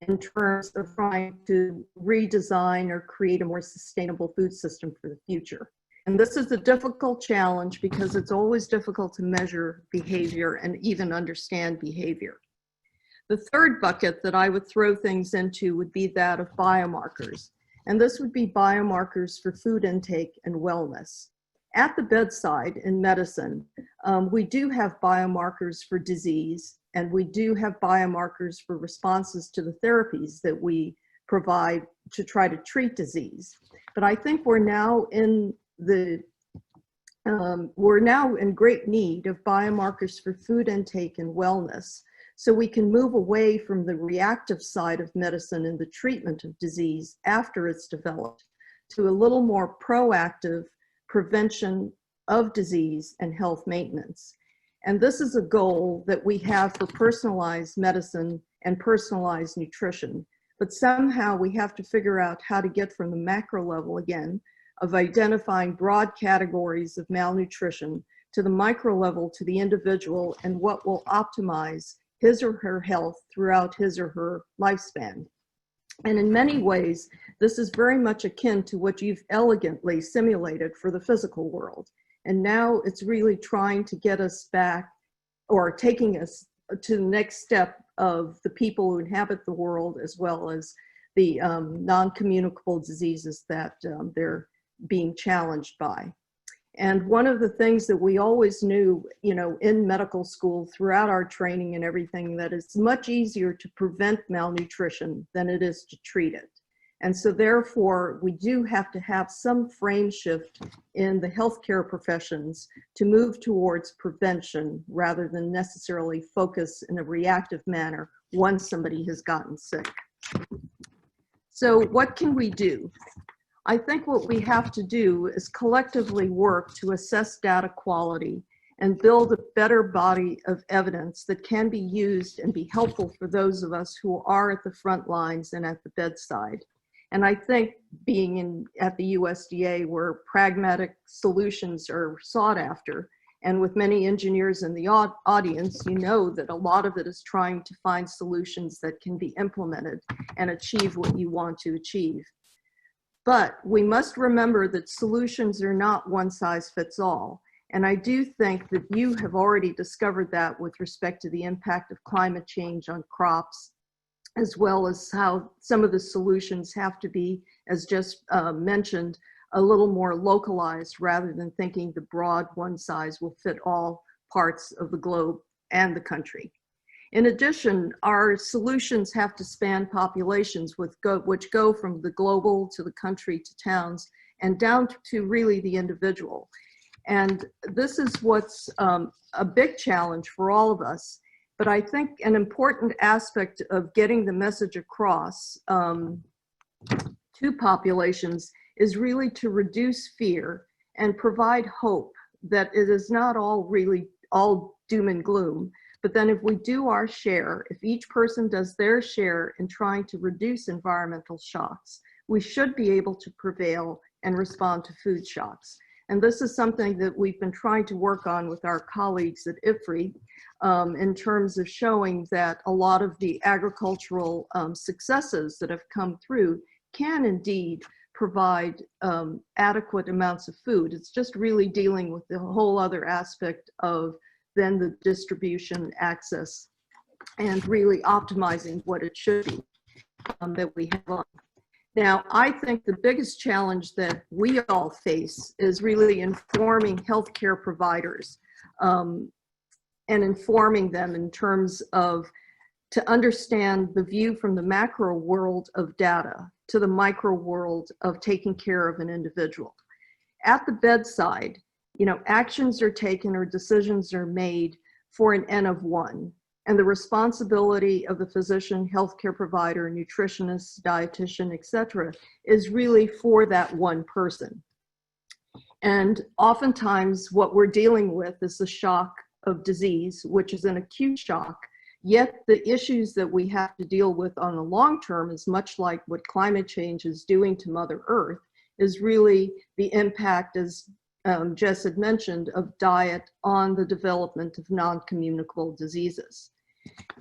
in terms of trying to redesign or create a more sustainable food system for the future. And this is a difficult challenge because it's always difficult to measure behavior and even understand behavior. The third bucket that I would throw things into would be that of biomarkers. And this would be biomarkers for food intake and wellness. At the bedside in medicine, we do have biomarkers for disease, and we do have biomarkers for responses to the therapies that we provide to try to treat disease. But I think we're now in great need of biomarkers for food intake and wellness, so we can move away from the reactive side of medicine in the treatment of disease after it's developed to a little more proactive prevention of disease and health maintenance. And this is a goal that we have for personalized medicine and personalized nutrition. But somehow we have to figure out how to get from the macro level again of identifying broad categories of malnutrition to the micro level, to the individual, and what will optimize his or her health throughout his or her lifespan. And in many ways, this is very much akin to what you've elegantly simulated for the physical world. And now it's really trying to get us back, or taking us to the next step of the people who inhabit the world, as well as the non-communicable diseases that they're being challenged by. And one of the things that we always knew, in medical school throughout our training and everything, that it's much easier to prevent malnutrition than it is to treat it. And so therefore, we do have to have some frame shift in the healthcare professions to move towards prevention rather than necessarily focus in a reactive manner once somebody has gotten sick. So what can we do? I think what we have to do is collectively work to assess data quality and build a better body of evidence that can be used and be helpful for those of us who are at the front lines and at the bedside. And I think being at the USDA, where pragmatic solutions are sought after, and with many engineers in the audience, you know that a lot of it is trying to find solutions that can be implemented and achieve what you want to achieve. But we must remember that solutions are not one size fits all. And I do think that you have already discovered that with respect to the impact of climate change on crops, as well as how some of the solutions have to be, as just mentioned, a little more localized rather than thinking the broad one size will fit all parts of the globe and the country. In addition, our solutions have to span populations which go from the global to the country to towns and down to really the individual. And this is what's a big challenge for all of us. But I think an important aspect of getting the message across to populations is really to reduce fear and provide hope that it is not all really all doom and gloom. But then if we do our share, if each person does their share in trying to reduce environmental shocks, we should be able to prevail and respond to food shocks. And this is something that we've been trying to work on with our colleagues at IFRI in terms of showing that a lot of the agricultural successes that have come through can indeed provide adequate amounts of food. It's just really dealing with the whole other aspect of then the distribution, access, and really optimizing what it should be that we have on. Now, I think the biggest challenge that we all face is really informing healthcare providers and informing them in terms of to understand the view from the macro world of data to the micro world of taking care of an individual. At the bedside, you know, actions are taken or decisions are made for an N of one. And the responsibility of the physician, healthcare provider, nutritionist, dietitian, et cetera, is really for that one person. And oftentimes what we're dealing with is the shock of disease, which is an acute shock. Yet the issues that we have to deal with on the long term is much like what climate change is doing to Mother Earth, is really the impact, as Jess had mentioned, of diet on the development of non-communicable diseases.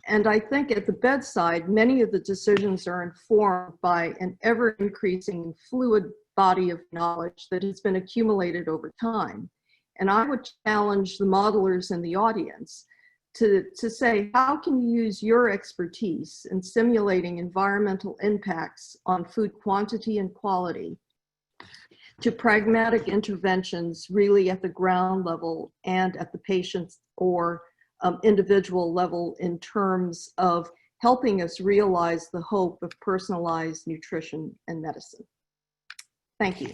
And I think at the bedside, many of the decisions are informed by an ever-increasing fluid body of knowledge that has been accumulated over time. And I would challenge the modelers in the audience to say, how can you use your expertise in simulating environmental impacts on food quantity and quality to pragmatic interventions really at the ground level and at the patient or individual level in terms of helping us realize the hope of personalized nutrition and medicine. Thank you.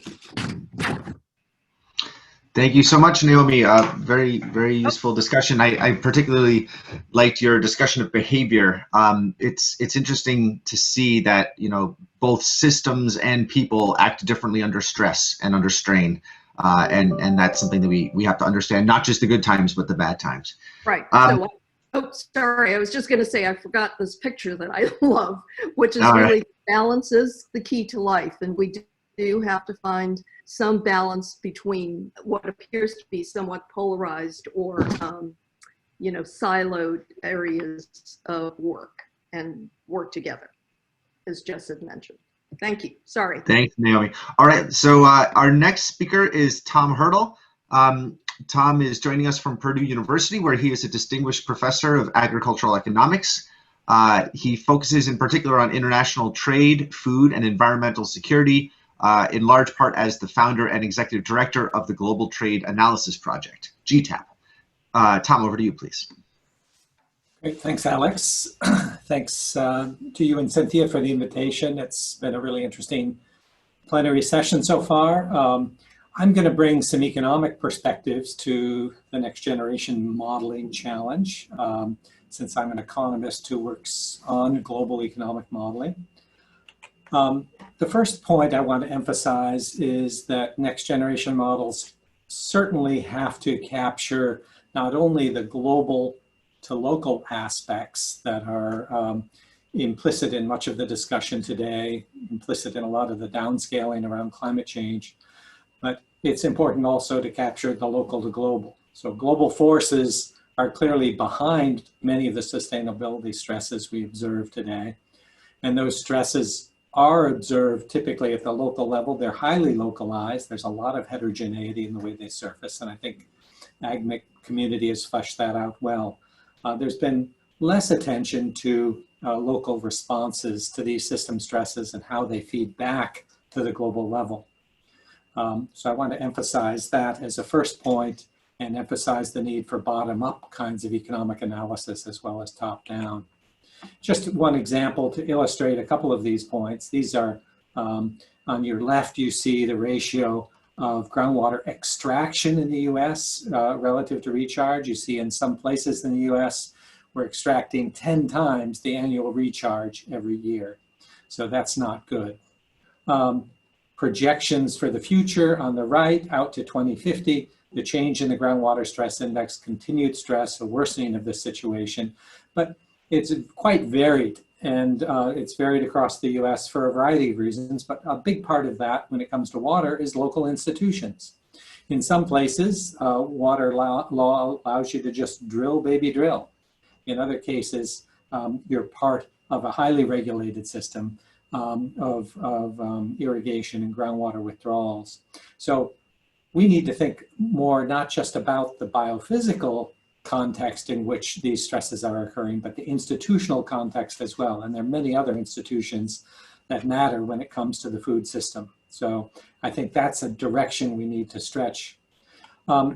Thank you so much, Naomi. Very, very useful discussion. I particularly liked your discussion of behavior. It's interesting to see that, you know, both systems and people act differently under stress and under strain. And that's something that we have to understand, not just the good times, but the bad times. Right. So, oh, sorry, I was just going to say I forgot this picture that I love, which is really balance is the key to life. And we do have to find some balance between what appears to be somewhat polarized or, you know, siloed areas of work and work together, as Jess had mentioned. Thank you. Sorry. Thanks, Naomi. All right. So our next speaker is Tom Hurdle. Tom is joining us from Purdue University, where he is a distinguished professor of agricultural economics. He focuses in particular on international trade, food, and environmental security, in large part as the founder and executive director of the Global Trade Analysis Project, GTAP. Tom, over to you, please. Great, thanks, Alex. Thanks to you and Cynthia for the invitation. It's been a really interesting plenary session so far. I'm going to bring some economic perspectives to the next generation modeling challenge, since I'm an economist who works on global economic modeling. The first point I want to emphasize is that next generation models certainly have to capture not only the global to local aspects that are implicit in much of the discussion today, implicit in a lot of the downscaling around climate change, but it's important also to capture the local to global. So global forces are clearly behind many of the sustainability stresses we observe today. And those stresses are observed typically at the local level. They're highly localized. There's a lot of heterogeneity in the way they surface. And I think AgMIP community has fleshed that out well. There's been less attention to local responses to these system stresses and how they feed back to the global level. So I want to emphasize that as a first point and emphasize the need for bottom-up kinds of economic analysis as well as top-down. Just one example to illustrate a couple of these points. These are, on your left, you see the ratio of groundwater extraction in the US relative to recharge. You see in some places in the US, we're extracting 10 times the annual recharge every year. So that's not good. Projections for the future on the right out to 2050, the change in the groundwater stress index, continued stress, a worsening of the situation. But it's quite varied, and it's varied across the US for a variety of reasons, but a big part of that when it comes to water is local institutions. In some places, water law allows you to just drill, baby, drill. In other cases, you're part of a highly regulated system of irrigation and groundwater withdrawals. So we need to think more not just about the biophysical context in which these stresses are occurring, but the institutional context as well. And there are many other institutions that matter when it comes to the food system. So I think that's a direction we need to stretch.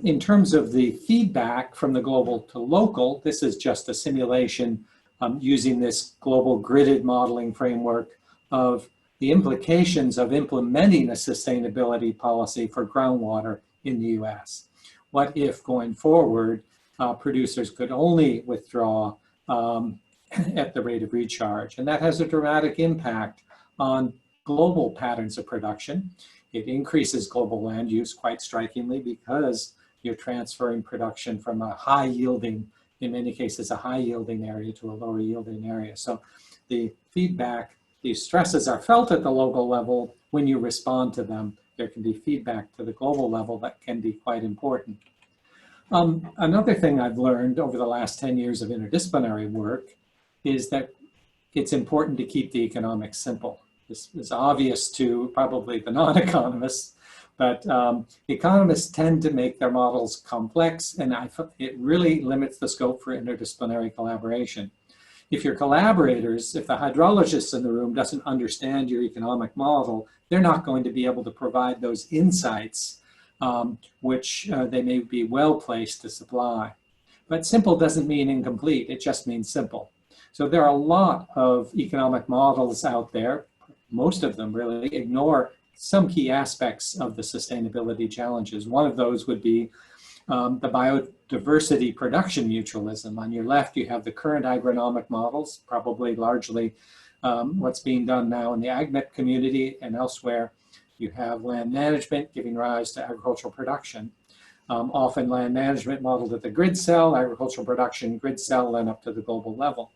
In terms of the feedback from the global to local, this is just a simulation using this global gridded modeling framework of the implications of implementing a sustainability policy for groundwater in the US. What if going forward, producers could only withdraw at the rate of recharge? And that has a dramatic impact on global patterns of production. It increases global land use quite strikingly because you're transferring production from a high yielding, in many cases, a high yielding area to a lower yielding area. So the feedback, these stresses are felt at the local level. When you respond to them, there can be feedback to the global level that can be quite important. Another thing I've learned over the last 10 years of interdisciplinary work is that it's important to keep the economics simple. This is obvious to probably the non-economists, but economists tend to make their models complex, and it really limits the scope for interdisciplinary collaboration. If your collaborators, if the hydrologist in the room doesn't understand your economic model, they're not going to be able to provide those insights which they may be well placed to supply. But simple doesn't mean incomplete, it just means simple. So there are a lot of economic models out there. Most of them really ignore some key aspects of the sustainability challenges. One of those would be the biodiversity production mutualism. On your left, you have the current agronomic models, probably largely what's being done now in the AgMIP community and elsewhere. You have land management giving rise to agricultural production. Often land management modeled at the grid cell, agricultural production, grid cell, then up to the global level.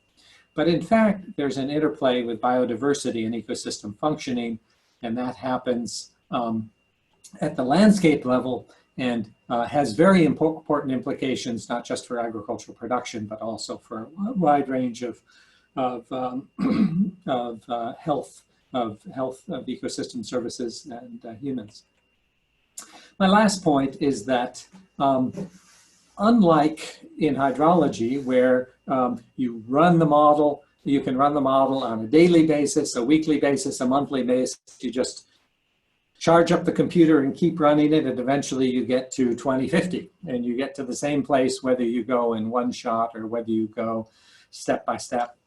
But in fact, there's an interplay with biodiversity and ecosystem functioning, and that happens at the landscape level and has very important implications, not just for agricultural production, but also for a wide range of health of ecosystem services and humans. My last point is that unlike in hydrology, where you run the model, you can run the model on a daily basis, a weekly basis, a monthly basis. You just charge up the computer and keep running it, and eventually you get to 2050, and you get to the same place whether you go in one shot or whether you go step by step.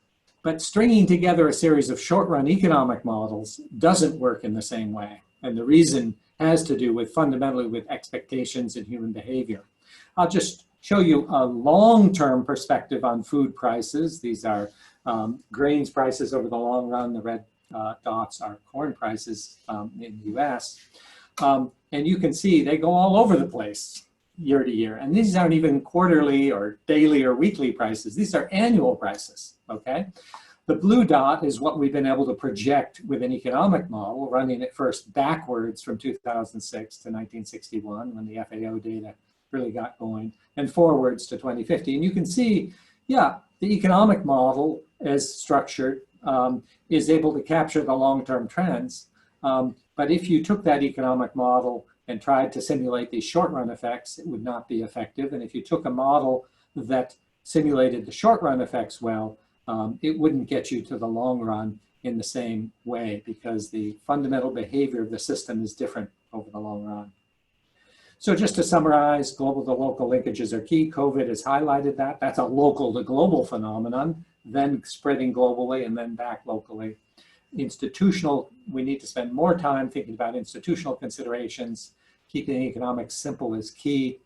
But stringing together a series of short-run economic models doesn't work in the same way. And the reason has to do with fundamentally with expectations in human behavior. I'll just show you a long-term perspective on food prices. These are grains prices over the long run, the dots are corn prices in the US. And you can see they go all over the place year to year. And these aren't even quarterly or daily or weekly prices. These are annual prices, okay? The blue dot is what we've been able to project with an economic model, running it first backwards from 2006 to 1961 when the FAO data really got going, and forwards to 2050. And you can see, yeah, the economic model as structured is able to capture the long-term trends. But if you took that economic model and tried to simulate these short-run effects, it would not be effective. And if you took a model that simulated the short-run effects well, it wouldn't get you to the long run in the same way, because the fundamental behavior of the system is different over the long run. So just to summarize, global to local linkages are key. COVID has highlighted that. That's a local to global phenomenon, then spreading globally and then back locally. Institutional, we need to spend more time thinking about institutional considerations. Keeping economics simple is key.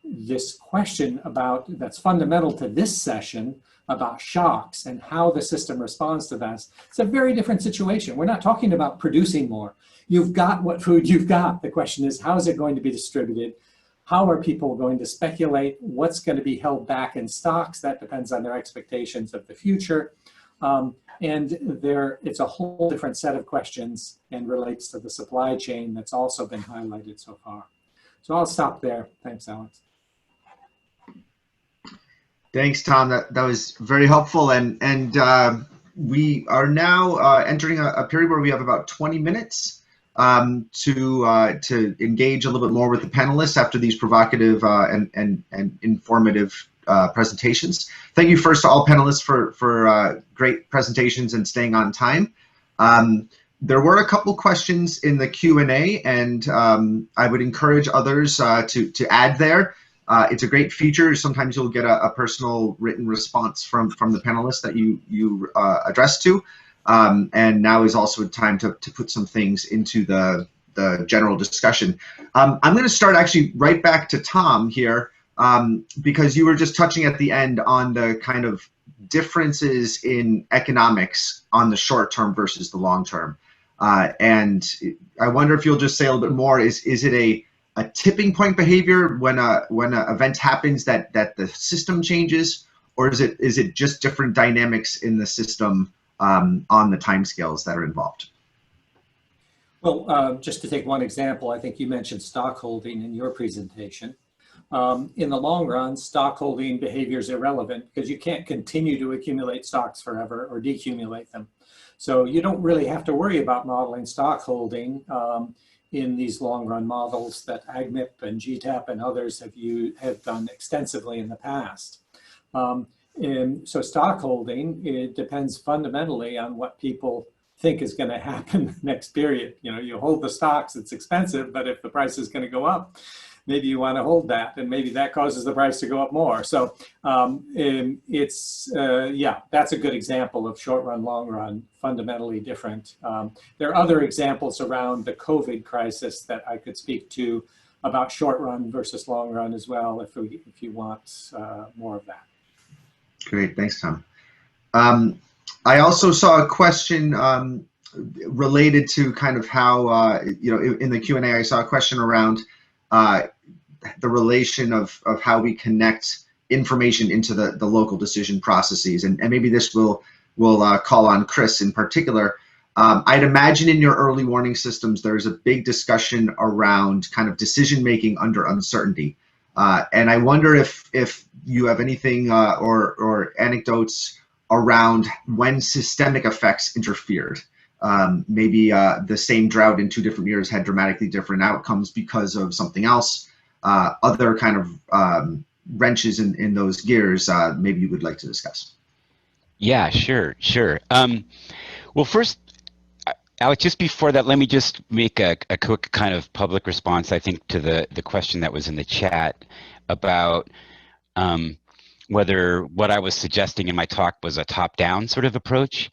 This question about, that's fundamental to this session, about shocks and how the system responds to that. It's a very different situation. We're not talking about producing more. You've got what food you've got. The question is, how is it going to be distributed? How are people going to speculate? What's going to be held back in stocks? That depends on their expectations of the future. It's a whole different set of questions and relates to the supply chain that's also been highlighted so far. So I'll stop there. Thanks, Alex. Thanks, Tom. That was very helpful. And we are now entering a period where we have about 20 minutes to engage a little bit more with the panelists after these provocative and informative presentations. Thank you first to all panelists for great presentations and staying on time. There were a couple questions in the Q&A, and I would encourage others to add there. It's a great feature. Sometimes you'll get a personal written response from the panelists that you address to. And now is also a time to put some things into the general discussion. I'm going to start actually right back to Tom here, because you were just touching at the end on the kind of differences in economics on the short term versus the long term. And I wonder if you'll just say a little bit more. Is it a tipping point behavior when a event happens that the system changes, or is it just different dynamics in the system on the timescales that are involved? Well, just to take one example, I think you mentioned stockholding in your presentation. In the long run, stockholding behavior is irrelevant because you can't continue to accumulate stocks forever or decumulate them. So you don't really have to worry about modeling stockholding in these long run models that AgMIP and GTAP and others have done extensively in the past. And so stockholding, it depends fundamentally on what people think is going to happen next period. You know, you hold the stocks, it's expensive, but if the price is going to go up, maybe you want to hold that, and maybe that causes the price to go up more. So yeah, that's a good example of short run, long run, fundamentally different. There are other examples around the COVID crisis that I could speak to about short run versus long run as well, if you want more of that. Great, thanks, Tom. I also saw a question related to kind of how, you know, in the Q&A, I saw a question around the relation of how we connect information into the local decision processes. And maybe this will call on Chris in particular. I'd imagine in your early warning systems, there's a big discussion around kind of decision-making under uncertainty. And I wonder if you have anything or anecdotes around when systemic effects interfered. Maybe the same drought in 2 different years had dramatically different outcomes because of something else. Other kind of wrenches in those gears, maybe you would like to discuss. Yeah, sure. Well, first, Alex, just before that, let me just make a quick kind of public response, I think, to the question that was in the chat about whether what I was suggesting in my talk was a top-down sort of approach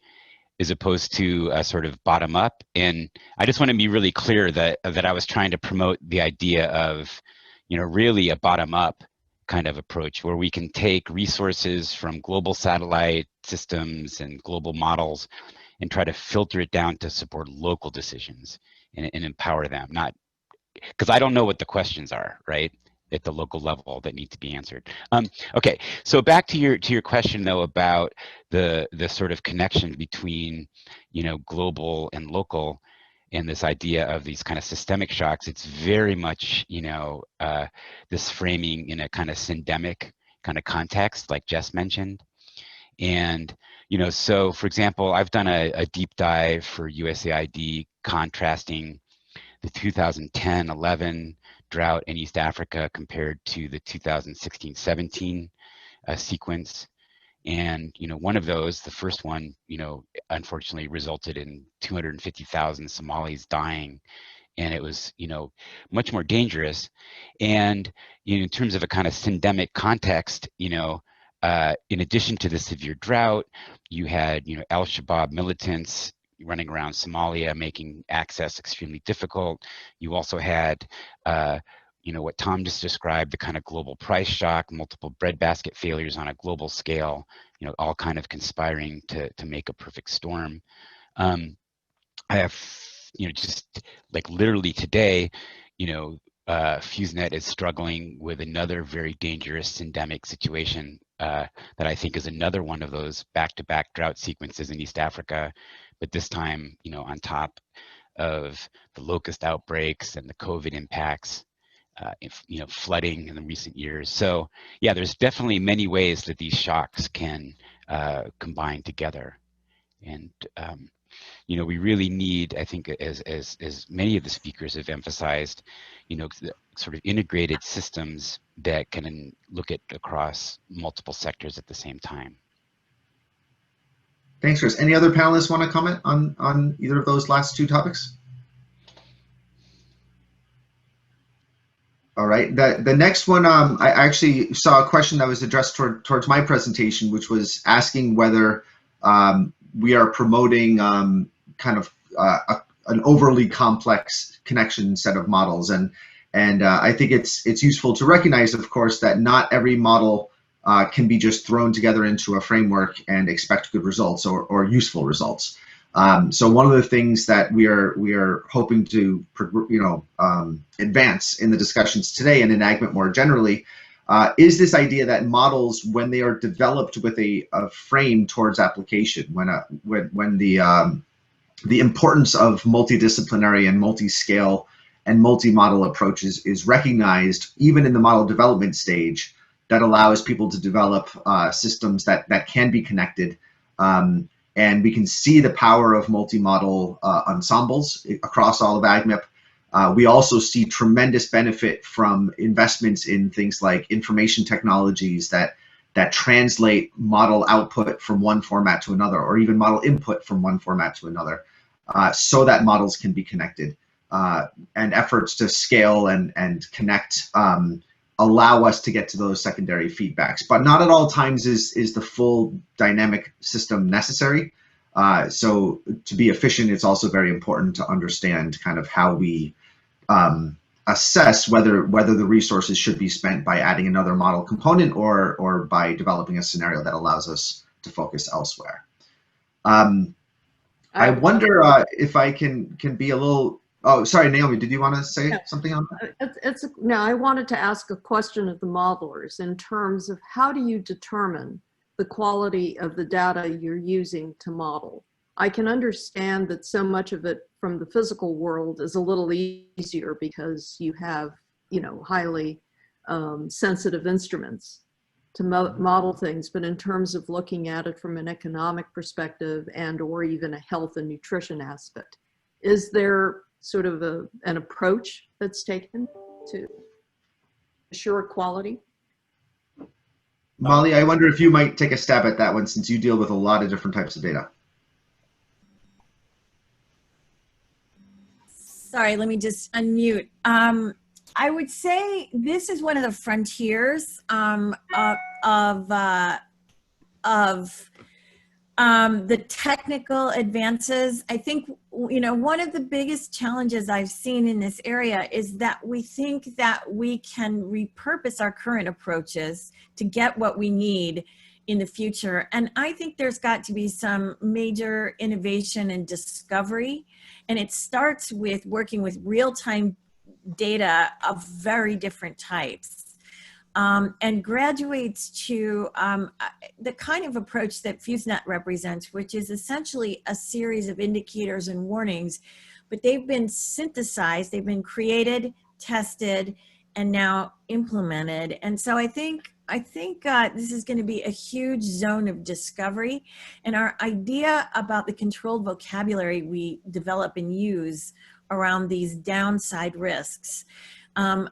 as opposed to a sort of bottom-up. And I just want to be really clear that I was trying to promote the idea of, you know, really a bottom-up kind of approach where we can take resources from global satellite systems and global models and try to filter it down to support local decisions and empower them. Not because I don't know what the questions are, right, at the local level that need to be answered. Okay, so back to your question though about the sort of connection between, you know, global and local, and this idea of these kind of systemic shocks. It's very much, you know, this framing in a kind of syndemic kind of context, like Jess mentioned. And, you know, so for example, I've done a deep dive for USAID contrasting the 2010-11 drought in East Africa compared to the 2016-17 sequence. And, you know, one of those, the first one, you know, unfortunately resulted in 250,000 Somalis dying. And it was, you know, much more dangerous. And, you know, in terms of a kind of syndemic context, you know, in addition to the severe drought, you had, you know, al-Shabaab militants running around Somalia, making access extremely difficult. You also had, you know, what Tom just described, the kind of global price shock, multiple breadbasket failures on a global scale, you know, all kind of conspiring to make a perfect storm. I have, you know, just like literally today, you know, FuseNet is struggling with another very dangerous endemic situation that I think is another one of those back-to-back drought sequences in East Africa, but this time, you know, on top of the locust outbreaks and the COVID impacts, you know, flooding in the recent years. So yeah, there's definitely many ways that these shocks can combine together. And you know, we really need, I think, as many of the speakers have emphasized, you know, sort of integrated systems that can look at across multiple sectors at the same time. Thanks, Chris. Any other panelists want to comment on either of those last two topics? All right, the next one, I actually saw a question that was addressed towards my presentation, which was asking whether we are promoting kind of an overly complex connection set of models, and I think it's useful to recognize, of course, that not every model can be just thrown together into a framework and expect good results or useful results. So one of the things that we are hoping to, you know, advance in the discussions today and in AgMIP more generally is this idea that models, when they are developed with a frame towards application, when the importance of multidisciplinary and multi-scale and multi-model approaches is recognized even in the model development stage, that allows people to develop systems that can be connected. And we can see the power of multi-model ensembles across all of AgMIP. We also see tremendous benefit from investments in things like information technologies that translate model output from one format to another, or even model input from one format to another, so that models can be connected. And efforts to scale and connect allow us to get to those secondary feedbacks. But not at all times is the full dynamic system necessary. So to be efficient, it's also very important to understand kind of how we assess whether the resources should be spent by adding another model component or by developing a scenario that allows us to focus elsewhere. I wonder if I can be a little. Oh, sorry, Naomi, did you want to say something on that? No, I wanted to ask a question of the modelers in terms of how do you determine the quality of the data you're using to model? I can understand that so much of it from the physical world is a little easier because you have, you know, highly sensitive instruments to model things, but in terms of looking at it from an economic perspective and or even a health and nutrition aspect, is there sort of an approach that's taken to assure quality? Molly, I wonder if you might take a stab at that one, since you deal with a lot of different types of data. Sorry, let me just unmute. I would say this is one of the frontiers of the technical advances. I think, you know, one of the biggest challenges I've seen in this area is that we think that we can repurpose our current approaches to get what we need in the future. And I think there's got to be some major innovation and discovery. And it starts with working with real-time data of very different types. And graduates to the kind of approach that FuseNet represents, which is essentially a series of indicators and warnings, but they've been synthesized, they've been created, tested, and now implemented. And so I think this is going to be a huge zone of discovery. And our idea about the controlled vocabulary we develop and use around these downside risks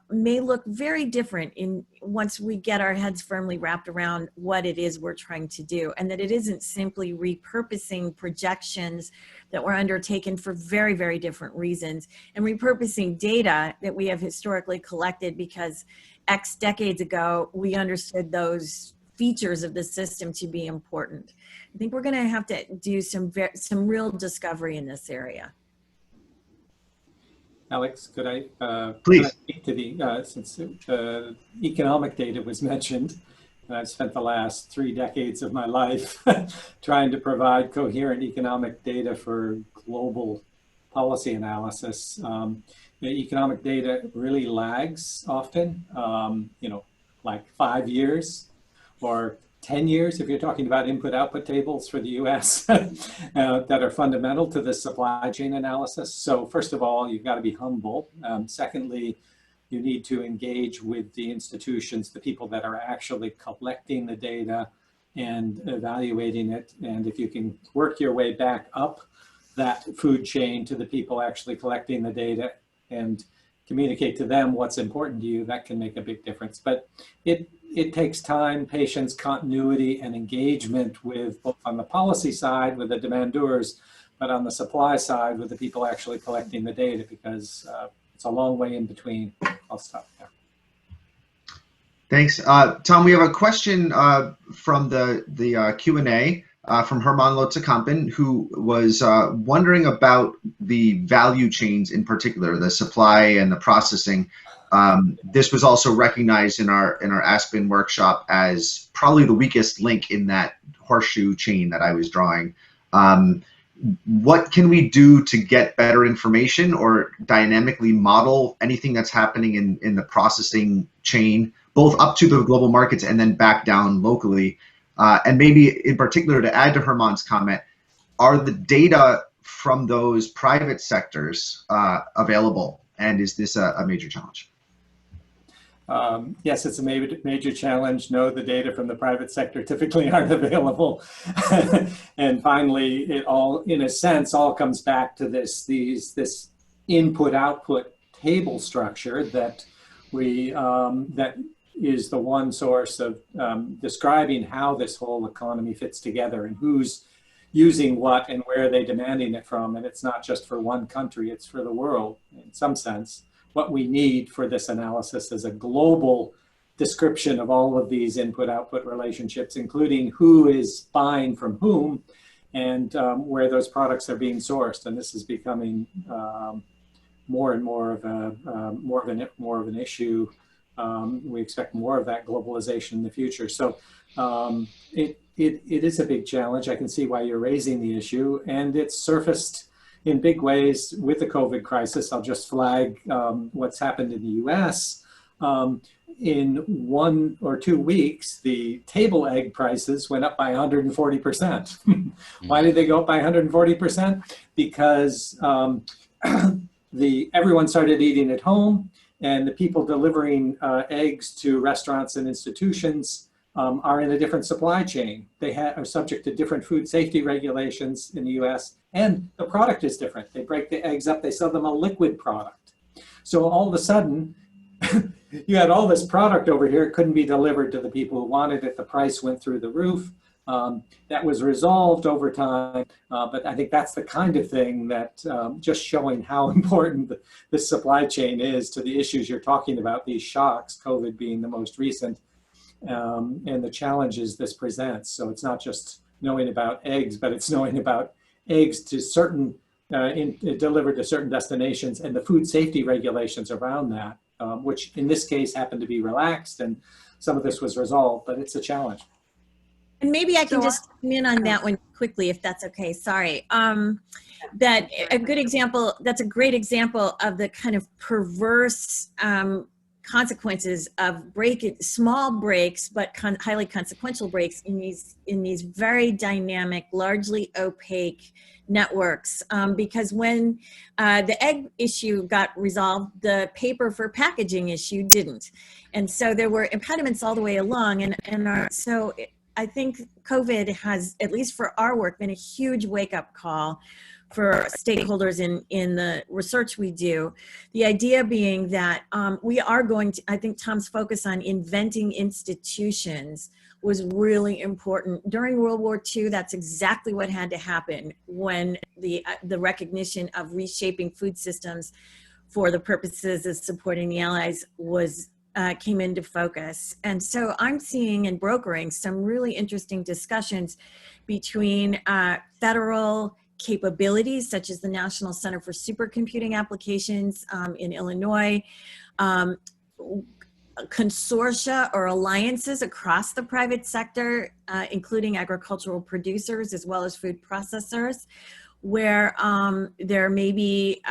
may look very different once we get our heads firmly wrapped around what it is we're trying to do, and that it isn't simply repurposing projections that were undertaken for very, very different reasons, and repurposing data that we have historically collected because X decades ago we understood those features of the system to be important. I think we're going to have to do some real discovery in this area. Alex, could I please speak to the, since economic data was mentioned, and I've spent the last 3 decades of my life trying to provide coherent economic data for global policy analysis. The economic data really lags often, you know, like 5 years or 10 years, if you're talking about input-output tables for the US that are fundamental to the supply chain analysis. So first of all, you've got to be humble. Secondly, you need to engage with the institutions, the people that are actually collecting the data and evaluating it. And if you can work your way back up that food chain to the people actually collecting the data and communicate to them what's important to you, that can make a big difference. But it takes time, patience, continuity, and engagement with both on the policy side with the demandeurs, but on the supply side with the people actually collecting the data, because it's a long way in between. I'll stop there. Thanks. Tom, we have a question from the Q&A from Herman Lotzekampen, who was wondering about the value chains in particular, the supply and the processing. This was also recognized in our Aspen workshop as probably the weakest link in that horseshoe chain that I was drawing. What can we do to get better information or dynamically model anything that's happening in the processing chain, both up to the global markets and then back down locally? And maybe in particular, to add to Herman's comment, are the data from those private sectors available? And is this a major challenge? Yes, it's a major challenge. No, the data from the private sector typically aren't available. And finally, it all, in a sense, all comes back to this input-output table structure that that is the one source of describing how this whole economy fits together and who's using what and where they're demanding it from. And it's not just for one country, it's for the world in some sense. What we need for this analysis is a global description of all of these input-output relationships, including who is buying from whom and where those products are being sourced. And this is becoming more and more of an issue. We expect more of that globalization in the future. So it is a big challenge. I can see why you're raising the issue, and it's surfaced in big ways with the COVID crisis. I'll just flag what's happened in the US. In 1 or 2 weeks, the table egg prices went up by 140%. Why did they go up by 140%? Because everyone started eating at home, and the people delivering eggs to restaurants and institutions are in a different supply chain. They are subject to different food safety regulations in the US, and the product is different. They break the eggs up, they sell them a liquid product. So all of a sudden, you had all this product over here, it couldn't be delivered to the people who wanted it, the price went through the roof. That was resolved over time, but I think that's the kind of thing that just showing how important this supply chain is to the issues you're talking about, these shocks, COVID being the most recent, and the challenges this presents. So it's not just knowing about eggs, but it's knowing about eggs to certain, delivered to certain destinations, and the food safety regulations around that, which in this case happened to be relaxed, and some of this was resolved, but it's a challenge. And maybe I can just come in on that one quickly, if that's okay. Sorry. That's a great example of the kind of perverse consequences of small breaks, but highly consequential breaks in these very dynamic, largely opaque networks. Because when the egg issue got resolved, the paper for packaging issue didn't. And so there were impediments all the way along. I think COVID has, at least for our work, been a huge wake-up call for stakeholders in the research we do. The idea being that we are going to, I think Tom's focus on inventing institutions was really important. During World War II, that's exactly what had to happen when the recognition of reshaping food systems for the purposes of supporting the Allies came into focus. And so I'm seeing and brokering some really interesting discussions between federal capabilities, such as the National Center for Supercomputing Applications in Illinois, consortia or alliances across the private sector, including agricultural producers as well as food processors, where there may be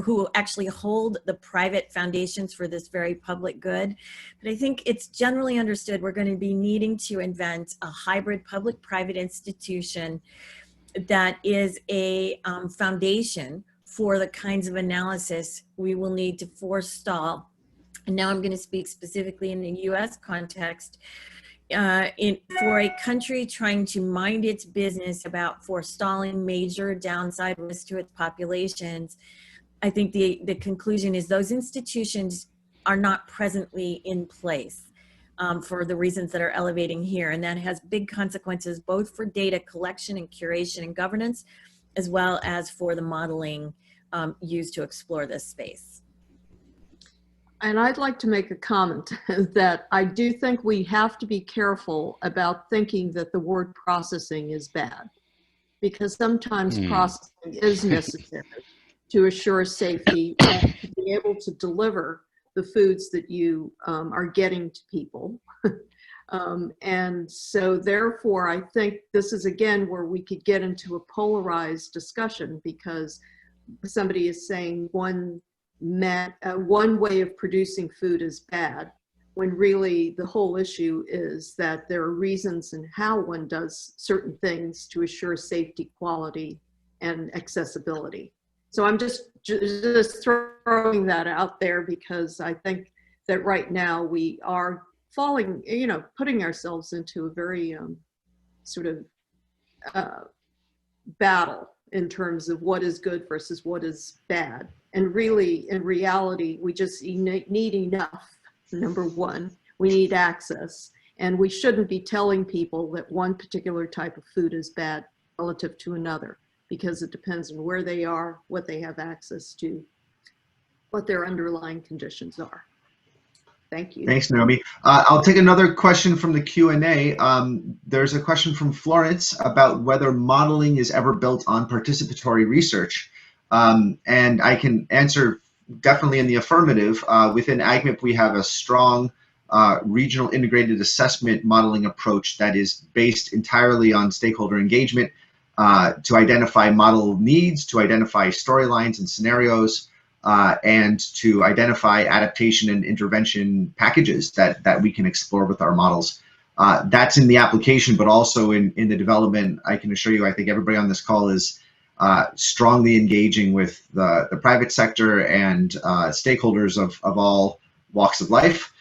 who actually hold the private foundations for this very public good. But I think it's generally understood we're going to be needing to invent a hybrid public-private institution that is a foundation for the kinds of analysis we will need to forestall. And now I'm going to speak specifically in the US context. For a country trying to mind its business about forestalling major downside risks to its populations, I think the conclusion is those institutions are not presently in place for the reasons that are elevating here. And that has big consequences both for data collection and curation and governance, as well as for the modeling used to explore this space. And I'd like to make a comment that I do think we have to be careful about thinking that the word processing is bad, because sometimes processing is necessary to assure safety and to be able to deliver the foods that you are getting to people. And so therefore, I think this is again where we could get into a polarized discussion, because somebody is saying one way of producing food is bad, when really the whole issue is that there are reasons in how one does certain things to assure safety, quality, and accessibility. So I'm just throwing that out there, because I think that right now we are falling, putting ourselves into a very sort of battle in terms of what is good versus what is bad. And really, in reality, we just need enough. Number one, we need access. And we shouldn't be telling people that one particular type of food is bad relative to another, because it depends on where they are, what they have access to, what their underlying conditions are. Thank you. Thanks, Naomi. I'll take another question from the Q&A. There's a question from Florence about whether modeling is ever built on participatory research. And I can answer definitely in the affirmative. Within AgMIP, we have a strong regional integrated assessment modeling approach that is based entirely on stakeholder engagement to identify model needs, to identify storylines and scenarios, and to identify adaptation and intervention packages that we can explore with our models. That's in the application, but also in the development. I can assure you, I think everybody on this call is strongly engaging with the private sector and stakeholders of all walks of life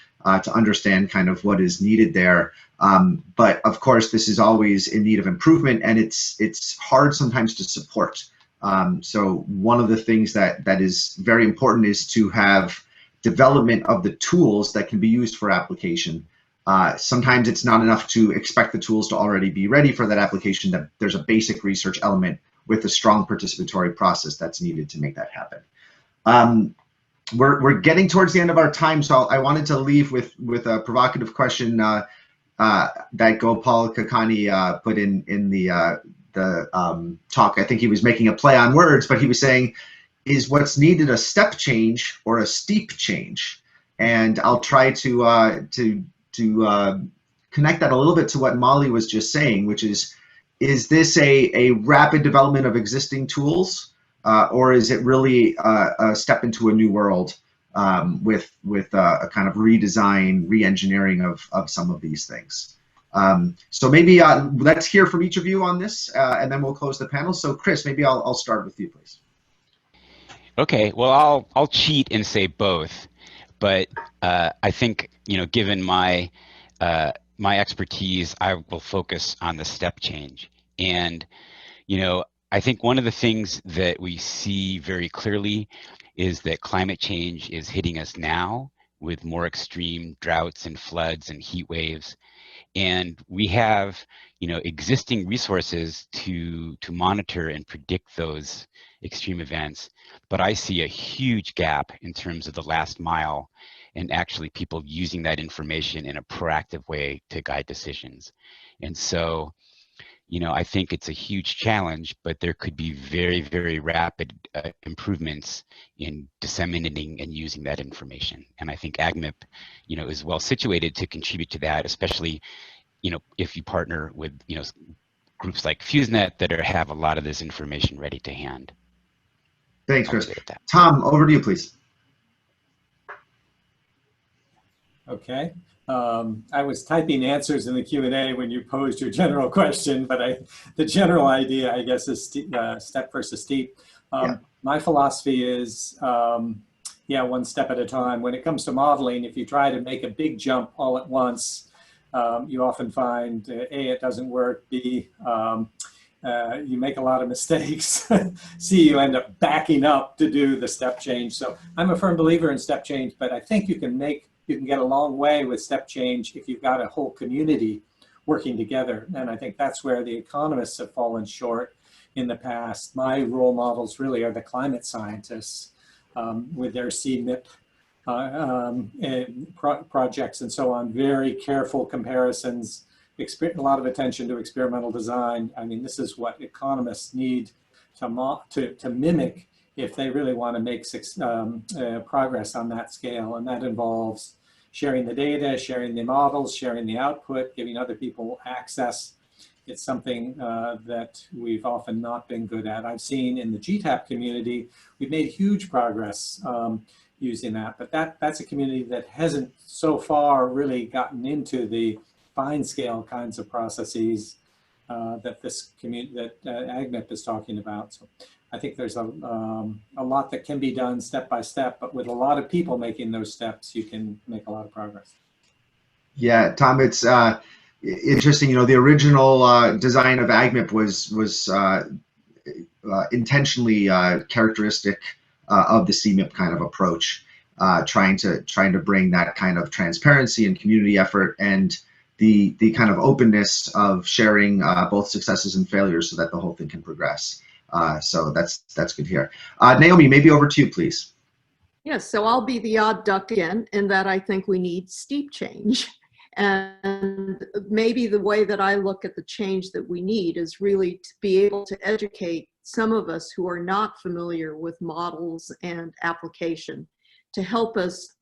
to understand kind of what is needed there. But of course, this is always in need of improvement, and it's hard sometimes to support. So one of the things that is very important is to have development of the tools that can be used for application. Sometimes it's not enough to expect the tools to already be ready for that application, that there's a basic research element with a strong participatory process that's needed to make that happen. We're getting towards the end of our time, so I wanted to leave with a provocative question. that Gopal Kakani put in the talk. I think he was making a play on words, but he was saying, is what's needed a step change or a steep change? And I'll try to connect that a little bit to what Molly was just saying, which is this a rapid development of existing tools, or is it really a step into a new world with a kind of redesign, re-engineering of some of these things? So maybe let's hear from each of you on this, and then we'll close the panel. So Chris, maybe I'll start with you, please. Okay, well, I'll cheat and say both, but I think, you know, given my my expertise, I will focus on the step change. And, you know, I think one of the things that we see very clearly is that climate change is hitting us now with more extreme droughts and floods and heat waves. And we have, you know, existing resources to monitor and predict those extreme events. But I see a huge gap in terms of the last mile and actually people using that information in a proactive way to guide decisions. And so, you know, I think it's a huge challenge, but there could be very, very rapid improvements in disseminating and using that information. And I think AgMIP, you know, is well situated to contribute to that, especially, you know, if you partner with, you know, groups like FuseNet that have a lot of this information ready to hand. Thanks, Chris. Tom, over to you, please. Okay. I was typing answers in the Q&A when you posed your general question, but the general idea, I guess, is step versus steep. Yeah. My philosophy is, yeah, one step at a time. When it comes to modeling, if you try to make a big jump all at once, you often find, A, it doesn't work, B, you make a lot of mistakes, C, you end up backing up to do the step change. So I'm a firm believer in step change, but I think you can get a long way with step change if you've got a whole community working together. And I think that's where the economists have fallen short in the past. My role models really are the climate scientists with their CMIP projects and so on, very careful comparisons, a lot of attention to experimental design. I mean, this is what economists need to mimic if they really want to make progress on that scale. And that involves sharing the data, sharing the models, sharing the output, giving other people access. It's something that we've often not been good at. I've seen in the GTAP community, we've made huge progress using that, but that's a community that hasn't so far really gotten into the fine scale kinds of processes that this community, that AgMIP is talking about. So I think there's a lot that can be done step by step, but with a lot of people making those steps, you can make a lot of progress. Yeah, Tom, it's interesting. You know, the original design of AgMIP was intentionally characteristic of the CMIP kind of approach, trying to bring that kind of transparency and community effort and the kind of openness of sharing both successes and failures so that the whole thing can progress. So that's good here. Naomi, maybe over to you, please. Yes, so I'll be the odd duck again in that I think we need steep change. And maybe the way that I look at the change that we need is really to be able to educate some of us who are not familiar with models and application to help us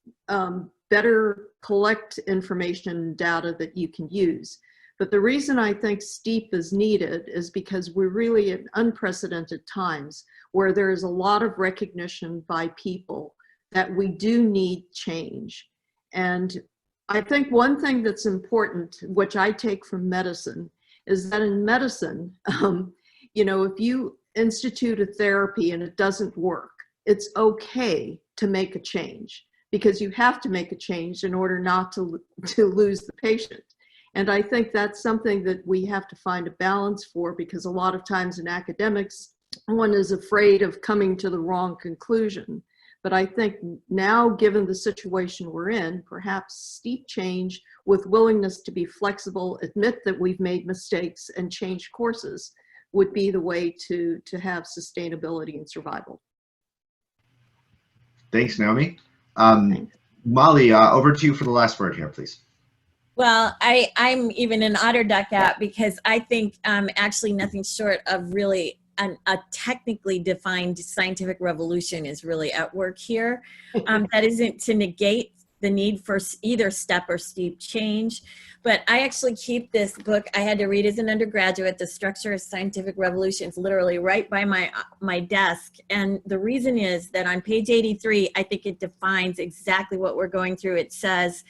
better collect information and data that you can use. But the reason I think steep is needed is because we're really at unprecedented times where there is a lot of recognition by people that we do need change. And I think one thing that's important, which I take from medicine, is that in medicine, you know, if you institute a therapy and it doesn't work, it's okay to make a change because you have to make a change in order not to lose the patient. And I think that's something that we have to find a balance for, because a lot of times in academics, one is afraid of coming to the wrong conclusion. But I think now, given the situation we're in, perhaps steep change with willingness to be flexible, admit that we've made mistakes and change courses would be the way to have sustainability and survival. Thanks, Naomi. Molly, over to you for the last word here, please. Well, I'm even an otter duck out because I think actually nothing short of really a technically defined scientific revolution is really at work here. That isn't to negate the need for either step or steep change. But I actually keep this book I had to read as an undergraduate, The Structure of Scientific Revolutions, literally right by my desk. And the reason is that on page 83, I think it defines exactly what we're going through. It says,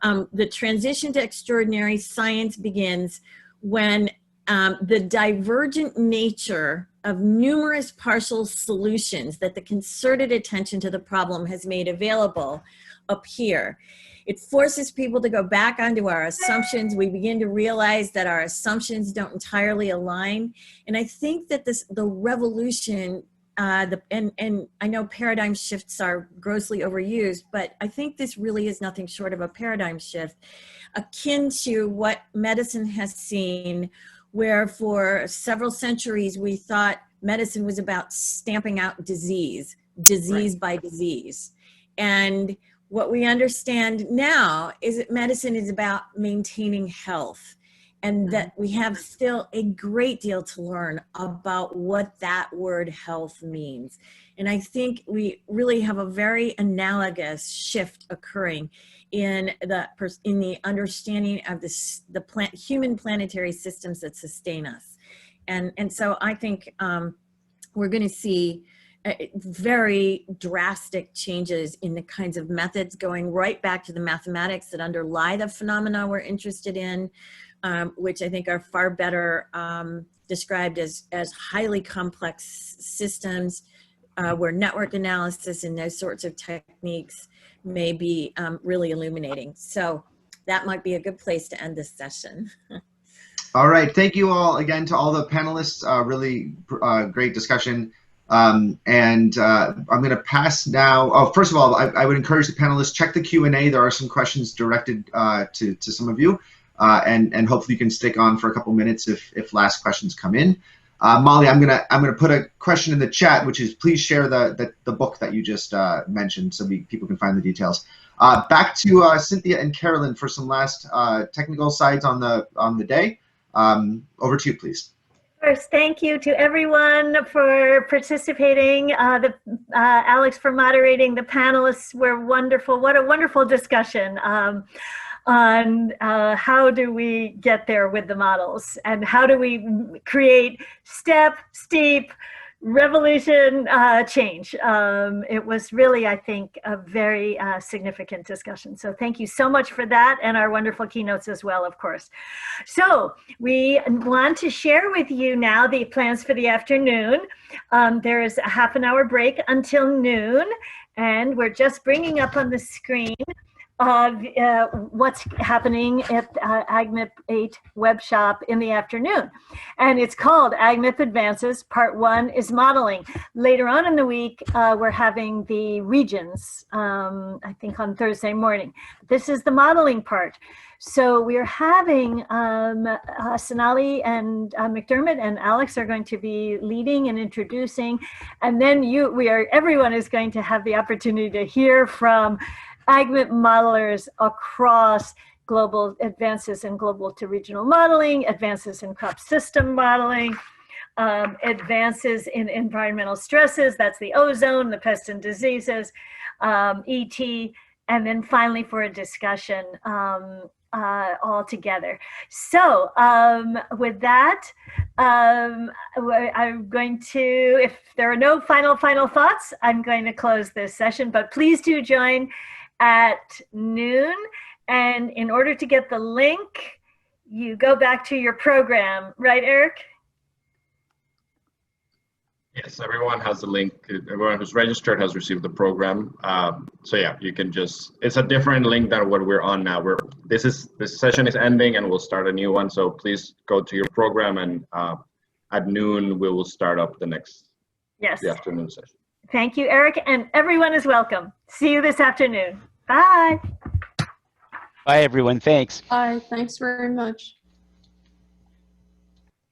the transition to extraordinary science begins when the divergent nature of numerous partial solutions that the concerted attention to the problem has made available appear. It forces people to go back onto our assumptions. We begin to realize that our assumptions don't entirely align. And I think that the revolution, and I know paradigm shifts are grossly overused, but I think this really is nothing short of a paradigm shift, akin to what medicine has seen, where for several centuries we thought medicine was about stamping out disease right. by disease. And what we understand now is that medicine is about maintaining health, and that we have still a great deal to learn about what that word health means. And I think we really have a very analogous shift occurring in the understanding of human planetary systems that sustain us. And so I think we're going to see very drastic changes in the kinds of methods, going right back to the mathematics that underlie the phenomena we're interested in, which I think are far better described as highly complex systems where network analysis and those sorts of techniques may be really illuminating. So that might be a good place to end this session. All right, thank you all again to all the panelists. Really great discussion. And I'm going to pass now. Oh, first of all, I would encourage the panelists, check the Q&A. There are some questions directed to some of you, and hopefully you can stick on for a couple minutes if last questions come in. Molly, I'm gonna put a question in the chat, which is please share the book that you just mentioned so people can find the details. Back to Cynthia and Carolyn for some last technical sides on the day. Over to you, please. First, thank you to everyone for participating, Alex for moderating. The panelists were wonderful. What a wonderful discussion on how do we get there with the models, and how do we create steep revolution change. It was really, I think, a very significant discussion. So thank you so much for that, and our wonderful keynotes as well, of course. So we want to share with you now the plans for the afternoon. There is a half-an-hour break until noon, and we're just bringing up on the screen of what's happening at AgMIP8 web shop in the afternoon. And it's called AgMIP Advances. Part 1 is modeling. Later on in the week, we're having the regions, I think on Thursday morning. This is the modeling part. So we're having Sonali and McDermott and Alex are going to be leading and introducing. And then everyone is going to have the opportunity to hear from AgMIP modelers across global advances in global to regional modeling, advances in crop system modeling, advances in environmental stresses, that's the ozone, the pests and diseases, ET, and then finally for a discussion all together. So with that, I'm going to, if there are no final thoughts, I'm going to close this session, but please do join at noon, and in order to get the link, you go back to your program, right, Eric? Yes, everyone has the link. Everyone who's registered has received the program. So yeah, you can it's a different link than what we're on now. This session is ending and we'll start a new one. So please go to your program, and at noon we will start up the afternoon session. Thank you, Eric, and everyone is welcome. See you this afternoon. Bye. Bye, everyone. Thanks. Bye. Thanks very much.